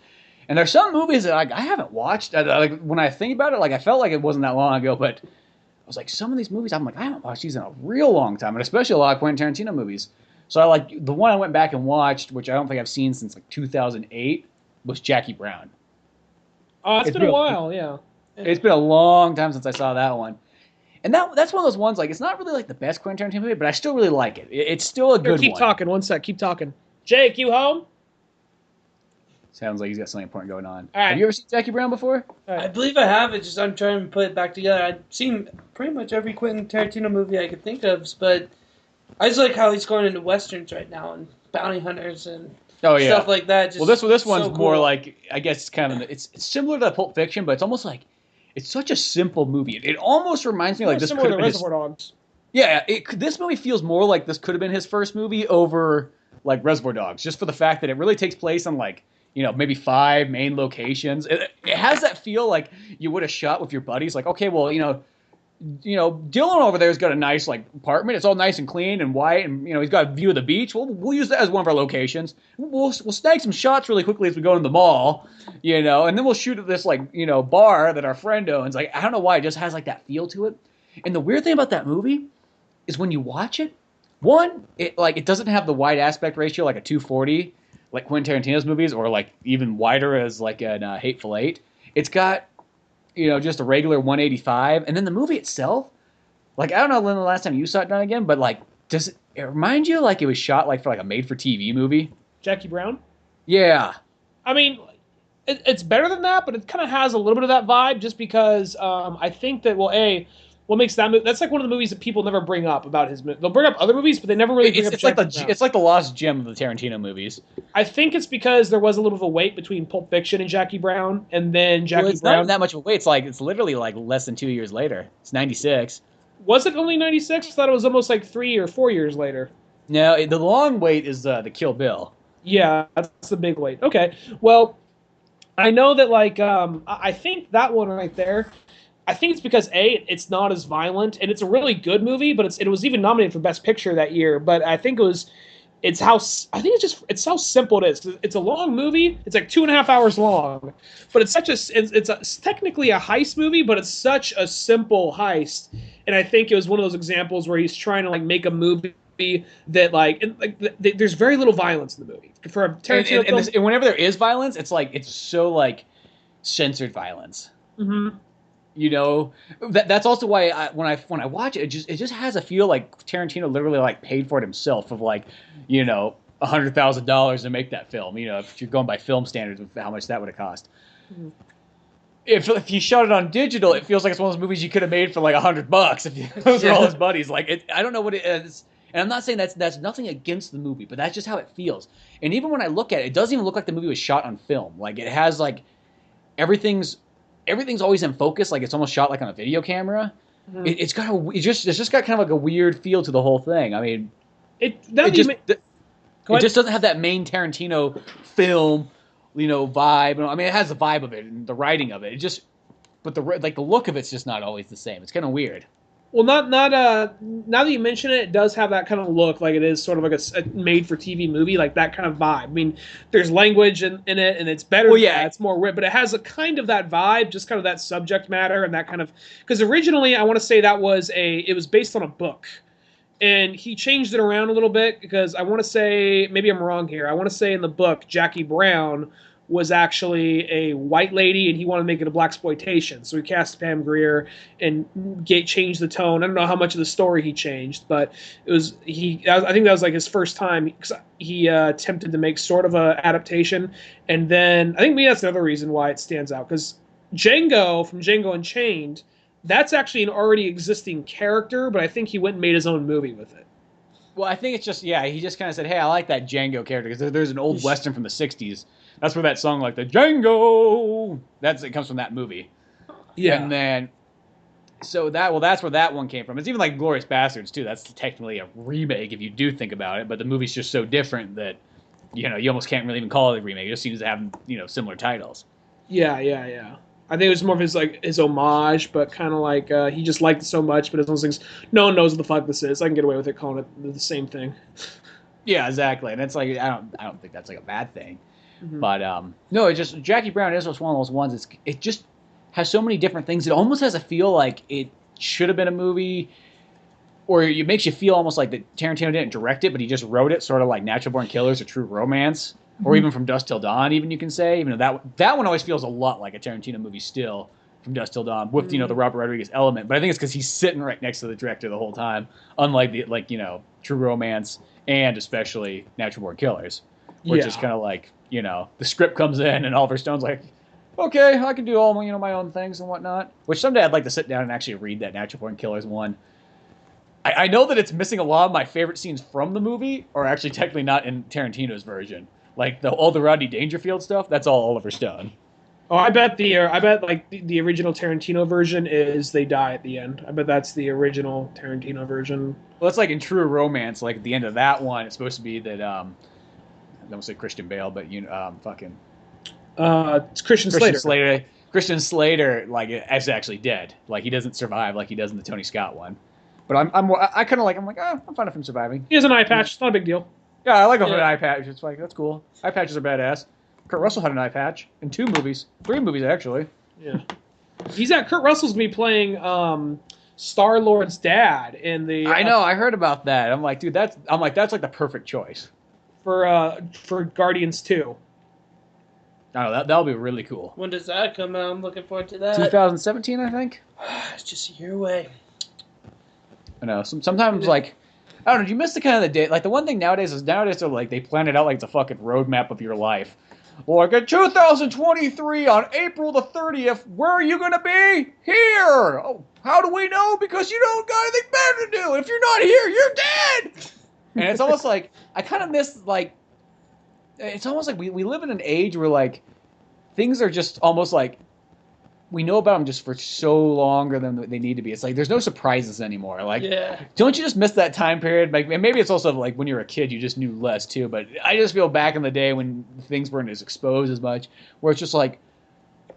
And there's some movies that I haven't watched. Like when I think about it, like I felt like it wasn't that long ago, but I was like, some of these movies, I'm like, I haven't watched these in a real long time, and especially a lot of Quentin Tarantino movies. So I like the one I went back and watched, which I don't think I've seen since like 2008, was Jackie Brown. Oh, it's been a while, yeah. It's been a long time since I saw that one. And that's one of those ones, like, it's not really like the best Quentin Tarantino movie, but I still really like it. It's still a good one. Keep talking. One sec. Keep talking. Jake, you home? Sounds like he's got something important going on. All right. Have you ever seen Jackie Brown before? Right. I believe I have. It's just I'm trying to put it back together. I've seen pretty much every Quentin Tarantino movie I could think of, but I just like how he's going into westerns right now and bounty hunters and stuff like that. Just well, this one's so cool. more like, I guess it's kind of it's similar to Pulp Fiction, but it's almost like it's such a simple movie. It almost reminds me like this could have been Reservoir Dogs. Yeah, this movie feels more like this could have been his first movie over like Reservoir Dogs, just for the fact that it really takes place on like, maybe 5 main locations. It has that feel like you would have shot with your buddies. Like, okay, well, Dylan over there's got a nice like apartment. It's all nice and clean and white, and he's got a view of the beach. We'll use that as one of our locations. We'll snag some shots really quickly as we go into the mall, and then we'll shoot at this like bar that our friend owns. Like, I don't know why, it just has like that feel to it. And the weird thing about that movie is when you watch it, it doesn't have the wide aspect ratio like a 240 like Quentin Tarantino's movies, or like even wider as like in Hateful Eight. It's got just a regular 185. And then the movie itself, like, I don't know when the last time you saw it done again, but like, does it remind you like it was shot like for like a made-for-TV movie? Jackie Brown? Yeah. I mean, it's better than that, but it kind of has a little bit of that vibe just because I think that, what makes that movie, that's like one of the movies that people never bring up about his movie. They'll bring up other movies, but they never really bring up Jackie Brown. It's like the lost gem of the Tarantino movies. I think it's because there was a little bit of a wait between Pulp Fiction and Jackie Brown, and then Jackie Brown. It's not that much of a wait. It's literally like less than 2 years later. It's 96. Was it only 96? I thought it was almost like 3 or 4 years later. No, the long wait is the Kill Bill. Yeah, that's the big wait. Okay, well, I know that like I think that one right there. I think it's because it's not as violent, and it's a really good movie, but it was even nominated for Best Picture that year. But I think it it's how I think it's how simple it is. It's a long movie. It's like 2.5 hours long, but it's it's technically a heist movie, but it's such a simple heist. And I think it was one of those examples where he's trying to like make a movie that there's very little violence in the movie for a Tarantino film. And whenever there is violence, it's so like censored violence. Mm-hmm. You know, that's also why when I watch it, it just has a feel like Tarantino literally like paid for it himself of like, you know, $100,000 to make that film. You know, if you're going by film standards, of how much that would have cost. Mm-hmm. If you shot it on digital, it feels like it's one of those movies you could have made for like $100 if those are all his buddies. Like I don't know what it is, and I'm not saying that's nothing against the movie, but that's just how it feels. And even when I look at it, it doesn't even look like the movie was shot on film. Like it has like everything's always in focus, like it's almost shot like on a video camera. Mm-hmm. It's just got kind of like a weird feel to the whole thing. I mean, it just doesn't have that main Tarantino film, you know, vibe. I mean, it has the vibe of it and the writing of it. But the look of it's just not always the same. It's kind of weird. Well, now that you mention it, it does have that kind of look, like it is sort of like a made-for-TV movie, like that kind of vibe. I mean, there's language in it, and it's better. Well, yeah, it's more wit, but it has a kind of that vibe, just kind of that subject matter and that kind of. Because originally, I want to say it was based on a book, and he changed it around a little bit because I want to say, maybe I'm wrong here. I want to say in the book, Jackie Brown was actually a white lady, and he wanted to make it a blaxploitation. So he cast Pam Grier and changed the tone. I don't know how much of the story he changed, but I think that was like his first time. He attempted to make sort of a adaptation, and then I think maybe that's another reason why it stands out, because Django from Django Unchained, that's actually an already existing character, but I think he went and made his own movie with it. Well, I think it's just, he just kind of said, hey, I like that Django character, because there's an old Western from the 60s. That's where that song, like, the Django, it comes from that movie. Yeah. And then, that's where that one came from. It's even like Glorious Bastards, too. That's technically a remake if you do think about it, but the movie's just so different that, you know, you almost can't really even call it a remake. It just seems to have, you know, similar titles. Yeah. I think it was more of his homage, but kind of like he just liked it so much, but it's one of those things, no one knows what the fuck this is. I can get away with it calling it the same thing. Yeah, exactly. And it's like, I don't think that's like a bad thing. Mm-hmm. But no, it's just Jackie Brown is just one of those ones. It just has so many different things. It almost has a feel like it should have been a movie, or it makes you feel almost like that Tarantino didn't direct it, but he just wrote it, sort of like Natural Born Killers or True Romance, or even From Dusk Till Dawn. Even you can say, even though that one always feels a lot like a Tarantino movie still, From Dusk Till Dawn, with you know the Robert Rodriguez element. But I think it's because he's sitting right next to the director the whole time, unlike True Romance and especially Natural Born Killers, which is kind of like. You know, the script comes in and Oliver Stone's like, okay, I can do all my own things and whatnot. Which someday I'd like to sit down and actually read that Natural Born Killers one. I know that it's missing a lot of my favorite scenes from the movie, or actually technically not in Tarantino's version. Like all the Rodney Dangerfield stuff, that's all Oliver Stone. Oh, I bet the original Tarantino version is they die at the end. I bet that's the original Tarantino version. Well, it's like in True Romance, like at the end of that one, it's supposed to be that I don't say Christian Bale, but it's Christian Slater. Christian Slater, like, is actually dead. Like, he doesn't survive like he does in the Tony Scott one. But I'm kind of like, I'm fine with him surviving. He has an eye patch. It's not a big deal. Yeah, I like him with an eye patch. It's like, that's cool. Eye patches are badass. Kurt Russell had an eye patch in 2 movies. 3 movies, actually. Yeah. Kurt Russell's gonna be playing Star-Lord's dad in the... I know, I heard about that. I'm like, dude, that's like the perfect choice. For Guardians 2. I don't know, that'll be really cool. When does that come out? I'm looking forward to that. 2017, I think. It's just a year away. I know. Sometimes, like, I don't know, do you miss the kind of the day? Like, the one thing nowadays they're like, they plan it out like it's a fucking roadmap of your life. Like, in 2023, on April the 30th, where are you going to be? Here! Oh, how do we know? Because you don't got anything better to do. If you're not here, you're dead! And it's almost like, I kind of miss, like, it's almost like we live in an age where, like, things are just almost like, we know about them just for so longer than they need to be. It's like, there's no surprises anymore. Like, Don't you just miss that time period? Like, maybe it's also, like, when you were a kid, you just knew less, too. But I just feel back in the day when things weren't as exposed as much, where it's just like,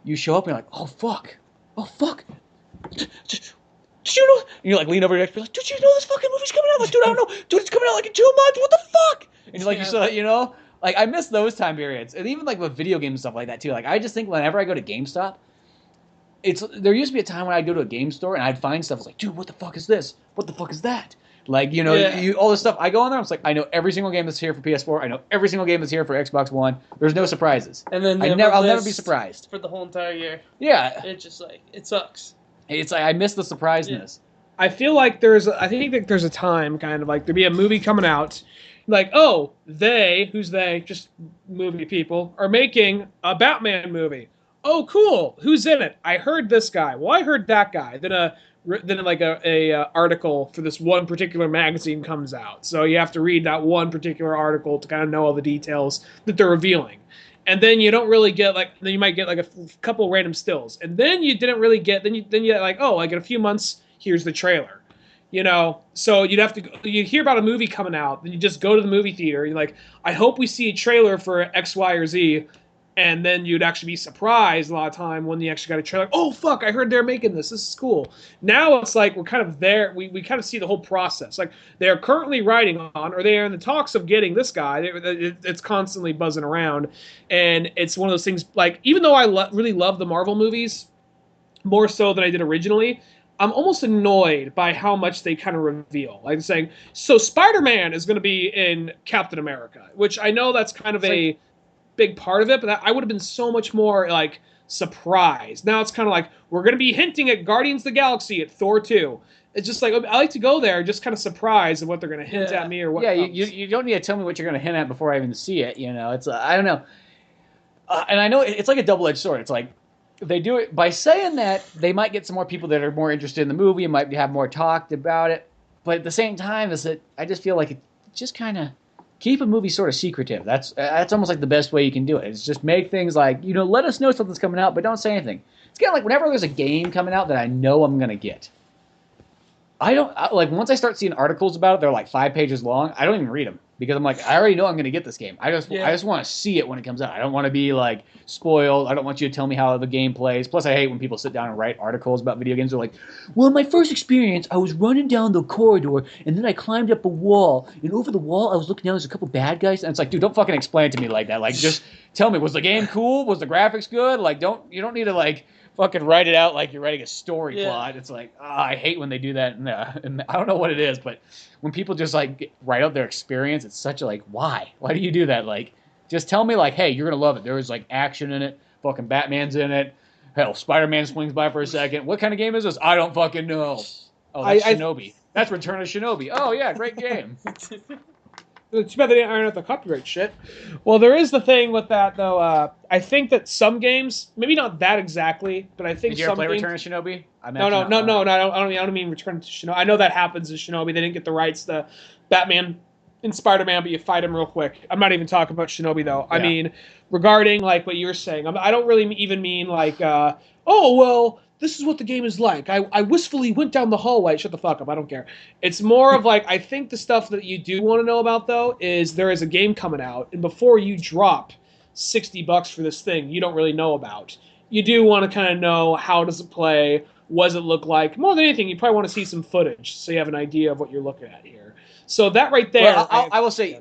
you show up and you're like, oh, fuck. Did you know? And you like lean over your next, be like, "Dude, you know this fucking movie's coming out?" Like, dude, I don't know. Dude, it's coming out like in 2 months. What the fuck? And like you saw, like I miss those time periods, and even like with video games and stuff like that too. Like I just think whenever I go to GameStop, there used to be a time when I'd go to a game store and I'd find stuff. I was like, dude, what the fuck is this? What the fuck is that? Like, all this stuff. I go on there, I was like, I know every single game that's here for PS4. I know every single game that's here for Xbox One. There's no surprises. And then I'll never be surprised. For the whole entire year. Yeah. It's just like, it sucks. It's like, I miss the surpriseness. I feel like there's a time kind of like there'd be a movie coming out, like, oh, who's they? Just movie people are making a Batman movie. Oh, cool. Who's in it? I heard this guy. Well, I heard that guy. Then like a article for this one particular magazine comes out. So you have to read that one particular article to kind of know all the details that they're revealing. And then you don't really get then you might get like a couple random stills. And then you didn't really get, then you like, oh, like in a few months, here's the trailer. So you hear about a movie coming out, then you just go to the movie theater. You're like, I hope we see a trailer for X, Y, or Z. And then you'd actually be surprised a lot of time when you actually got a trailer. Like, oh, fuck, I heard they're making this. This is cool. Now it's like we're kind of there. We kind of see the whole process. Like they're currently writing on, or they are in the talks of getting this guy. It's constantly buzzing around. And it's one of those things, like, even though I really love the Marvel movies, more so than I did originally, I'm almost annoyed by how much they kind of reveal. Like saying, so Spider-Man is going to be in Captain America, which I know that's kind of big part of it, but I would have been so much more like surprised. Now it's kind of like we're going to be hinting at Guardians of the Galaxy at Thor 2. It's just like I like to go there just kind of surprised at what they're going to hint at me or what. Yeah, you don't need to tell me what you're going to hint at before I even see it. It's I don't know, and I know it's like a double-edged sword. It's like they do it by saying that they might get some more people that are more interested in the movie and might have more talked about it, but at the same time, I just feel like it just kind of. Keep a movie sort of secretive. That's almost like the best way you can do it. Is just make things like, let us know something's coming out, but don't say anything. It's kind of like whenever there's a game coming out that I know I'm going to get. Once I start seeing articles about it, they're like 5 pages long, I don't even read them. Because I'm like, I already know I'm going to get this game. I just want to see it when it comes out. I don't want to be like spoiled. I don't want you to tell me how the game plays. Plus, I hate when people sit down and write articles about video games. They're like, well, in my first experience, I was running down the corridor, and then I climbed up a wall, and over the wall, I was looking down. There's a couple bad guys, and it's like, dude, don't fucking explain it to me like that. Like, just tell me, was the game cool? Was the graphics good? Like, you don't need to like fucking write it out like you're writing a story plot. It's like, I hate when they do that. And I don't know what it is, but when people just like write out their experience, it's such a like, why? Why do you do that? Like, just tell me like, hey, you're gonna love it. There was like action in it. Fucking Batman's in it. Hell, Spider-Man swings by for a second. What kind of game is this? I don't fucking know. Oh, that's Shinobi. That's Return of Shinobi. Oh yeah, great game. It's too bad they didn't iron out the copyright shit. Well, there is the thing with that, though. I think that some games, maybe not that exactly, but I think Did you some ever play games... Return of Shinobi? No, I don't mean Return to Shinobi. I know that happens in Shinobi. They didn't get the rights to Batman and Spider-Man, but you fight him real quick. I'm not even talking about Shinobi, though. Yeah. I mean, regarding, like, what you're saying, I don't really even mean, like, oh, well... this is what the game is like. I wistfully went down the hallway. Shut the fuck up. I don't care. It's more of like, I think the stuff that you do want to know about, though, is there is a game coming out, and before you drop $60 for this thing you don't really know about, you do want to kind of know how does it play, what does it look like. More than anything, you probably want to see some footage so you have an idea of what you're looking at here. So that right there... Well, I will say...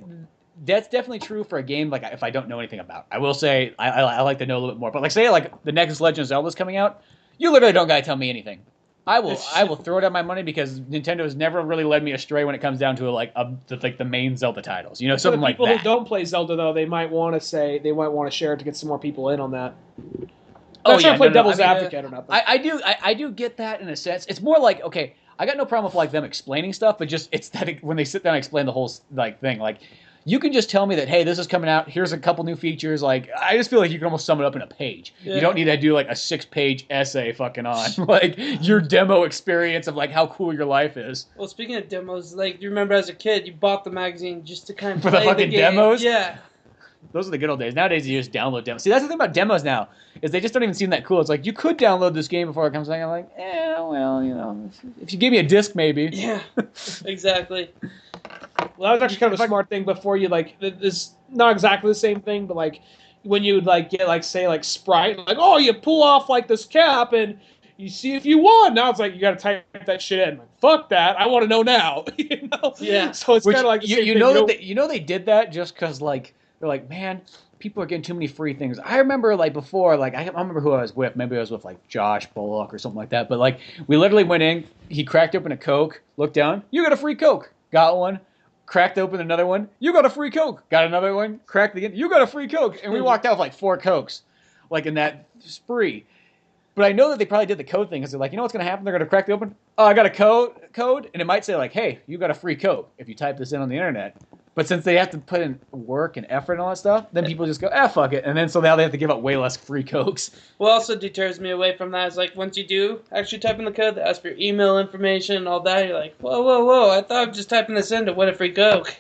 That's definitely true for a game like if I don't know anything about. I will say I like to know a little bit more. But like say like the next Legend of Zelda's coming out, you literally don't gotta tell me anything. I will throw down my money because Nintendo has never really led me astray when it comes down to the main Zelda titles. Something like that. People who don't play Zelda though, they might want to share it to get some more people in on that. I'm trying to play devil's advocate or nothing. I do get that in a sense. It's more like okay, I got no problem with like them explaining stuff, but just it's that when they sit down and explain the whole like thing like. You can just tell me that, hey, this is coming out. Here's a couple new features. Like, I just feel like you can almost sum it up in a page. Yeah. You don't need to do like a 6-page essay fucking on like your demo experience of like how cool your life is. Well, speaking of demos, like, you remember as a kid, you bought the magazine just to kind of for the fucking demos. Yeah. Those are the good old days. Nowadays, you just download demos. See, that's the thing about demos now is they just don't even seem that cool. It's like you could download this game before it comes out. I'm like, well, if you give me a disc, maybe. Yeah, exactly. Well, that was actually kind of a smart thing before you, like, it's not exactly the same thing, but, like, when you would, like, get, like, say, like, Sprite, like, oh, you pull off, like, this cap, and you see if you won. Now it's like you got to type that shit in. Like, fuck that. I want to know now. Yeah. So it's kind of like the same thing. You know they did that just because like they're like, man, people are getting too many free things. I remember like before, like I don't remember who I was with. Maybe I was with like Josh Bullock or something like that. But like we literally went in. He cracked open a Coke. Looked down. You got a free Coke. Got one. Cracked open another one. You got a free Coke. Got another one. Cracked again. You got a free Coke. And we walked out with like 4 Cokes, like in that spree. But I know that they probably did the code thing because they're like, you know what's going to happen? They're going to crack it open. Oh, I got a code. And it might say like, hey, you got a free Coke if you type this in on the internet. But since they have to put in work and effort and all that stuff, then people just go, fuck it. And then so now they have to give up way less free Cokes. What also deters me away from that is like once you do actually type in the code, they ask for your email information and all that. You're like, whoa. I thought I was just typing this in to win a free Coke.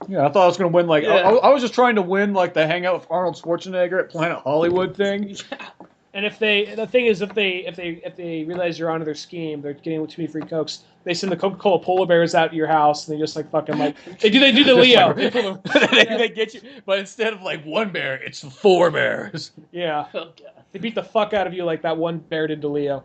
Yeah, I thought I was going to win like, I was just trying to win like the Hangout with Arnold Schwarzenegger at Planet Hollywood thing. Yeah. And if they realize you're onto their scheme, they're getting too many free Cokes. They send the Coca-Cola polar bears out to your house, and they just like fucking like they do the Leo. They get you, but instead of like 1 bear, it's 4 bears. Yeah, Oh, God. they beat the fuck out of you like that one bear did to Leo.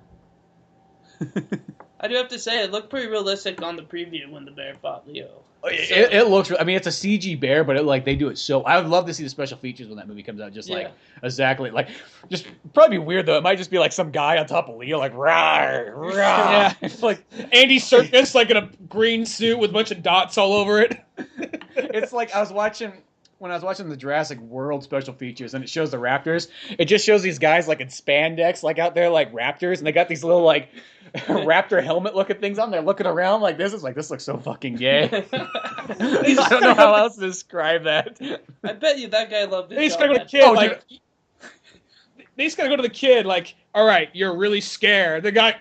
I do have to say, it looked pretty realistic on the preview when the bear fought Leo. It looks. I mean, it's a CG bear, but they do it so. I would love to see the special features when that movie comes out. Just like exactly like, just probably be weird though. It might just be like some guy on top of Leo, like rawr, rawr. Yeah, like Andy Serkis, like in a green suit with a bunch of dots all over it. It's like when I was watching the Jurassic World special features, and it shows the raptors. It just shows these guys like in spandex, like out there like raptors, and they got these little like raptor helmet looking things on. They're looking around like this. It's like, this looks so fucking gay. I don't know how else to describe that. I bet you that guy loved it. They just gotta go to the kid, they just gotta go to the kid, like, all right, you're really scared. The guy,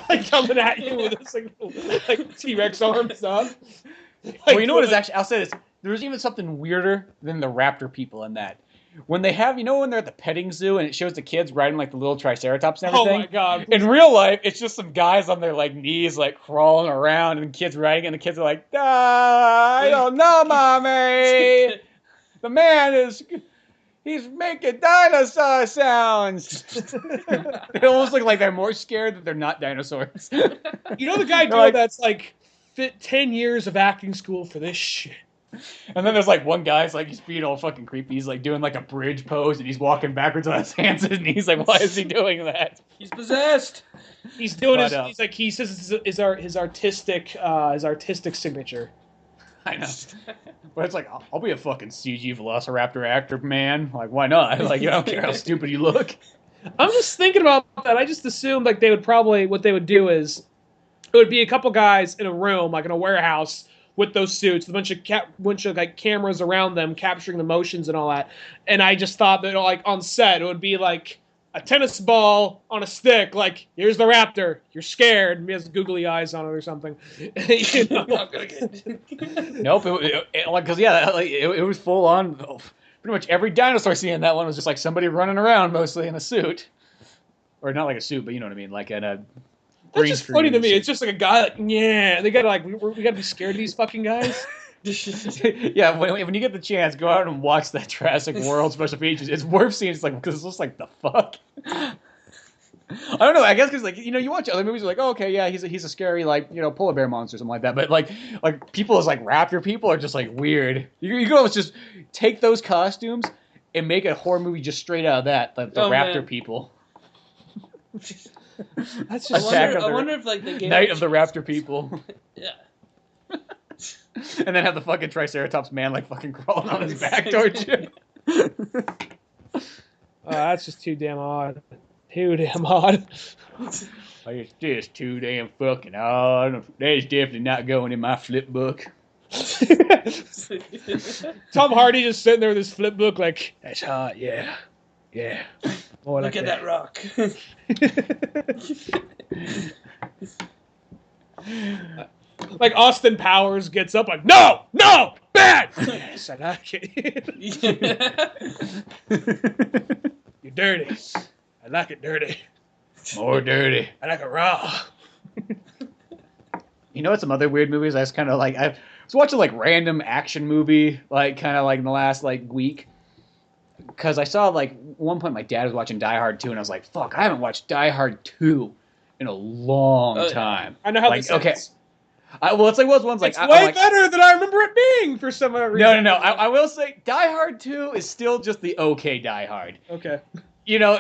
like coming at you with this like T-Rex arms up. Like, well, you know what is actually? I'll say this. There's even something weirder than the raptor people in that. When they have, when they're at the petting zoo and it shows the kids riding like the little triceratops and everything. Oh my god! In real life, it's just some guys on their like knees, like crawling around, and kids riding, and the kids are like, I don't know, mommy. The man he's making dinosaur sounds. They almost look like they're more scared that they're not dinosaurs. You know the guy that's like fit 10 years of acting school for this shit. And then there's like one guy's like, he's being all fucking creepy. He's like doing like a bridge pose and he's walking backwards on his hands and knees. Like, why is he doing that? He's possessed. He's doing he says his artistic signature. I know. But it's like, I'll be a fucking CG Velociraptor actor, man. Like, why not? Like, I don't care how stupid you look. I'm just thinking about that. I just assumed like what they would do is it would be a couple guys in a room, like in a warehouse, with those suits, a bunch of like cameras around them capturing the motions and all that. And I just thought that like on set it would be like a tennis ball on a stick. Like, here's the raptor. You're scared. And he has googly eyes on it or something. You know? Nope. Because it was full on. Pretty much every dinosaur scene in that one was just like somebody running around, mostly in a suit, or not like a suit, but you know what I mean, like in a. That's just funny to me. It's just like a guy like, they gotta like, we gotta be scared of these fucking guys. Yeah, when you get the chance, go out and watch that Jurassic World special features. It's worth seeing. It's like, because it's just like, the fuck. I don't know. I guess because like you watch other movies, you're like, oh, okay, yeah, he's a scary like polar bear monster or something like that. But like people as like raptor people are just like weird. You can almost just take those costumes and make a horror movie just straight out of that. The raptor people. That's just. I wonder if like the game Night of the Raptor People. Yeah. And then have the fucking Triceratops man like fucking crawling on his back towards you. That's just too damn odd. Too damn odd. It's just too damn fucking odd. That's definitely not going in my Flipbook. Tom Hardy just sitting there with his Flipbook like, that's hot, yeah. Yeah. Oh, look at that rock. Like Austin Powers gets up like, no, bad. Yes, I like it. You're dirty. I like it dirty. More dirty. I like it raw. You know what? Some other weird movies I was kind of like, I was watching like random action movie, like kind of like in the last like week. because I saw like one point my dad was watching Die Hard 2, and I was like, fuck, I haven't watched Die Hard 2 in a long time. I know how like, this okay. ends. Well, it's like those ones like It's way better than I remember it being for some reason. No. I will say Die Hard 2 is still just the okay Die Hard. Okay. You know,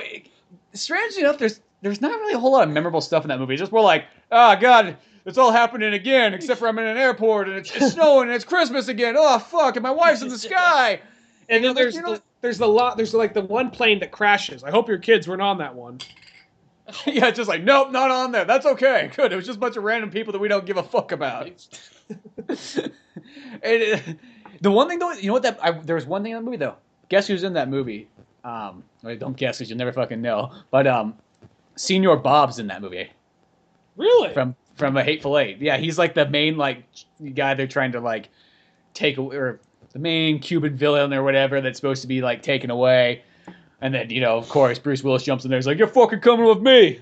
strangely enough, there's not really a whole lot of memorable stuff in that movie. It's just more like, oh god, it's all happening again, except for I'm in an airport and it's snowing and it's Christmas again. Oh fuck, and my wife's in the sky. And then there's like the one plane that crashes. I hope your kids weren't on that one. Yeah, it's just like, nope, not on there. That's okay. Good. It was just a bunch of random people that we don't give a fuck about. The one thing though, you know what? There was one thing in the movie though. Guess who's in that movie? Well, don't guess because you'll never fucking know. But Senior Bob's in that movie. Really? From A Hateful Eight. Yeah, he's like the main like guy they're trying to like take away, or the main Cuban villain or whatever that's supposed to be like taken away. And then, you know, of course, Bruce Willis jumps in there. He's like, "You're fucking coming with me."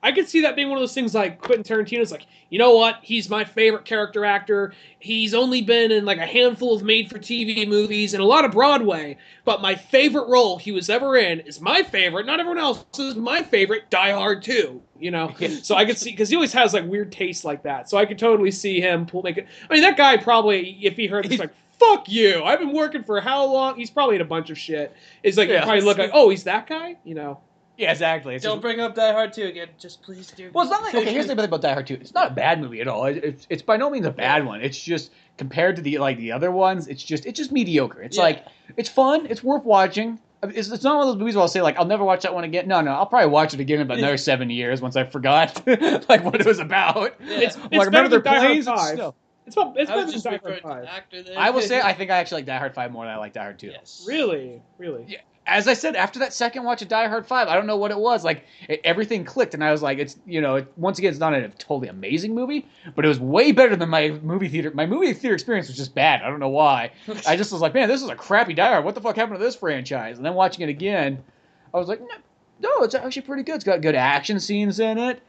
I could see that being one of those things like Quentin Tarantino's like, you know what? He's my favorite character actor. He's only been in like a handful of made-for-TV movies and a lot of Broadway. But my favorite role he was ever in is my favorite, not everyone else's, my favorite, Die Hard 2. You know? So I could see, because he always has like weird tastes like that. So I could totally see him make it. I mean, that guy probably, if he heard this, like, fuck you. I've been working for how long? He's probably in a bunch of shit. It's like, you probably look like, oh, he's that guy? You know? Yeah, exactly. Don't bring up Die Hard 2 again. Just please do. Well, it's not like, okay, here's the thing about Die Hard 2. It's not a bad movie at all. It's by no means a bad one. It's just, compared to the other ones, it's just mediocre. It's like, it's fun. It's worth watching. It's not one of those movies where I'll say, like, I'll never watch that one again. No, I'll probably watch it again in about another 7 years once I forgot, like, what it was about. Yeah. It's like, better remember their than Die Hard planes and 5. stuff. It's better than just Die Hard referring 5. to actor there. I will say, I think I actually like Die Hard 5 more than I like Die Hard 2. Yes. Really? Yeah. As I said, after that second watch of Die Hard 5, I don't know what it was. Like, everything clicked, and I was like, it's, you know, once again, it's not a totally amazing movie, but it was way better than my movie theater. My movie theater experience was just bad. I don't know why. I just was like, man, this is a crappy Die Hard. What the fuck happened to this franchise? And then watching it again, I was like, no, it's actually pretty good. It's got good action scenes in it.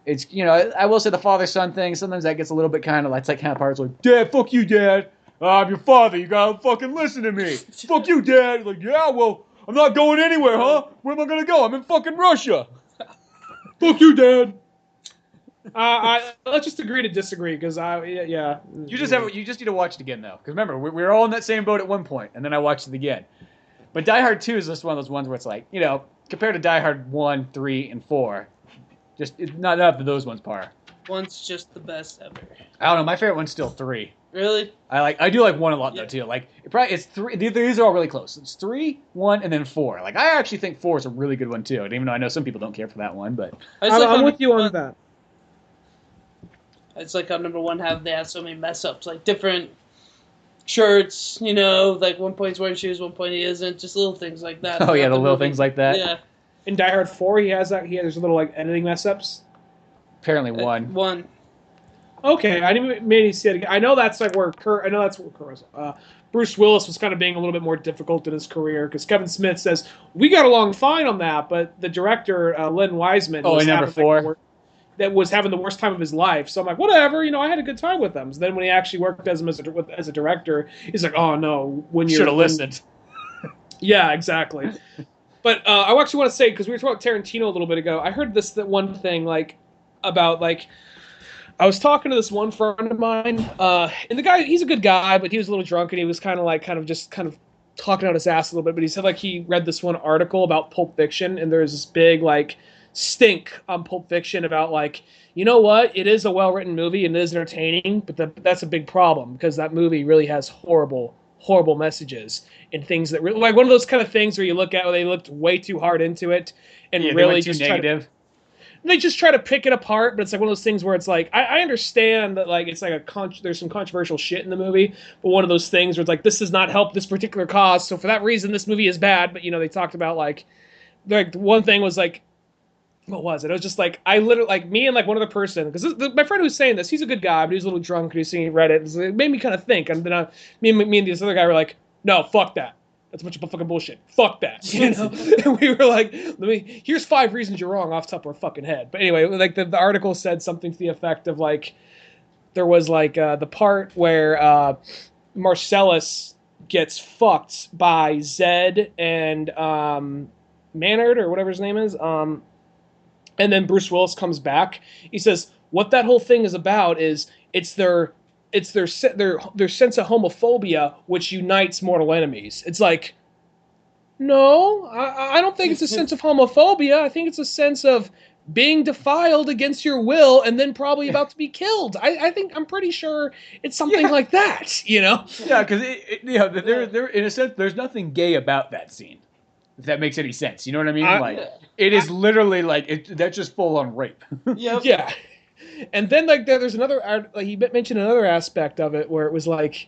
It's, you know, I will say the father-son thing, sometimes that gets a little bit kind of, that's like kind of parts like, Dad, fuck you, Dad. I'm your father. You gotta fucking listen to me. Fuck you, Dad. Like, yeah, well, I'm not going anywhere, huh? Where am I gonna go? I'm in fucking Russia. Fuck you, Dad. Let's just agree to disagree, because You just need to watch it again though, because remember we were all in that same boat at one point, and then I watched it again. But Die Hard 2 is just one of those ones where it's like, you know, compared to Die Hard 1, 3, and 4, just it's not up to those ones par. One's just the best ever. I don't know. My favorite one's still 3. Really? I do like 1 a lot though too. Like it's 3. These are all really close. It's 3, 1, and then 4. Like I actually think 4 is a really good one too. And even though I know some people don't care for that one, but I'm with you on that. It's like on number 1 they have so many mess ups, like different shirts, you know, like one point he's wearing shoes, one point he isn't, just little things like that. Oh yeah, the little things like that. Yeah. In Die Hard 4, he has there's little like editing mess ups. Apparently 1. 1. Okay, I didn't maybe see it again. I know that's like where Kern was. Bruce Willis was kind of being a little bit more difficult in his career, because Kevin Smith says we got along fine on that, but the director Len Wiseman in number 4. that was having the worst time of his life. So I'm like, whatever, you know, I had a good time with them. So then when he actually worked as a director, he's like, oh no, when you should have listened. Yeah, exactly. But I actually want to say, because we were talking about Tarantino a little bit ago, I heard that one thing like about like. I was talking to this one friend of mine, and the guy, he's a good guy, but he was a little drunk, and he was kind of talking out his ass a little bit, but he said, like, he read this one article about Pulp Fiction, and there's this big, like, stink on Pulp Fiction about, like, you know what, it is a well-written movie, and it is entertaining, but that's a big problem, because that movie really has horrible messages, and things that, like, one of those kind of things where you look at where they looked way too hard into it, and really just negative. They just try to pick it apart, but it's like one of those things where it's like, I understand that like it's like there's some controversial shit in the movie, but one of those things where it's like, this does not help this particular cause, so for that reason this movie is bad. But you know, they talked about like one thing was like, what was it? It was just like, I literally, like me and like one other person, because my friend who's saying this, he's a good guy, but he was a little drunk and he was seeing Reddit, it made me kind of think, and then me and this other guy were like, no, fuck that. That's a bunch of fucking bullshit. Fuck that. You know? And we were like, here's 5 reasons you're wrong off the top of our fucking head. But anyway, like the article said something to the effect of like, there was like the part where Marcellus gets fucked by Zed and Maynard or whatever his name is. And then Bruce Willis comes back. He says, "What that whole thing is about is it's their sense of homophobia which unites mortal enemies." It's like, no, I don't think it's a sense of homophobia. I think it's a sense of being defiled against your will and then probably about to be killed. I'm pretty sure it's something like that, you know? Yeah, because there in a sense, there's nothing gay about that scene. If that makes any sense, you know what I mean? It is literally that's just full on rape. Yep. Yeah. And then there's another. He mentioned another aspect of it where it was like,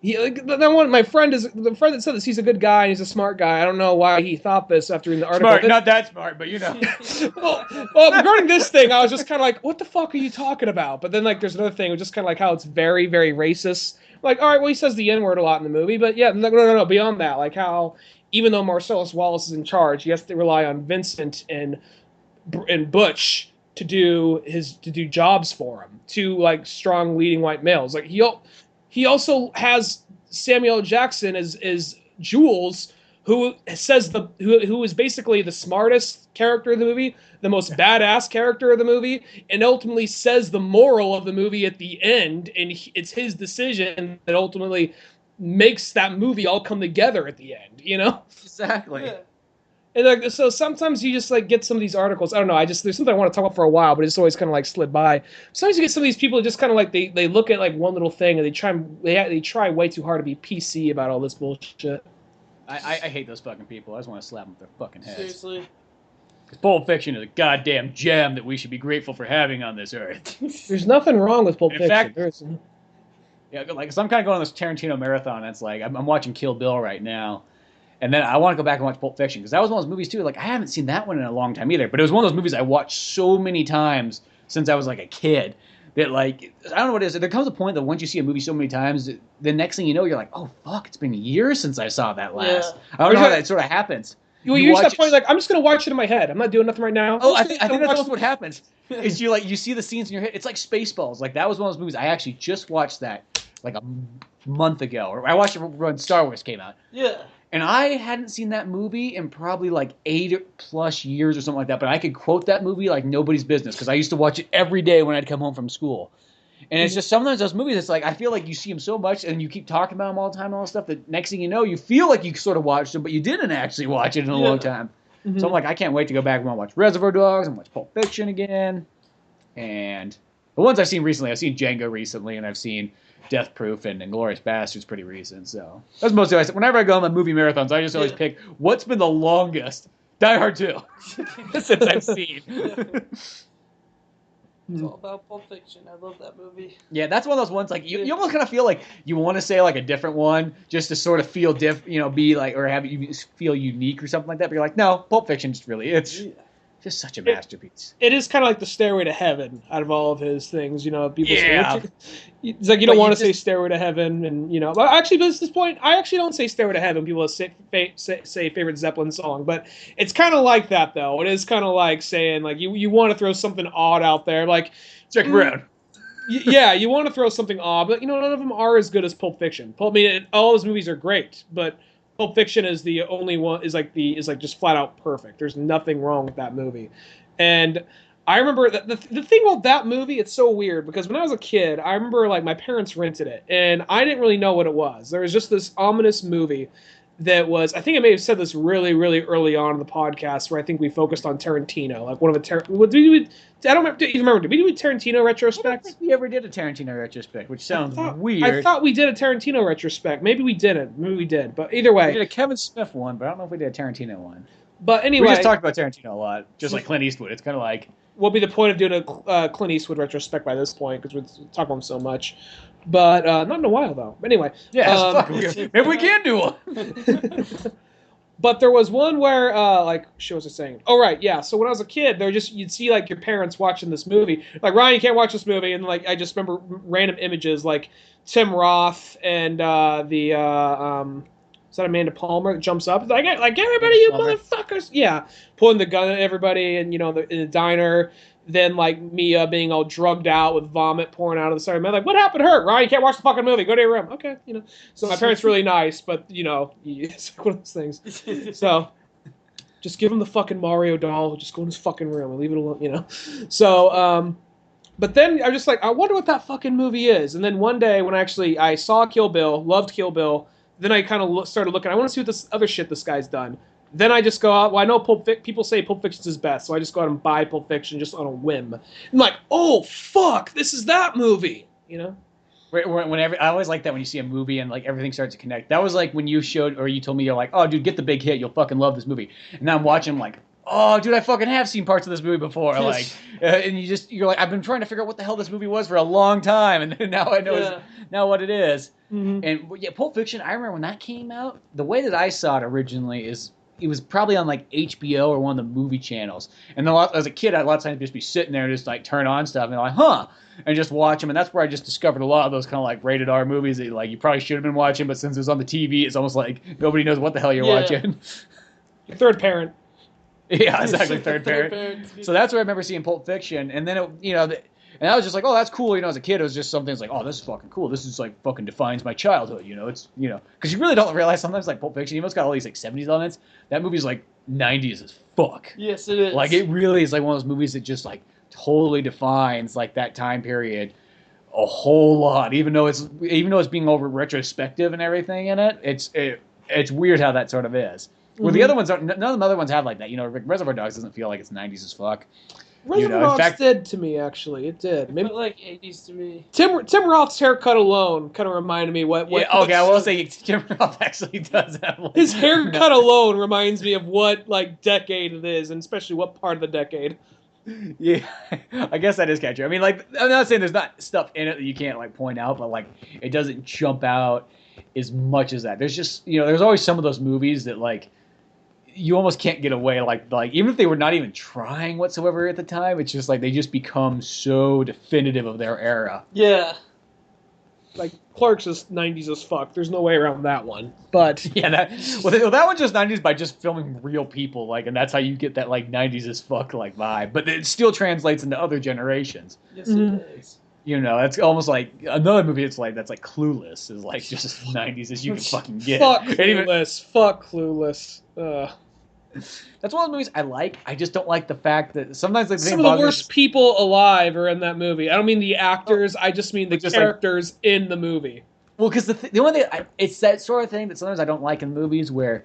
my friend the friend that said this. He's a good guy and he's a smart guy. I don't know why he thought this after reading the article. Smart, not that smart, but you know. well, regarding this thing, I was just kind of like, what the fuck are you talking about? But then there's another thing, just kind of like how it's very, very racist. Like, all right, well, he says the N-word a lot in the movie, but yeah, no, beyond that, like how even though Marcellus Wallace is in charge, he has to rely on Vincent and Butch to do jobs for him, two strong leading white males. Like he also has Samuel L. Jackson as Jules, who is basically the smartest character of the movie, the most badass character of the movie, and ultimately says the moral of the movie at the end, and it's his decision that ultimately makes that movie all come together at the end, you know? Exactly. Yeah. And so sometimes you just get some of these articles. I don't know. There's something I want to talk about for a while, but it's always kind of slid by. Sometimes you get some of these people who just kind of they look at one little thing and they try way too hard to be PC about all this bullshit. I hate those fucking people. I just want to slap them with their fucking heads. Seriously. Because Pulp Fiction is a goddamn gem that we should be grateful for having on this earth. There's nothing wrong with Pulp In Fiction. fact, yeah, so I'm kind of going on this Tarantino marathon. It's I'm watching Kill Bill right now. And then I want to go back and watch Pulp Fiction, because that was one of those movies, too. I haven't seen that one in a long time either. But it was one of those movies I watched so many times since I was, a kid. That, I don't know what it is. There comes a point that once you see a movie so many times, the next thing you know, you're like, oh, fuck, it's been years since I saw that last. Yeah. I don't know how that sort of happens. You reach that point, I'm just going to watch it in my head. I'm not doing nothing right now. Oh, I think that's what happens. Is you see the scenes in your head. It's like Spaceballs. That was one of those movies. I actually just watched that, a month ago. Or I watched it when Star Wars came out. Yeah. And I hadn't seen that movie in probably 8+ years or something like that. But I could quote that movie like nobody's business, because I used to watch it every day when I'd come home from school. And it's just sometimes those movies, it's I feel like you see them so much and you keep talking about them all the time and all that stuff that next thing you know, you feel like you sort of watched them, but you didn't actually watch it in a long time. Mm-hmm. So I'm I can't wait to go back and watch Reservoir Dogs and watch Pulp Fiction again. And the ones I've seen recently, I've seen Django recently, and I've seen Death Proof and Inglourious Bastards pretty recent. So that's mostly whenever I go on my movie marathons, I just always pick what's been the longest. Die Hard 2 since I've seen. It's all about Pulp Fiction. I love that movie. Yeah, that's one of those ones you almost kind of feel like you want to say a different one just to sort of feel be or have you feel unique or something like that. But you're like, no, Pulp Fiction just really just such a masterpiece. It is kind of like the Stairway to Heaven out of all of his things. People say it's you don't want to say Stairway to Heaven, and but actually, at this point, I actually don't say Stairway to Heaven. People say favorite Zeppelin song, but it's kind of like that though. It is kind of like saying you want to throw something odd out there, Jack Brown. Yeah, you want to throw something odd, but none of them are as good as Pulp Fiction. All those movies are great, but Pulp Fiction is the only one is just flat out perfect. There's nothing wrong with that movie. And I remember that the thing about that movie, it's so weird because when I was a kid, I remember my parents rented it and I didn't really know what it was. There was just this ominous movie that was, I think I may have said this really, really early on in the podcast where I think we focused on Tarantino, one of the I don't remember. Did we do a Tarantino retrospect? I don't think we ever did a Tarantino retrospect, which sounds weird. I thought we did a Tarantino retrospect. Maybe we didn't. Maybe we did. But either way. We did a Kevin Smith one, but I don't know if we did a Tarantino one. But anyway. We just talked about Tarantino a lot, just like Clint Eastwood. It's kind of like... What would be the point of doing a Clint Eastwood retrospect by this point, because we talk about him so much. But not in a while, though. Anyway. Yeah, maybe we can do one. But there was one where, what was I saying? Oh, right, yeah. So when I was a kid, you'd see, your parents watching this movie. Ryan, you can't watch this movie. And, I just remember random images, Tim Roth and Is that Amanda Palmer that jumps up? It's like everybody, you Palmer. motherfuckers! Yeah, pulling the gun at everybody, and in the diner. Then like Mia being all drugged out with vomit pouring out of the side of her mouth. Like, what happened to her? Ryan, you can't watch the fucking movie. Go to your room. Okay, So my parents really nice, but it's like one of those things. So just give him the fucking Mario doll. Just go in his fucking room and leave it alone. So but then I'm just like, I wonder what that fucking movie is. And then one day when I saw Kill Bill, loved Kill Bill. Then I kind of started looking. I want to see what this other shit this guy's done. Then I just go out. Well, I know people say Pulp Fiction's his best, so I just go out and buy Pulp Fiction just on a whim. I'm like, oh fuck, this is that movie. Whenever I always like that when you see a movie and like everything starts to connect. That was like when you showed or you told me you're like, oh dude, get the big hit. You'll fucking love this movie. And now I'm watching. I'm like, oh dude, I fucking have seen parts of this movie before. Like, and you're like, I've been trying to figure out what the hell this movie was for a long time, and then now I know now what it is. Mm-hmm. And yeah, Pulp Fiction, I remember when that came out, the way that I saw it originally is it was probably on like HBO or one of the movie channels. And then as a kid, a lot of times I'd just be sitting there and just like turn on stuff and like, and just watch them. And that's where I just discovered a lot of those kind of like rated R movies that like you probably should have been watching, but since it was on the TV, it's almost like nobody knows what the hell you're watching. Your third parent. Yeah, exactly, third parent. So that's where I remember seeing Pulp Fiction. And then, and I was just like, oh, that's cool. As a kid, it was just something that's like, oh, this is fucking cool. This is like fucking defines my childhood. It's, because you really don't realize sometimes like Pulp Fiction, even though it's got all these like 70s elements, that movie's like 90s as fuck. Yes, it is. Like it really is like one of those movies that just like totally defines like that time period a whole lot. Even though it's being over retrospective and everything in it, it's weird how that sort of is. Well, the other ones none of the other ones have like that. Reservoir Dogs doesn't feel like it's 90s as fuck. Reservoir Dogs did to me, actually. It did. Maybe like 80s to me. Tim Roth's haircut alone kind of reminded me what yeah, okay, I will say Tim Roth actually does have like, his haircut alone reminds me of what like decade it is, and especially what part of the decade. Yeah, I guess that is catchy. I mean, like, I'm not saying there's not stuff in it that you can't like point out, but like it doesn't jump out as much as that. There's just there's always some of those movies that like you almost can't get away like even if they were not even trying whatsoever at the time, it's just like they just become so definitive of their era. Yeah. Like Clerks is 90s as fuck. There's no way around that one. But yeah, that one's just 90s by just filming real people, like, and that's how you get that like 90s as fuck like vibe. But it still translates into other generations. Yes, it is. It's almost like another movie. It's like that's like Clueless is like just as 90s as you can fucking get. Fuck Clueless. Fuck Clueless. That's one of the movies I like. I just don't like the fact that sometimes like some of the worst people alive are in that movie. I don't mean the actors. I just mean the characters in the movie. Well, because the only thing it's that sort of thing that sometimes I don't like in movies where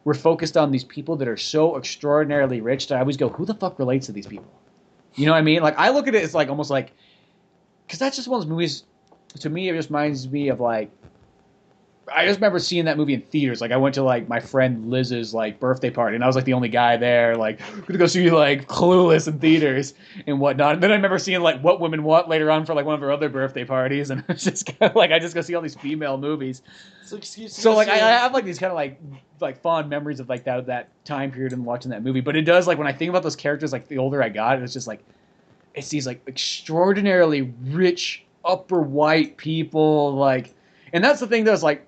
we're focused on these people that are so extraordinarily rich that I always go, who the fuck relates to these people? You know what I mean? Like I look at it as like almost like because that's just one of those movies. To me, it just reminds me of like. I just remember seeing that movie in theaters. Like I went to like my friend Liz's like birthday party, and I was like the only guy there. Like gonna go see like Clueless in theaters and whatnot. And then I remember seeing like What Women Want later on for like one of her other birthday parties, and it's just kind of like I just go see all these female movies. So like I have like these kind of like fond memories of like that time period and watching that movie. But it does like when I think about those characters, like the older I got, it's just like it's these like extraordinarily rich upper white people like, and that's the thing that's like.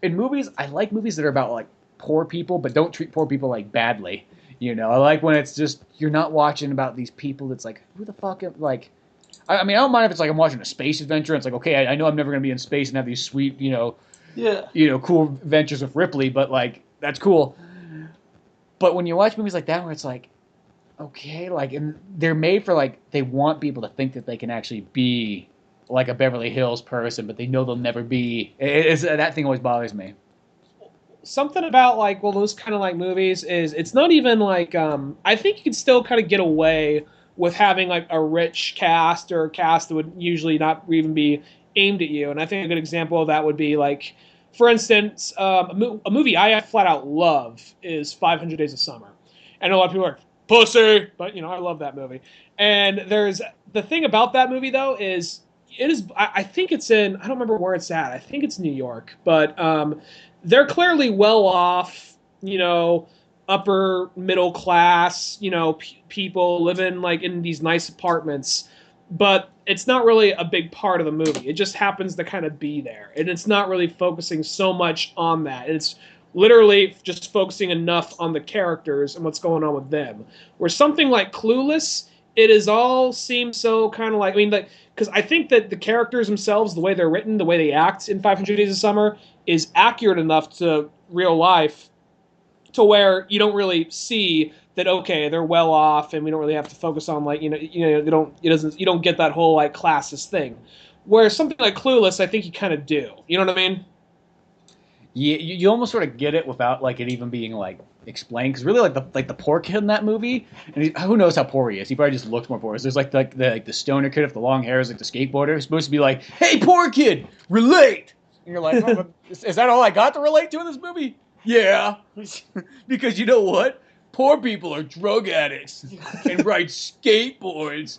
In movies, I like movies that are about like poor people, but don't treat poor people like badly. I like when it's just you're not watching about these people. That's like who the fuck like. I mean, I don't mind if it's like I'm watching a space adventure. And it's like okay, I know I'm never gonna be in space and have these sweet, cool adventures with Ripley, but like that's cool. But when you watch movies like that, where it's like, okay, like and they're made for like they want people to think that they can actually be. Like a Beverly Hills person, but they know they'll never be. That thing always bothers me. Something about like those kind of like movies is it's not even like I think you can still kind of get away with having like a rich cast or a cast that would usually not even be aimed at you. And I think a good example of that would be like, for instance, a movie I flat out love is 500 Days of Summer. I know a lot of people are like, pussy, but I love that movie. And there's the thing about that movie though is. It is. I think it's in. I don't remember where it's at. I think it's New York, but they're clearly well off. Upper middle class. People living like in these nice apartments, but it's not really a big part of the movie. It just happens to kind of be there, and it's not really focusing so much on that. It's literally just focusing enough on the characters and what's going on with them. Where something like Clueless, it is all seems so kind of like, I mean, because I think that the characters themselves, the way they're written, the way they act in 500 Days of Summer, is accurate enough to real life to where you don't really see that, okay, they're well off, and we don't really have to focus on like, you don't get that whole like classist thing. Where something like Clueless, I think you kind of do. You know what I mean? Yeah, you almost sort of get it without like it even being like explained. Because really, like the poor kid in that movie, and who knows how poor he is? He probably just looks more poor. There's like the stoner kid with the long hair, is like the skateboarder, who's supposed to be like, "Hey, poor kid, relate." And you're like, oh, is that all I got to relate to in this movie? Yeah, because you know what? Poor people are drug addicts and ride skateboards.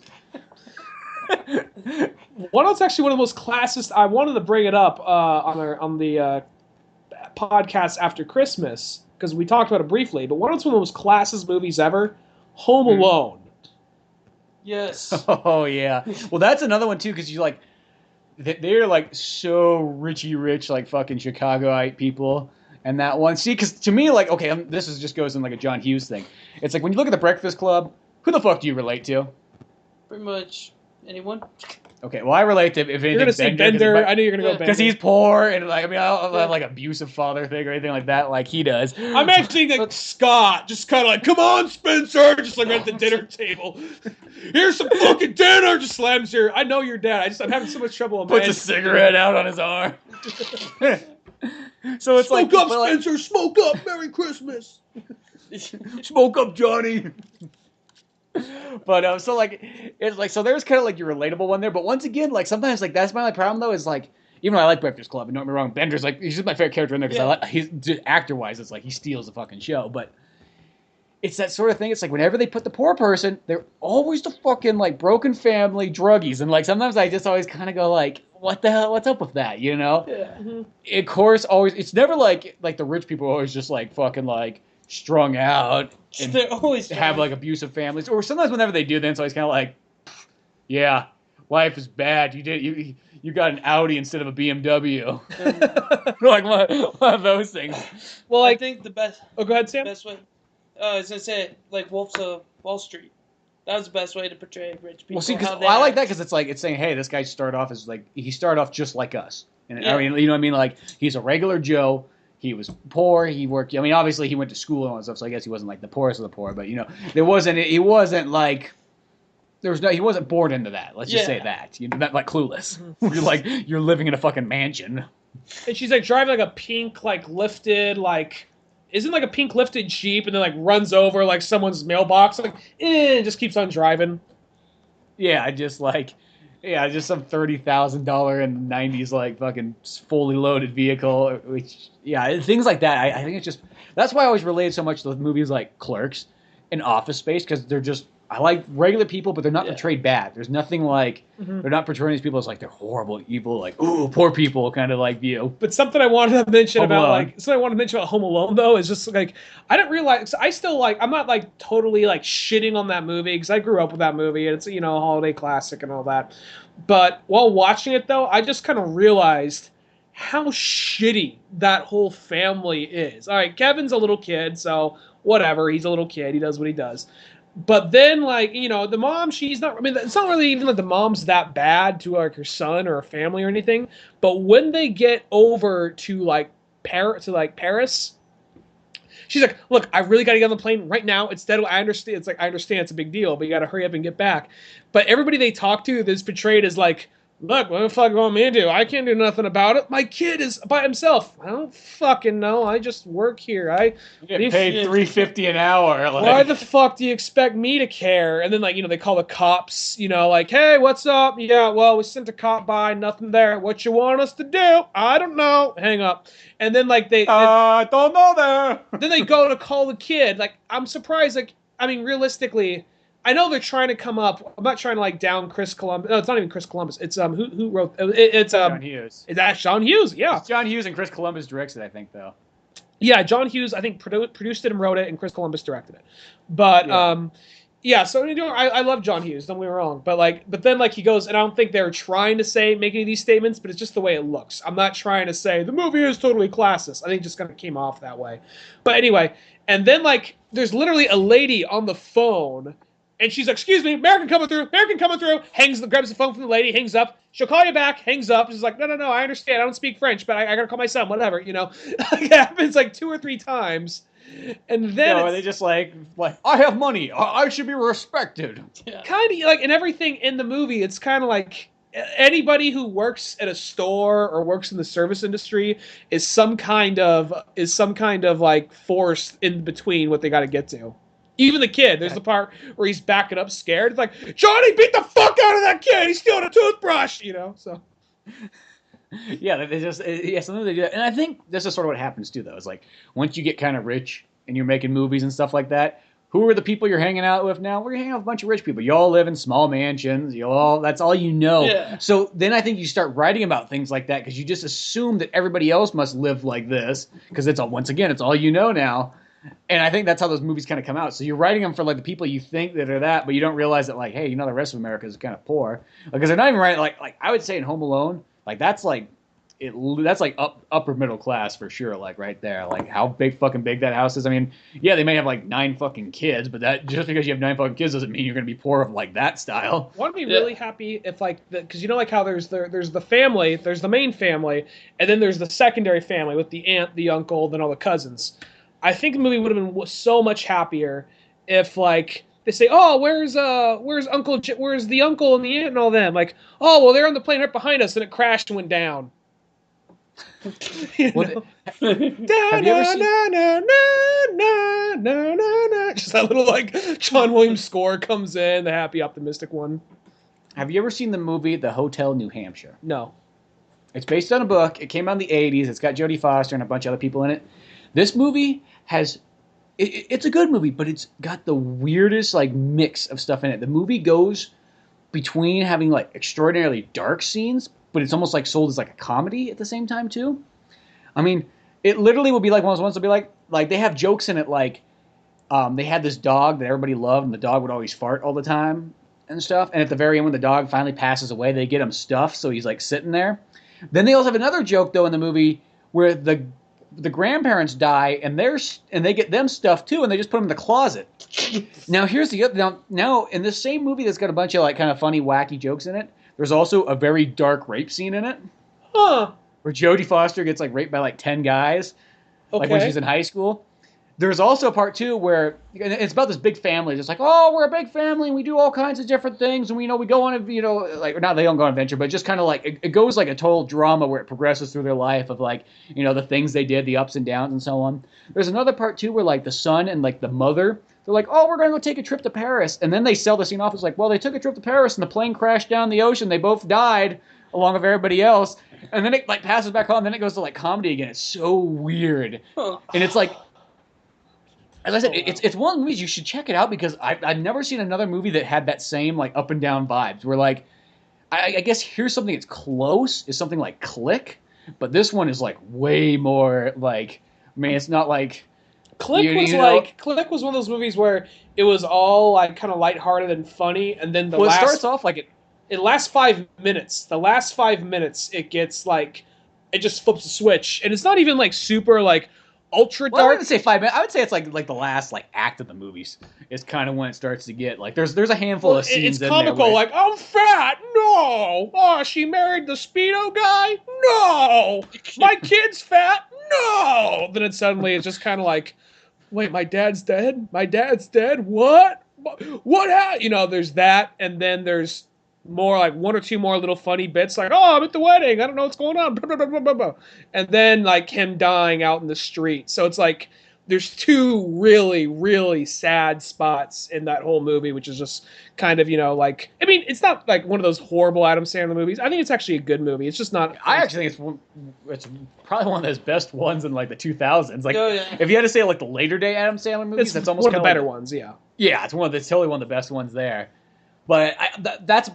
One that's actually one of the most classist. I wanted to bring it up on the podcast after Christmas because we talked about it briefly. But one of the most classist movies ever, Home Alone. Yes. Oh yeah. Well, that's another one too because you like they're like so rich, like fucking Chicagoite people. And that one, see, because to me, like, okay, this is just goes in like a John Hughes thing. It's like when you look at the Breakfast Club, who the fuck do you relate to? Pretty much anyone. Okay, well, I relate to if anything. You're gonna say Bender. I knew you're gonna go Bender because he's poor and like I mean I don't have like abusive father thing or anything like that like he does. I'm actually like Scott, just kind of like, come on, Spencer, just like at the dinner table. Here's some fucking dinner. Just slams your. I know your dad. I'm having so much trouble. Puts a cigarette out on his arm. So it's smoke up, Spencer. Like, smoke up. Merry Christmas. Smoke up, Johnny. But so like it's like so there's kind of like your relatable one there. But once again, like sometimes like that's my only problem though is like even though I like Breakfast Club and don't get me wrong, Bender's like he's just my favorite character in there because I like he's actor wise it's like he steals the fucking show. But it's that sort of thing. It's like whenever they put the poor person, they're always the fucking like broken family druggies, and like sometimes I just always kind of go like, what the hell? What's up with that? You know? Yeah. Mm-hmm. Of course, always it's never like the rich people are always just like fucking like strung out. And they're always have like abusive families, or sometimes whenever they do, then it's always kind of like, yeah, life is bad. You got an Audi instead of a BMW. Like one of those things. Well, I think the best. Oh, go ahead, Sam. Best way. I was gonna say like Wolves of Wall Street. That was the best way to portray rich people. Well, see, because I like that because it's like it's saying, hey, this guy started off as like he started off just like us, and I mean, you know what I mean? Like he's a regular Joe. He was poor. He worked. I mean, obviously he went to school and all that stuff. So I guess he wasn't like the poorest of the poor. But you know, he wasn't like he wasn't born into that. Let's just say that. You know, not like Clueless. You're living in a fucking mansion. And she's like driving like a pink like lifted like. Isn't like a pink lifted Jeep and then like runs over like someone's mailbox like and just keeps on driving. Yeah, just some $30,000 in the 90s like fucking fully loaded vehicle. Which things like that. I think it's just that's why I always related so much to movies like Clerks and Office Space because they're just I like regular people, but they're not portrayed bad. There's nothing like they're not portraying these people as like they're horrible, evil, like ooh, poor people kind of like view. But something I wanted to mention about Home Alone though is just like I didn't realize I still like I'm not like totally like shitting on that movie because I grew up with that movie and it's a holiday classic and all that. But while watching it though, I just kind of realized how shitty that whole family is. All right, Kevin's a little kid, so whatever. He's a little kid. He does what he does. But then, like, the mom, she's not, I mean, it's not really even like the mom's that bad to, like, her son or her family or anything. But when they get over to, like, Paris, she's like, look, I really got to get on the plane right now. It's dead. I understand. It's like, I understand it's a big deal, but you got to hurry up and get back. But everybody they talk to is portrayed as, like, look, what the fuck want me to do? I can't do nothing about it. My kid is by himself. I don't fucking know. I just work here. I get paid $3.50 an hour. Like. Why the fuck do you expect me to care? And then, like, they call the cops, like, hey, what's up? Yeah, well, we sent a cop by, nothing there. What you want us to do? I don't know. Hang up. And then, like, I don't know there. Then they go to call the kid. Like, I'm surprised. Like, I mean, realistically, I know they're trying to come up. I'm not trying to like down Chris Columbus. No, it's not even Chris Columbus. It's who wrote it's John Hughes. Is that John Hughes? Yeah. It's John Hughes and Chris Columbus directs it, I think though. Yeah, John Hughes I think produced it and wrote it, and Chris Columbus directed it. But Yeah, so I love John Hughes. Don't get me wrong, but then he goes, and I don't think they're trying to make any of these statements, but it's just the way it looks. I'm not trying to say the movie is totally classist. I think it just kind of came off that way. But anyway, and then there's literally a lady on the phone, and she's like, "Excuse me, American coming through, grabs the phone from the lady, hangs up. She'll call you back, hangs up. She's like, no, I understand. I don't speak French, but I gotta call my son, whatever, It happens 2 or 3 times. And then they just like I have money. I should be respected. Yeah. Kind of and everything in the movie, it's kind of like anybody who works at a store or works in the service industry is some kind of force in between what they got to get to. Even the kid, there's the part where he's backing up scared. It's like, Johnny, beat the fuck out of that kid. He's stealing a toothbrush, so. Yeah, sometimes they do that. And I think this is sort of what happens too, though. It's like once you get kind of rich and you're making movies and stuff like that, who are the people you're hanging out with now? We're hanging out with a bunch of rich people. You all live in small mansions. That's all you know. Yeah. So then I think you start writing about things like that because you just assume that everybody else must live like this because it's all you know now. And I think that's how those movies kind of come out. So you're writing them for the people you think that are that, but you don't realize that hey, the rest of America is kind of poor because they're not even writing like I would say in Home Alone. That's upper middle class for sure, right there. How fucking big that house is. I mean, yeah, they may have 9 fucking kids, but that just because you have 9 fucking kids doesn't mean you're going to be poor of that style. I want to be really happy if because how there's the family, there's the main family, and then there's the secondary family with the aunt, the uncle, then all the cousins. I think the movie would have been so much happier if they say, "Oh, where's Uncle? Where's the uncle and the aunt and all them?" "Oh, well, they're on the plane right behind us, and it crashed and went down." Have you ever seen? Just that little John Williams score comes in, the happy, optimistic one. Have you ever seen the movie The Hotel New Hampshire? No. It's based on a book. It came out in the 80s. It's got Jodie Foster and a bunch of other people in it. This movie has... It's a good movie, but it's got the weirdest mix of stuff in it. The movie goes between having extraordinarily dark scenes, but it's almost sold as a comedy at the same time too. I mean, it literally will be one of those ones that'll be they have jokes in it they had this dog that everybody loved, and the dog would always fart all the time and stuff. And at the very end, when the dog finally passes away, they get him stuffed, so he's sitting there. Then they also have another joke though in the movie where the grandparents die and they get them stuff too, and they just put them in the closet. Now here's the other. Now in this same movie that's got a bunch of kind of funny, wacky jokes in it, there's also a very dark rape scene in it. Huh. Where Jodie Foster gets raped by 10 guys, when she's in high school. There's also part 2 where it's about this big family. It's oh, we're a big family and we do all kinds of different things, and we go on a not they don't go on an adventure, but just kind of it goes a total drama where it progresses through their life of the things they did, the ups and downs and so on. There's another part 2 where the son and the mother, they're oh, we're going to go take a trip to Paris, and then they sell the scene off as well, they took a trip to Paris and the plane crashed down the ocean. They both died along with everybody else, and then it passes back on. Then it goes to comedy again. It's so weird, and it's as I said, it's one of the movies you should check it out because I've never seen another movie that had that same up and down vibes. Where I guess here's something that's close is something like Click, but this one is way more it's not Click Click was one of those movies where it was all kind of lighthearted and funny, and then it starts off it lasts 5 minutes. The last 5 minutes it gets it just flips a switch, and it's not even super ultra dark. I wouldn't say 5 minutes. I would say it's the last act of the movies is kind of when it starts to get there's a handful of scenes. It's comical. Where, I'm fat. No. Oh, she married the Speedo guy. No. My kid's fat. No. Then it's just kind of wait, my dad's dead. My dad's dead. What? What happened? There's that, and then there's more 1 or 2 more little funny bits oh, I'm at the wedding, I don't know what's going on, blah, blah, blah, blah, blah. And then him dying out in the street. So it's there's 2 really, really sad spots in that whole movie, which is just kind of I mean, it's not one of those horrible Adam Sandler movies. I think it's actually a good movie. It's just not. I actually think it's probably one of his best ones in the 2000s. Oh, yeah. If you had to say the later day Adam Sandler movies, that's almost one of the better ones. Yeah. Yeah, it's totally one of the best ones there. But that's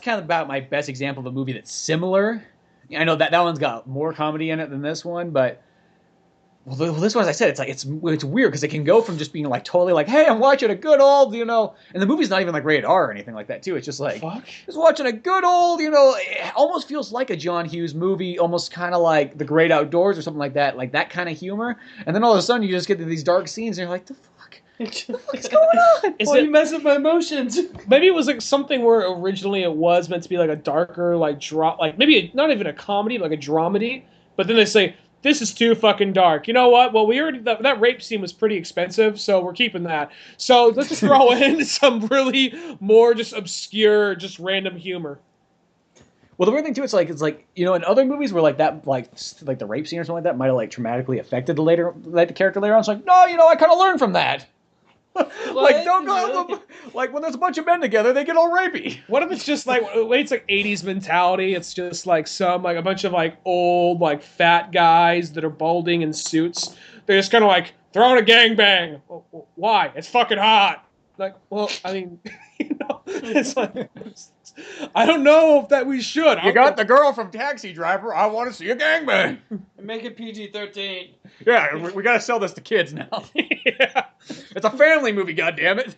kind of about my best example of a movie that's similar. I know that one's got more comedy in it than this one, but Well, this one, as I said, it's like it's weird because it can go from just being like totally like, hey, I'm watching a good old, and the movie's not even like rated R or anything like that too. It's just like just watching a good old, it almost feels like a John Hughes movie, almost kind of like The Great Outdoors or something like that kind of humor. And then all of a sudden you just get to these dark scenes and you're like, the fuck. What's going on? Why are you messing with my emotions? Maybe it was like something where originally it was meant to be like a darker, like maybe not even a comedy, like a dramedy. But then they say, this is too fucking dark. You know what? Well, we already that rape scene was pretty expensive, so we're keeping that. So let's just throw in some really more just obscure, just random humor. Well, the weird thing too, it's like in other movies where like that like the rape scene or something like that might have like traumatically affected the character later on. It's like, no, I kind of learned from that. Like, don't go like when there's a bunch of men together, they get all rapey. What if it's just like it's like 80s mentality? It's just like a bunch of like old like fat guys that are balding in suits. They're just kind of like throwing a gangbang. Why? It's fucking hot. Like, well, I mean, it's like I don't know if that we should. You got the girl from Taxi Driver. I want to see a gangbang. Make it PG-13. Yeah, we got to sell this to kids now. Yeah. It's a family movie, goddammit.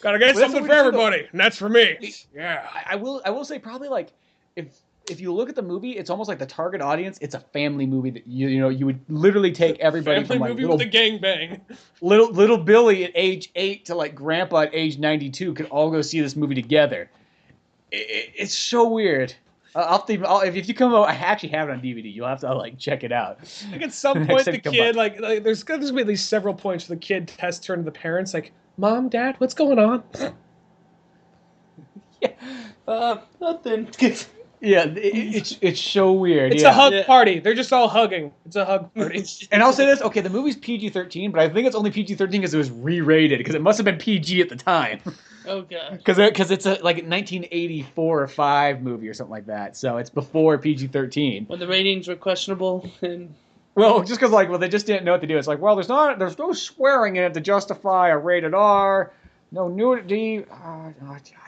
Gotta get something for everybody, and that's for me. Yeah. I will say probably like if you look at the movie, it's almost like the target audience. It's a family movie that you would literally take everybody family from like movie with a gangbang. Little Billy at age 8 to like Grandpa at age 92 could all go see this movie together. It's so weird. If you come out, I actually have it on DVD. You'll have to like check it out. Like at some point, the kid like there's going to be at least several points where the kid has to turn to the parents like, "Mom, Dad, what's going on?" Yeah, nothing. Yeah, it's so weird. It's a hug party. They're just all hugging. It's a hug party. And I'll say this: okay, the movie's PG-13, but I think it's only PG-13 because it was re-rated because it must have been PG at the time. Oh god. Because it's a like a 1984 or 5 movie or something like that, so it's before PG-13. When the ratings were questionable and. Well, just because they just didn't know what to do. It's like, well, there's no swearing in it to justify a rated R, no nudity. I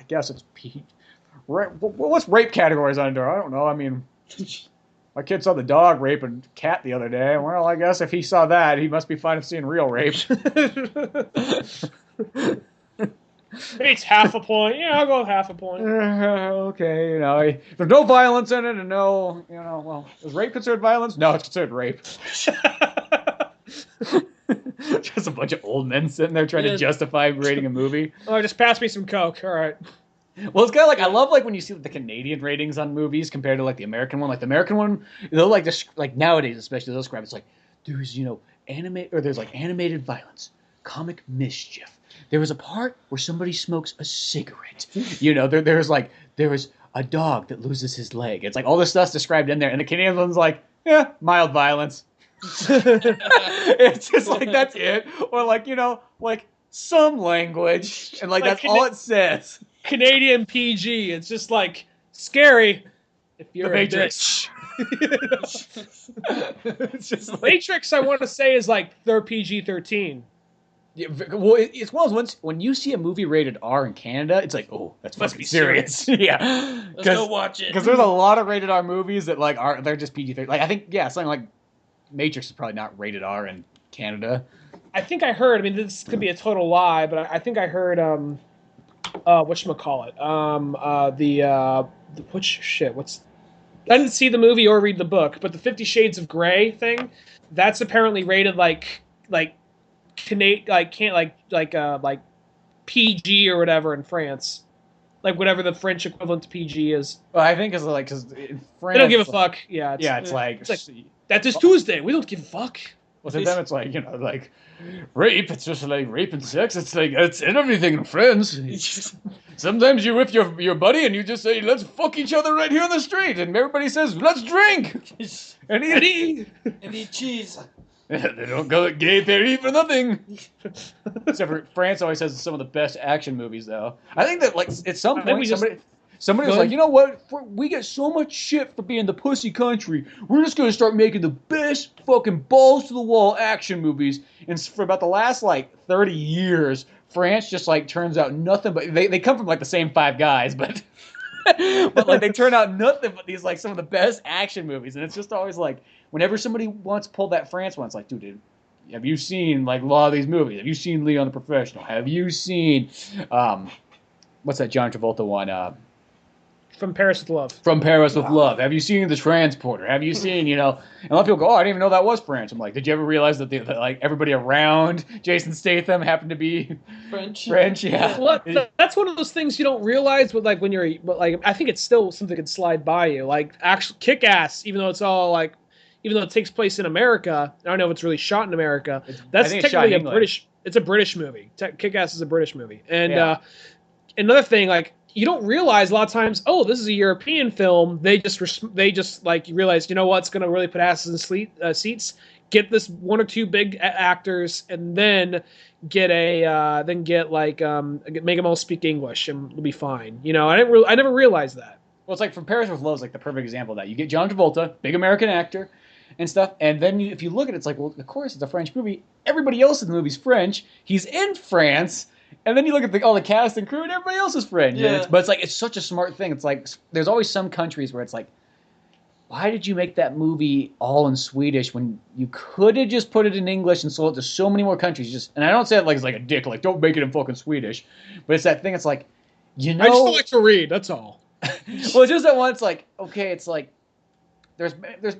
guess it's PG. What's rape categories on there? I don't know. I mean, my kid saw the dog rape a cat the other day. Well, I guess if he saw that, he must be fine with seeing real rape. Maybe it's half a point. Yeah, I'll go with half a point. Okay, there's no violence in it, and no, well, is rape considered violence? No, it's considered rape. Just a bunch of old men sitting there trying to justify rating a movie. Oh, just pass me some Coke. All right. Well, it's kind of like I love like when you see the Canadian ratings on movies compared to like the American one. Like the American one, they'll like like nowadays especially they'll describe it's like there's there's like animated violence, comic mischief. There was a part where somebody smokes a cigarette. There was a dog that loses his leg. It's like all this stuff's described in there, and the Canadian one's like, yeah, mild violence. It's just like that's it, or like like some language, and like that's all it says. Canadian PG. It's just like scary. If you're the Matrix. It's just Matrix. I want to say is like they're PG-13. Yeah, well, it's one of those ones when you see a movie rated R in Canada, it's like, oh, that's must be serious. Yeah, let's go watch it. Because there's a lot of rated R movies that like they're just PG-13. Like I think something like Matrix is probably not rated R in Canada. I think I heard. I mean, this could be a total lie, but I think I heard. Whatchamacallit? I didn't see the movie or read the book, but the 50 Shades of Grey thing, that's apparently rated like PG or whatever in France, like whatever the French equivalent to PG is. Well, I think because in France they don't give a fuck. Yeah, it's like that is Tuesday. We don't give a fuck. Well, to them it's like like rape. It's just like rape and sex. It's like it's everything in France. Sometimes you're with your buddy and you just say, let's fuck each other right here on the street, and everybody says, let's drink and eat cheese. They don't go gay party for nothing. Except for France always has some of the best action movies, though. I think that like at some point somebody was like, you know what? We get so much shit for being the pussy country. We're just gonna start making the best fucking balls to the wall action movies. And for about the last like 30 years, France just like turns out nothing but they come from like the same 5 guys, but but like they turn out nothing but these like some of the best action movies. And it's just always like whenever somebody wants to pull that France one, it's like, dude, Have you seen like a lot of these movies? Have you seen Leon the Professional? Have you seen what's that John Travolta one? From Paris with Love. From Paris with Love. Have you seen The Transporter? Have you seen, and a lot of people go, oh, I didn't even know that was French. I'm like, did you ever realize that like everybody around Jason Statham happened to be French? Yeah. Well, that's one of those things you don't realize with like when you're, but like I think it's still something that could slide by you. Like actually, Kick-Ass, even though it takes place in America, I don't know if it's really shot in America. That's technically it's a British movie. Kick-Ass is a British movie, and another thing like. You don't realize a lot of times, oh, this is a European film. They just like you realize, you know what's going to really put asses in seats? Get this one or two big actors, and then make them all speak English, and it'll be fine. I never realized that. Well, it's like From Paris with Love is like the perfect example of that. You get John Travolta, big American actor, and stuff, and then if you look at it, it's like, well, of course it's a French movie. Everybody else in the movie's French. He's in France. And then you look at all the cast and crew, and everybody else is French. Yeah. But it's such a smart thing. It's like there's always some countries where it's like, why did you make that movie all in Swedish when you could have just put it in English and sold it to so many more countries? And I don't say it like it's like a dick, like don't make it in fucking Swedish. But it's that thing. It's like, I just don't like to read. That's all. Well, it's just that one. It's like okay, it's like there's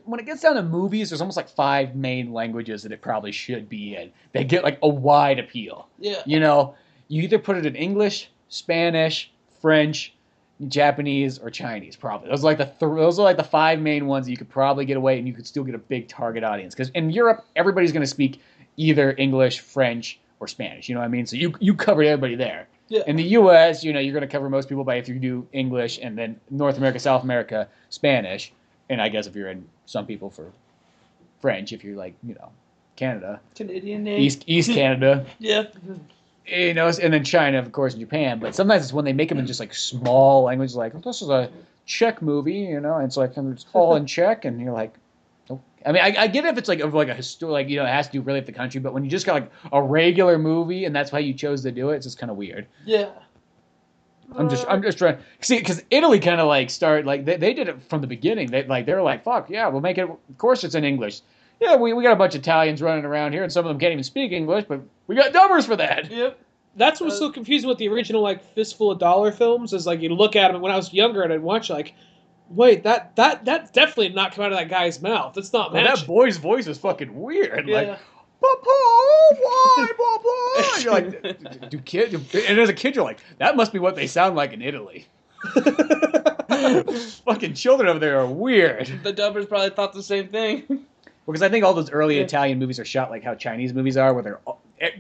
when it gets down to movies, there's almost like 5 main languages that it probably should be in. They get like a wide appeal. Yeah. You either put it in English, Spanish, French, Japanese, or Chinese. Probably those are like the 5 main ones that you could probably get away, and you could still get a big target audience. Because in Europe, everybody's going to speak either English, French, or Spanish. You know what I mean? So you covered everybody there. Yeah. In the U.S., you're going to cover most people by if you do English, and then North America, South America, Spanish, and I guess if you're in some people for French, if you're like Canada, Canadian name, East Canada. Yeah. And then China, of course, and Japan. But sometimes it's when they make them in just like small languages, like this is a Czech movie, and it's like it's all in Czech, and you're like, oh. I mean, I get it if it's like a historic, it has to do really with the country. But when you just got like a regular movie, and that's how you chose to do it, it's just kind of weird. Yeah. I'm just trying see because Italy kind of like started like they did it from the beginning. They were like, fuck yeah, we'll make it. Of course, it's in English. Yeah, we got a bunch of Italians running around here, and some of them can't even speak English, but we got dubbers for that. Yep. That's what's so confusing with the original like Fistful of Dollar films is like you look at them. When I was younger and I'd watch like, wait, that definitely did not come out of that guy's mouth. It's not matching. That boy's voice is fucking weird. Yeah. Like, Papa, why, Papa? You're like, and as a kid, you're like, that must be what they sound like in Italy. Fucking children over there are weird. The dubbers probably thought the same thing. Because I think all those early Italian movies are shot like how Chinese movies are, where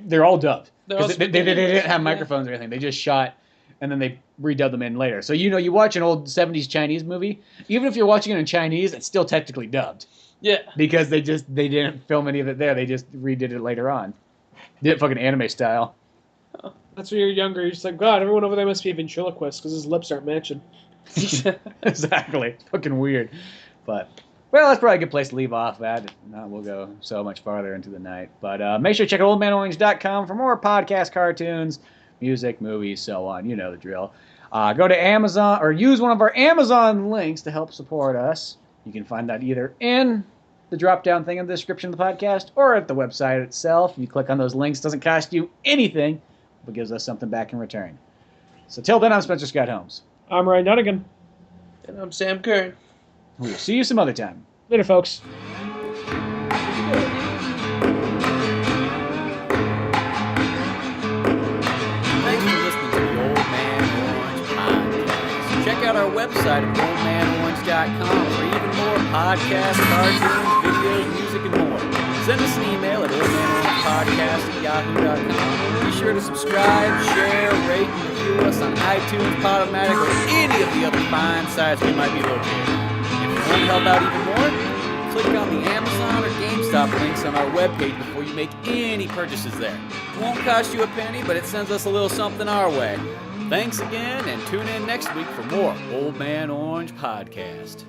they're all dubbed. They didn't have microphones or anything. They just shot, and then they redubbed them in later. So you watch an old 70s Chinese movie, even if you're watching it in Chinese, it's still technically dubbed. Yeah. Because they didn't film any of it there. They just redid it later on. Did it fucking anime style. That's when you're younger. You're just like, God, everyone over there must be a ventriloquist because his lips aren't matching. Exactly. It's fucking weird. But... well, that's probably a good place to leave off at. We'll go so much farther into the night. But make sure to check out oldmanorange.com for more podcasts, cartoons, music, movies, so on. You know the drill. Go to Amazon or use one of our Amazon links to help support us. You can find that either in the drop-down thing in the description of the podcast or at the website itself. You click on those links. It doesn't cost you anything, but gives us something back in return. So till then, I'm Spencer Scott Holmes. I'm Ryan Dunigan. And I'm Sam Kern. We'll see you some other time. Later, folks. Thanks for listening to the Old Man Orange podcast. Check out our website at oldmanorange.com for even more podcasts, cartoons, videos, music, and more. Send us an email at oldmanorangepodcast@yahoo.com. Be sure to subscribe, share, rate, and review us on iTunes, Podomatic, or any of the other fine sites we might be located. If you want to help out even more, click on the Amazon or GameStop links on our webpage before you make any purchases there. It won't cost you a penny, but it sends us a little something our way. Thanks again, and tune in next week for more Old Man Orange Podcast.